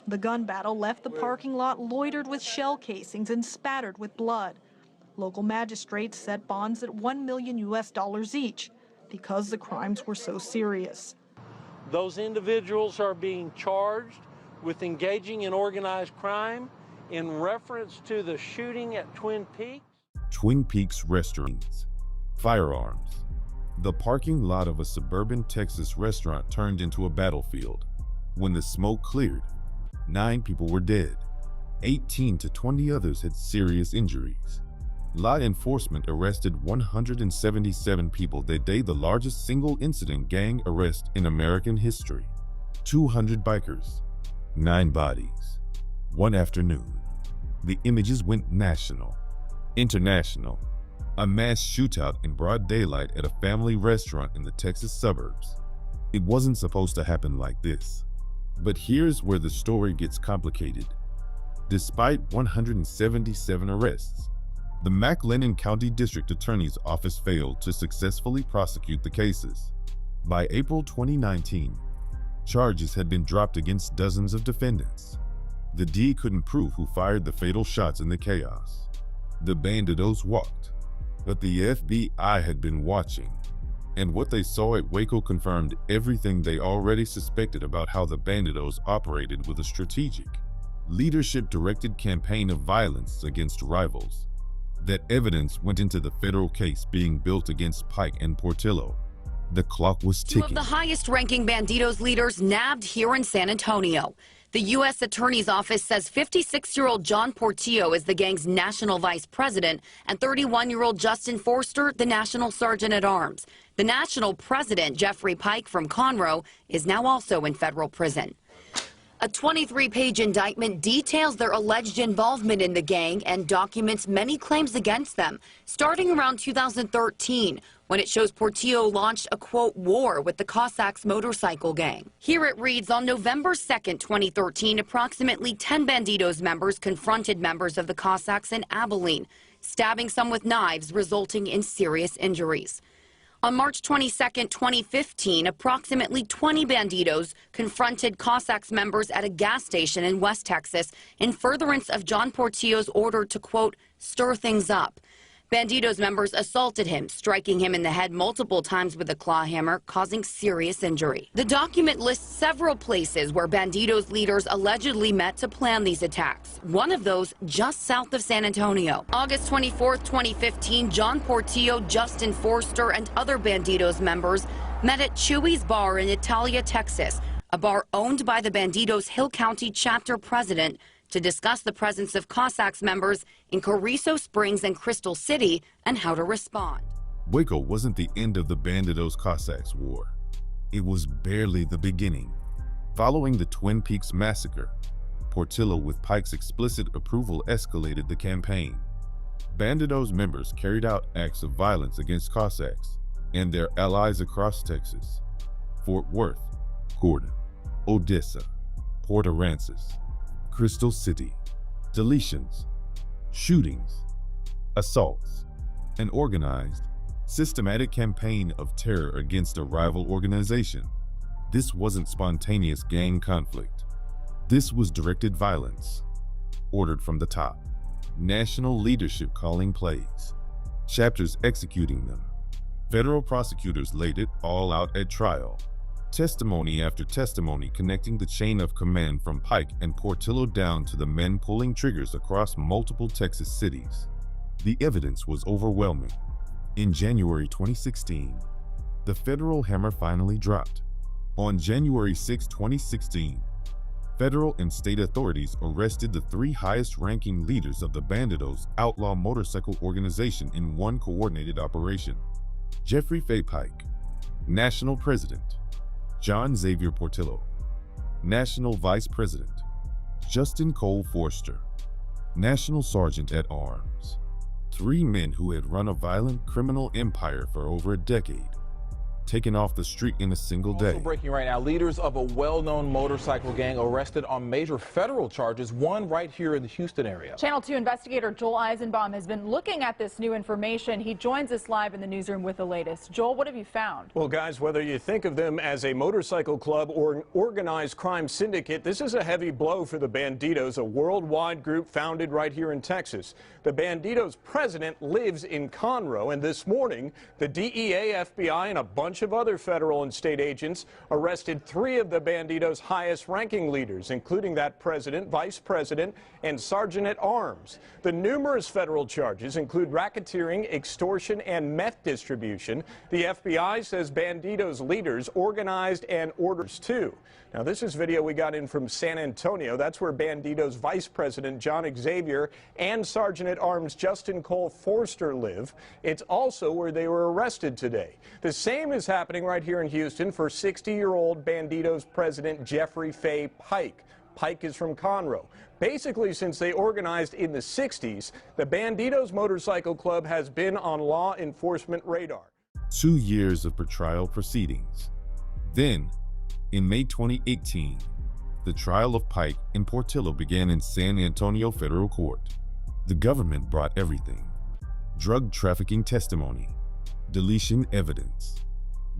The gun battle left the parking lot loitered with shell casings and spattered with blood. Local magistrates set bonds at $1 million each because the crimes were so serious. Those individuals are being charged with engaging in organized crime in reference to the shooting at Twin Peaks. Twin Peaks restaurants, firearms. The parking lot of a suburban Texas restaurant turned into a battlefield. When the smoke cleared, 9 people were dead. 18 to 20 others had serious injuries. Law enforcement arrested 177 people that day, the largest single incident gang arrest in American history. 200 bikers, 9 bodies. One afternoon, the images went national. International, a mass shootout in broad daylight at a family restaurant in the Texas suburbs. It wasn't supposed to happen like this. But here's where the story gets complicated. Despite 177 arrests, the McLennan County District Attorney's Office failed to successfully prosecute the cases. By April 2019, charges had been dropped against dozens of defendants. The DA couldn't prove who fired the fatal shots in the chaos. The Bandidos walked, but the FBI had been watching, and what they saw at Waco confirmed everything they already suspected about how the Bandidos operated with a strategic, leadership-directed campaign of violence against rivals. That evidence went into the federal case being built against Pike and Portillo. The clock was ticking. 2 of the highest-ranking Bandidos leaders nabbed here in San Antonio. The U.S. Attorney's Office says 56-year-old John Portillo is the gang's national vice president and 31-year-old Justin Forster, the national sergeant-at-arms. The national president, Jeffrey Pike from Conroe, is now also in federal prison. A 23-page indictment details their alleged involvement in the gang and documents many claims against them, starting around 2013, when it shows Portillo launched a, quote, war with the Cossacks motorcycle gang. Here it reads, on November 2nd, 2013, approximately 10 Bandidos members confronted members of the Cossacks in Abilene, stabbing some with knives, resulting in serious injuries. On March 22, 2015, approximately 20 Bandidos confronted Cossacks members at a gas station in West Texas in furtherance of John Portillo's order to, quote, stir things up. Bandidos members assaulted him, striking him in the head multiple times with a claw hammer, causing serious injury. The document lists several places where Bandidos leaders allegedly met to plan these attacks. One of those just south of San Antonio. August 24, 2015, John Portillo, Justin Forster, and other Bandidos members met at Chewy's Bar in Italia, Texas. a bar owned by the Bandidos Hill County chapter president, to discuss the presence of Cossacks members in Carrizo Springs and Crystal City and how to respond. Waco wasn't the end of the Bandidos Cossacks war. It was barely the beginning. Following the Twin Peaks massacre, Portillo, with Pike's explicit approval, escalated the campaign. Bandidos members carried out acts of violence against Cossacks and their allies across Texas: Fort Worth, Gordon, Odessa, Port Aransas, Crystal City. Deletions, shootings, assaults, an organized, systematic campaign of terror against a rival organization. This wasn't spontaneous gang conflict. This was directed violence, ordered from the top. National leadership calling plays, chapters executing them. Federal prosecutors laid it all out at trial. Testimony after testimony connecting the chain of command from Pike and Portillo down to the men pulling triggers across multiple Texas cities. The evidence was overwhelming. In January 2016, the federal hammer finally dropped. On January 6, 2016, federal and state authorities arrested the three highest-ranking leaders of the Bandidos outlaw motorcycle organization in one coordinated operation. Jeffrey Fay Pike, National President; John Xavier Portillo, National Vice President; Justin Cole Forster, National Sergeant at Arms. Three men who had run a violent criminal empire for over a decade, taken off the street in a single day. Also breaking right now, leaders of a well-known motorcycle gang arrested on major federal charges, one right here in the Houston area. Channel 2 investigator Joel Eisenbaum has been looking at this new information. He joins us live in the newsroom with the latest. Joel, what have you found? Well, guys, whether you think of them as a motorcycle club or an organized crime syndicate, this is a heavy blow for the Bandidos, a worldwide group founded right here in Texas. The Bandidos president lives in Conroe, and this morning, the DEA, FBI, and a bunch of other federal and state agents arrested three of the Bandidos' highest-ranking leaders, including that president, vice president, and sergeant at arms. The numerous federal charges include racketeering, extortion, and meth distribution. The FBI says Bandidos' leaders organized and orders too. Now, this is video we got in from San Antonio. That's where Bandidos Vice President John Xavier and Sergeant at Arms Justin Cole Forster live. It's also where they were arrested today. The same is happening right here in Houston for 60-year-old Bandidos President Jeffrey Fay Pike. Pike is from Conroe. Basically, since they organized in the 60s, the Bandidos Motorcycle Club has been on law enforcement radar. 2 years of pretrial proceedings. Then, in May 2018, the trial of Pike and Portillo began in San Antonio federal court. The government brought everything: drug trafficking testimony, deletion evidence,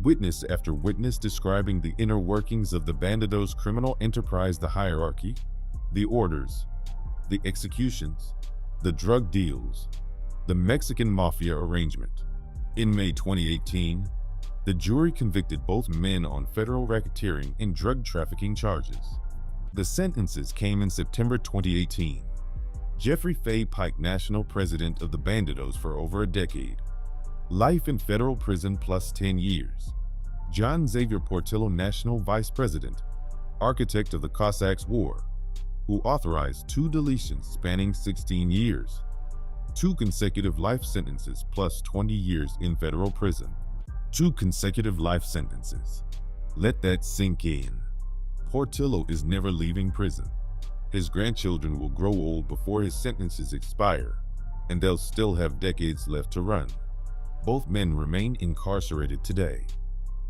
witness after witness describing the inner workings of the Bandidos criminal enterprise, the hierarchy, the orders, the executions, the drug deals, the Mexican Mafia arrangement. In May 2018, the jury convicted both men on federal racketeering and drug trafficking charges. The sentences came in September 2018. Jeffrey Fay Pike, national president of the Bandidos for over a decade. Life in federal prison plus 10 years. John Xavier Portillo, national vice president, architect of the Cossacks War, who authorized 2 deletions spanning 16 years. 2 consecutive life sentences plus 20 years in federal prison. 2 consecutive life sentences. Let that sink in. Portillo is never leaving prison. His grandchildren will grow old before his sentences expire, and they'll still have decades left to run. Both men remain incarcerated today.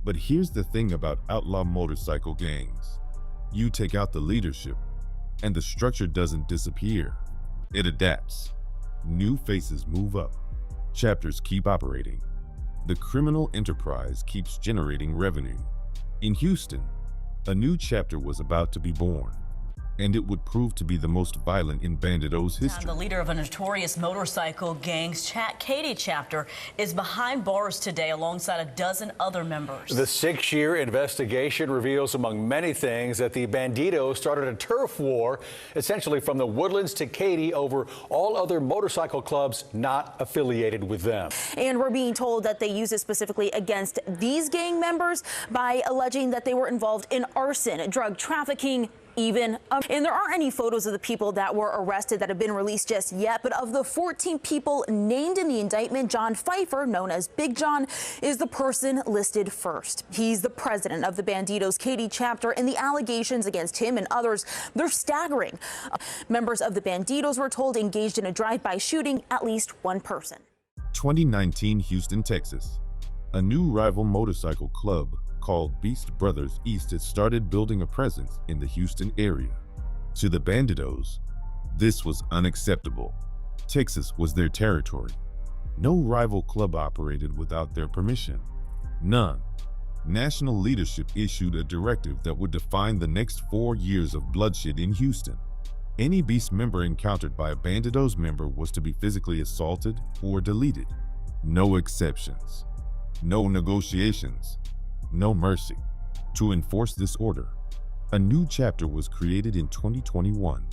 But here's the thing about outlaw motorcycle gangs. You take out the leadership, and the structure doesn't disappear. It adapts. New faces move up. Chapters keep operating. The criminal enterprise keeps generating revenue. In Houston, a new chapter was about to be born. and it would prove to be the most violent in Bandidos history. The leader of a notorious motorcycle gang's Katy chapter is behind bars today alongside a dozen other members. The 6-year investigation reveals, among many things, that the Bandidos started a turf war, essentially from the Woodlands to Katy, over all other motorcycle clubs not affiliated with them. And we're being told that they use it specifically against these gang members by alleging that they were involved in arson, drug trafficking, even. And there aren't any photos of the people that were arrested that have been released just yet. But of the 14 people named in the indictment, John Pfeiffer, known as Big John, is the person listed first. He's the president of the Bandidos Katy chapter, and the allegations against him and others, they're staggering. Members of the Bandidos were told engaged in a drive-by shooting at least one person. 2019 Houston, Texas. A new rival motorcycle club called Beast Brothers East had started building a presence in the Houston area. To the Bandidos, this was unacceptable. Texas was their territory. No rival club operated without their permission. None. National leadership issued a directive that would define the next 4 years of bloodshed in Houston. Any Beast member encountered by a Bandidos member was to be physically assaulted or deleted. No exceptions. No negotiations. No mercy. To enforce this order, a new chapter was created in 2021.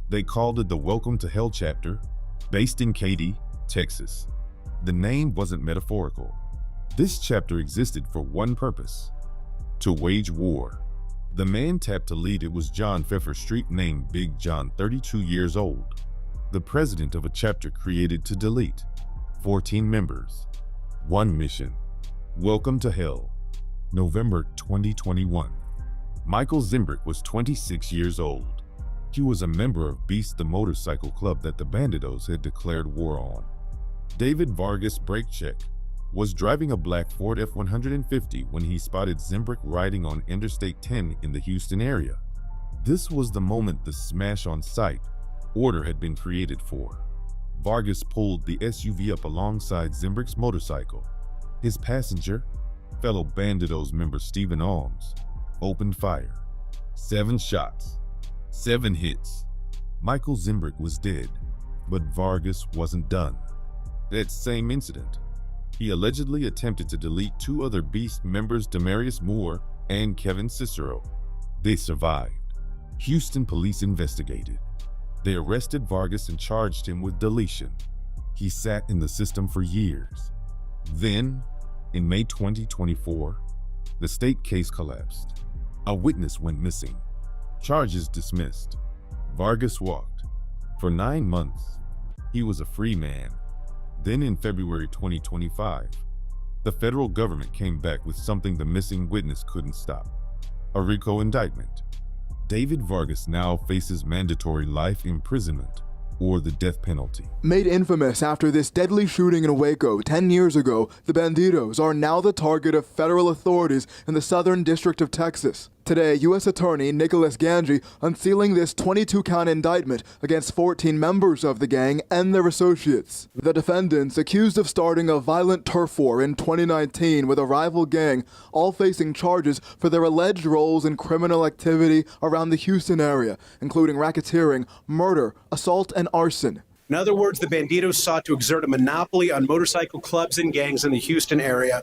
They called it the Welcome to Hell chapter, based in Katy, Texas. The name wasn't metaphorical. This chapter existed for one purpose: to wage war. The man tapped to lead it was John Pfeiffer, street name Big John, 32 years old, the president of a chapter created to delete. 14 members. One mission: Welcome to Hell. November 2021. Michael Zimbrick was 26 years old. He was a member of Beast, the motorcycle club that the Bandidos had declared war on. David Vargas Breakcheck was driving a black Ford F-150 when he spotted Zimbrick riding on Interstate 10 in the Houston area. This was the moment the smash on sight order had been created for. Vargas pulled the SUV up alongside Zimbrick's motorcycle. His passenger, fellow Bandidos member Stephen Alms, opened fire. 7 shots, 7 hits. Michael Zimbrick was dead, but Vargas wasn't done. That same incident, he allegedly attempted to delete 2 other Beast members, Demarius Moore and Kevin Cicero. They survived. Houston police investigated. They arrested Vargas and charged him with deletion. He sat in the system for years. Then, in May 2024, the state case collapsed. A witness went missing. Charges dismissed. Vargas walked. For 9 months, he was a free man. Then in February 2025, the federal government came back with something the missing witness couldn't stop: a RICO indictment. David Vargas now faces mandatory life imprisonment or the death penalty. Made infamous after this deadly shooting in Waco 10 years ago, the Bandidos are now the target of federal authorities in the Southern District of Texas. Today, U.S. Attorney Nicholas Ganji unsealing this 22-count indictment against 14 members of the gang and their associates. The defendants, accused of starting a violent turf war in 2019 with a rival gang, all facing charges for their alleged roles in criminal activity around the Houston area, including racketeering, murder, assault, and arson. In other words, the Bandidos sought to exert a monopoly on motorcycle clubs and gangs in the Houston area,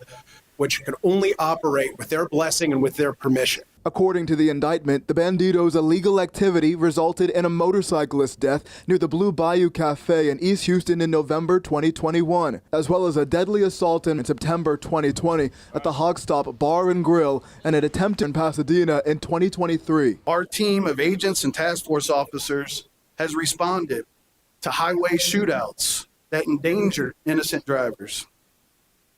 which could only operate with their blessing and with their permission. According to the indictment, the Bandidos' illegal activity resulted in a motorcyclist's death near the Blue Bayou Cafe in East Houston in November 2021, as well as a deadly assault in September 2020 at the Hog Stop Bar and Grill and an attempt in Pasadena in 2023. Our team of agents and task force officers has responded to highway shootouts that endangered innocent drivers,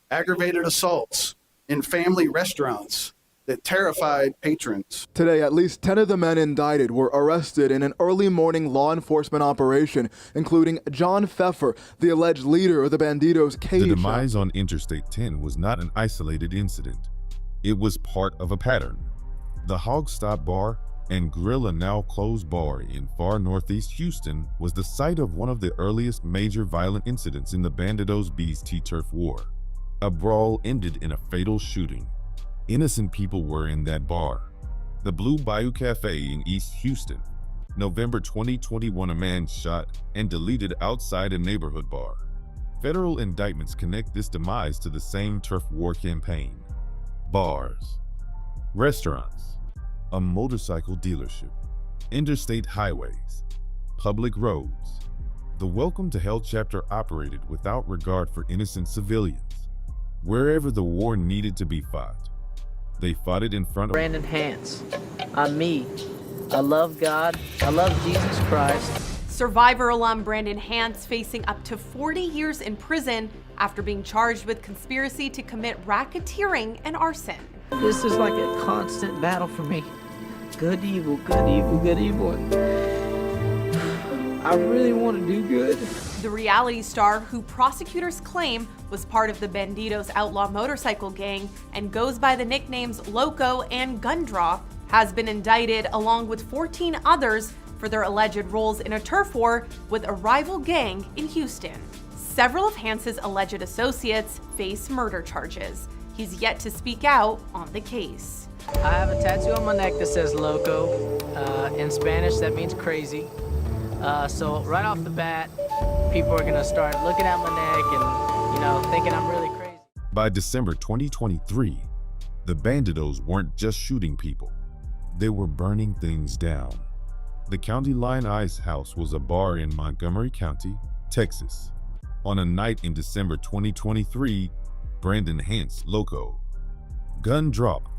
aggravated assaults in family restaurants that terrified patrons. Today, at least 10 of the men indicted were arrested in an early morning law enforcement operation, including John Pfeiffer, the alleged leader of the Bandidos Katy. The demise on Interstate 10 was not an isolated incident. It was part of a pattern. The Hog Stop Bar and Grill, a now closed bar in far northeast Houston, was the site of one of the earliest major violent incidents in the Bandidos Beast turf war. A brawl ended in a fatal shooting. Innocent people were in that bar, the Blue Bayou Cafe in East Houston. November 2021, a man shot and deleted outside a neighborhood bar. Federal indictments connect this demise to the same turf war campaign. Bars, restaurants, a motorcycle dealership, interstate highways, public roads. The Welcome to Hell chapter operated without regard for innocent civilians. Wherever the war needed to be fought, they fought it in front of Brandon Hance. I'm me. I love God. I love Jesus Christ. Survivor alum Brandon Hance facing up to 40 years in prison after being charged with conspiracy to commit racketeering and arson. This is like a constant battle for me. Good, evil, good, evil, good, evil. I really want to do good. The reality star, who prosecutors claim was part of the Bandidos outlaw motorcycle gang and goes by the nicknames Loco and Gundraw, has been indicted along with 14 others for their alleged roles in a turf war with a rival gang in Houston. Several of Hance's alleged associates face murder charges. He's yet to speak out on the case. I have a tattoo on my neck that says Loco. In Spanish, that means crazy. So right off the bat, people are gonna start looking at my neck and, thinking I'm really crazy. By December 2023, the Bandidos weren't just shooting people. They were burning things down. The County Line Ice House was a bar in Montgomery County, Texas. On a night in December 2023, Brandon Hance, Loco, gun drop,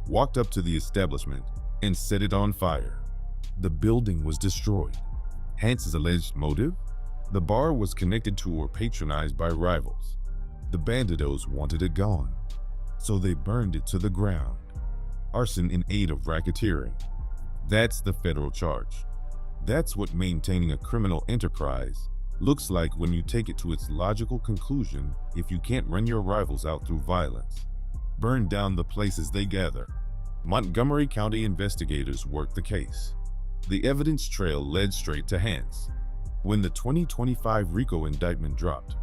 walked up to the establishment and set it on fire. The building was destroyed. Hance's alleged motive? The bar was connected to or patronized by rivals. The Bandidos wanted it gone, so they burned it to the ground. Arson in aid of racketeering. That's the federal charge. That's what maintaining a criminal enterprise looks like when you take it to its logical conclusion. If you can't run your rivals out through violence, burn down the places they gather. Montgomery County investigators worked the case. The evidence trail led straight to Hance. When the 2025 RICO indictment dropped,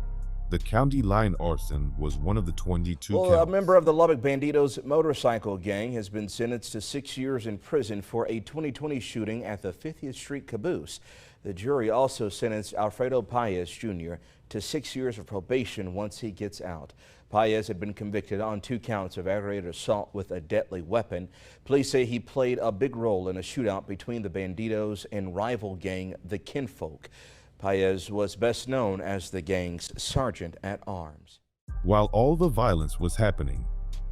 the county line arson was one of the 22 counts. A member of the Lubbock Bandidos motorcycle gang has been sentenced to 6 years in prison for a 2020 shooting at the 50th Street caboose. The jury also sentenced Alfredo Paez Jr. to 6 years of probation once he gets out. Paez had been convicted on 2 counts of aggravated assault with a deadly weapon. Police say he played a big role in a shootout between the Bandidos and rival gang, the Kinfolk. Paez was best known as the gang's sergeant at arms. While all the violence was happening,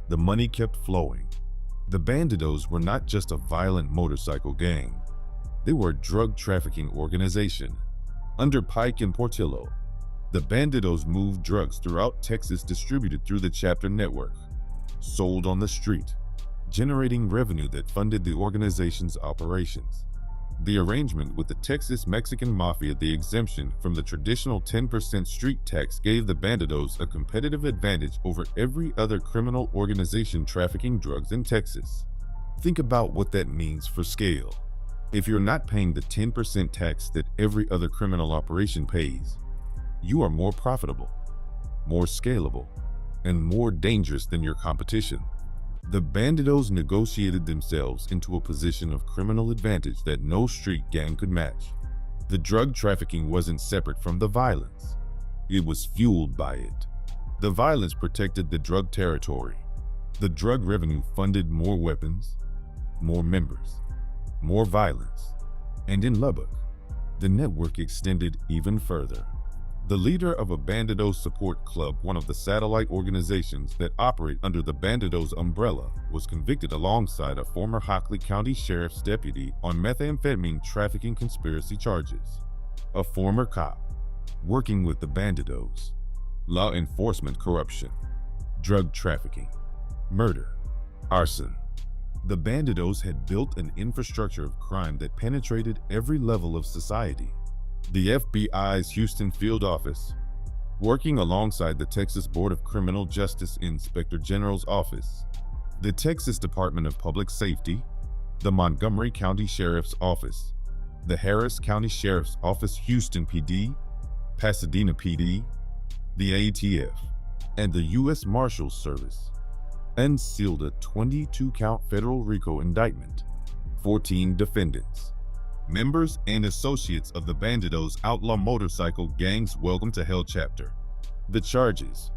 the money kept flowing. The Bandidos were not just a violent motorcycle gang. They were a drug trafficking organization. Under Pike and Portillo, the Bandidos moved drugs throughout Texas, distributed through the chapter network, sold on the street, generating revenue that funded the organization's operations. The arrangement with the Texas Mexican Mafia, the exemption from the traditional 10% street tax, gave the Bandidos a competitive advantage over every other criminal organization trafficking drugs in Texas. Think about what that means for scale. If you're not paying the 10% tax that every other criminal operation pays, you are more profitable, more scalable, and more dangerous than your competition. The Bandidos negotiated themselves into a position of criminal advantage that no street gang could match. The drug trafficking wasn't separate from the violence. It was fueled by it. The violence protected the drug territory. The drug revenue funded more weapons, more members, more violence. And in Lubbock, the network extended even further. The leader of a Bandidos support club, one of the satellite organizations that operate under the Bandidos umbrella, was convicted alongside a former Hockley County Sheriff's deputy on methamphetamine trafficking conspiracy charges. A former cop working with the Bandidos, law enforcement corruption, drug trafficking, murder, arson. The Bandidos had built an infrastructure of crime that penetrated every level of society. The FBI's Houston field office, working alongside the Texas Board of Criminal Justice Inspector General's office, the Texas Department of Public Safety, the Montgomery County Sheriff's Office, the Harris County Sheriff's Office, Houston PD, Pasadena PD, the ATF, and the U.S. Marshals Service, unsealed a 22-count federal RICO indictment. 14 defendants, members and associates of the Bandidos outlaw motorcycle gangs welcome to Hell chapter. The charges: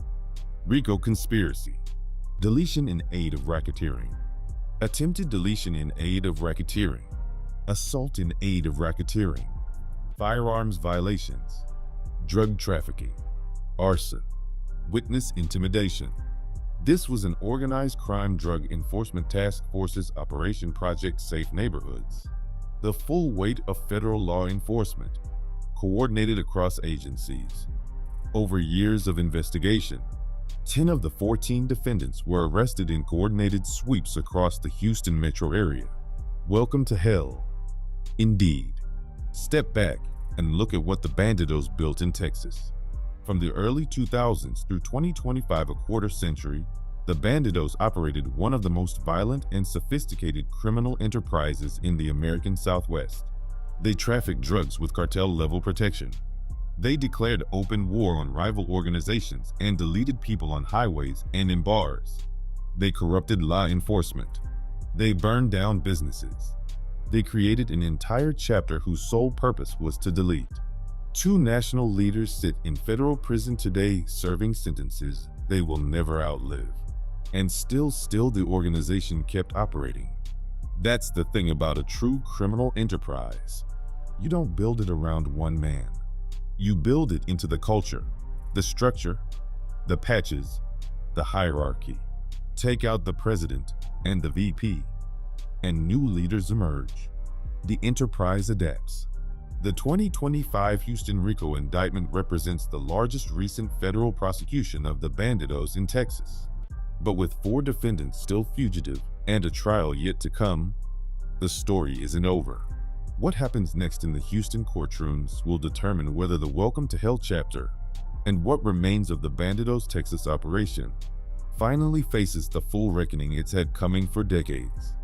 RICO conspiracy, deletion in aid of racketeering, attempted deletion in aid of racketeering, assault in aid of racketeering, firearms violations, drug trafficking, arson, witness intimidation. This was an organized crime drug enforcement task force's Operation Project Safe Neighborhoods. The full weight of federal law enforcement, coordinated across agencies. Over years of investigation, 10 of the 14 defendants were arrested in coordinated sweeps across the Houston metro area. Welcome to hell. Indeed. Step back and look at what the Bandidos built in Texas. From the early 2000s through 2025, a quarter century, the Bandidos operated one of the most violent and sophisticated criminal enterprises in the American Southwest. They trafficked drugs with cartel-level protection. They declared open war on rival organizations and deleted people on highways and in bars. They corrupted law enforcement. They burned down businesses. They created an entire chapter whose sole purpose was to delete. 2 national leaders sit in federal prison today serving sentences they will never outlive. And still the organization kept operating. That's the thing about a true criminal enterprise. You don't build it around one man. You build it into the culture, the structure, the patches, the hierarchy. Take out the president and the VP, and new leaders emerge. The enterprise adapts. The 2025 Houston RICO indictment represents the largest recent federal prosecution of the Bandidos in Texas. But with 4 defendants still fugitive and a trial yet to come, the story isn't over. What happens next in the Houston courtrooms will determine whether the Welcome to Hell chapter and what remains of the Bandidos Texas operation finally faces the full reckoning it's had coming for decades.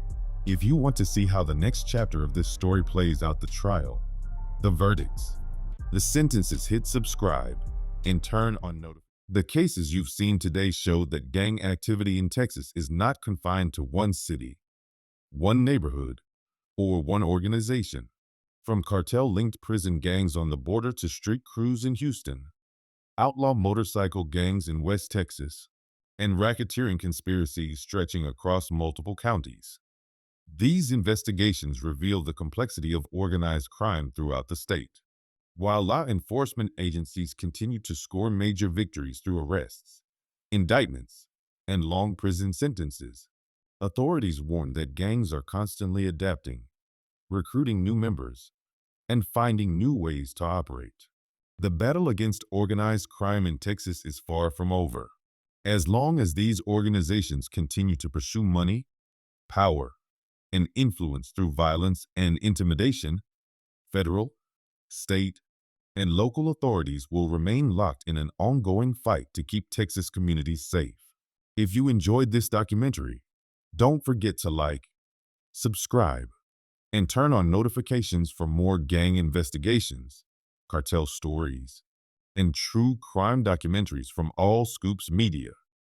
If you want to see how the next chapter of this story plays out, the trial, the verdicts, the sentences, hit subscribe and turn on notifications. The cases you've seen today show that gang activity in Texas is not confined to one city, one neighborhood, or one organization. From cartel-linked prison gangs on the border to street crews in Houston, outlaw motorcycle gangs in West Texas, and racketeering conspiracies stretching across multiple counties. These investigations reveal the complexity of organized crime throughout the state. While law enforcement agencies continue to score major victories through arrests, indictments, and long prison sentences, authorities warn that gangs are constantly adapting, recruiting new members, and finding new ways to operate. The battle against organized crime in Texas is far from over. As long as these organizations continue to pursue money, power, and influence through violence and intimidation, federal, state, and local authorities will remain locked in an ongoing fight to keep Texas communities safe. If you enjoyed this documentary, don't forget to like, subscribe, and turn on notifications for more gang investigations, cartel stories, and true crime documentaries from AllScoopsMedia.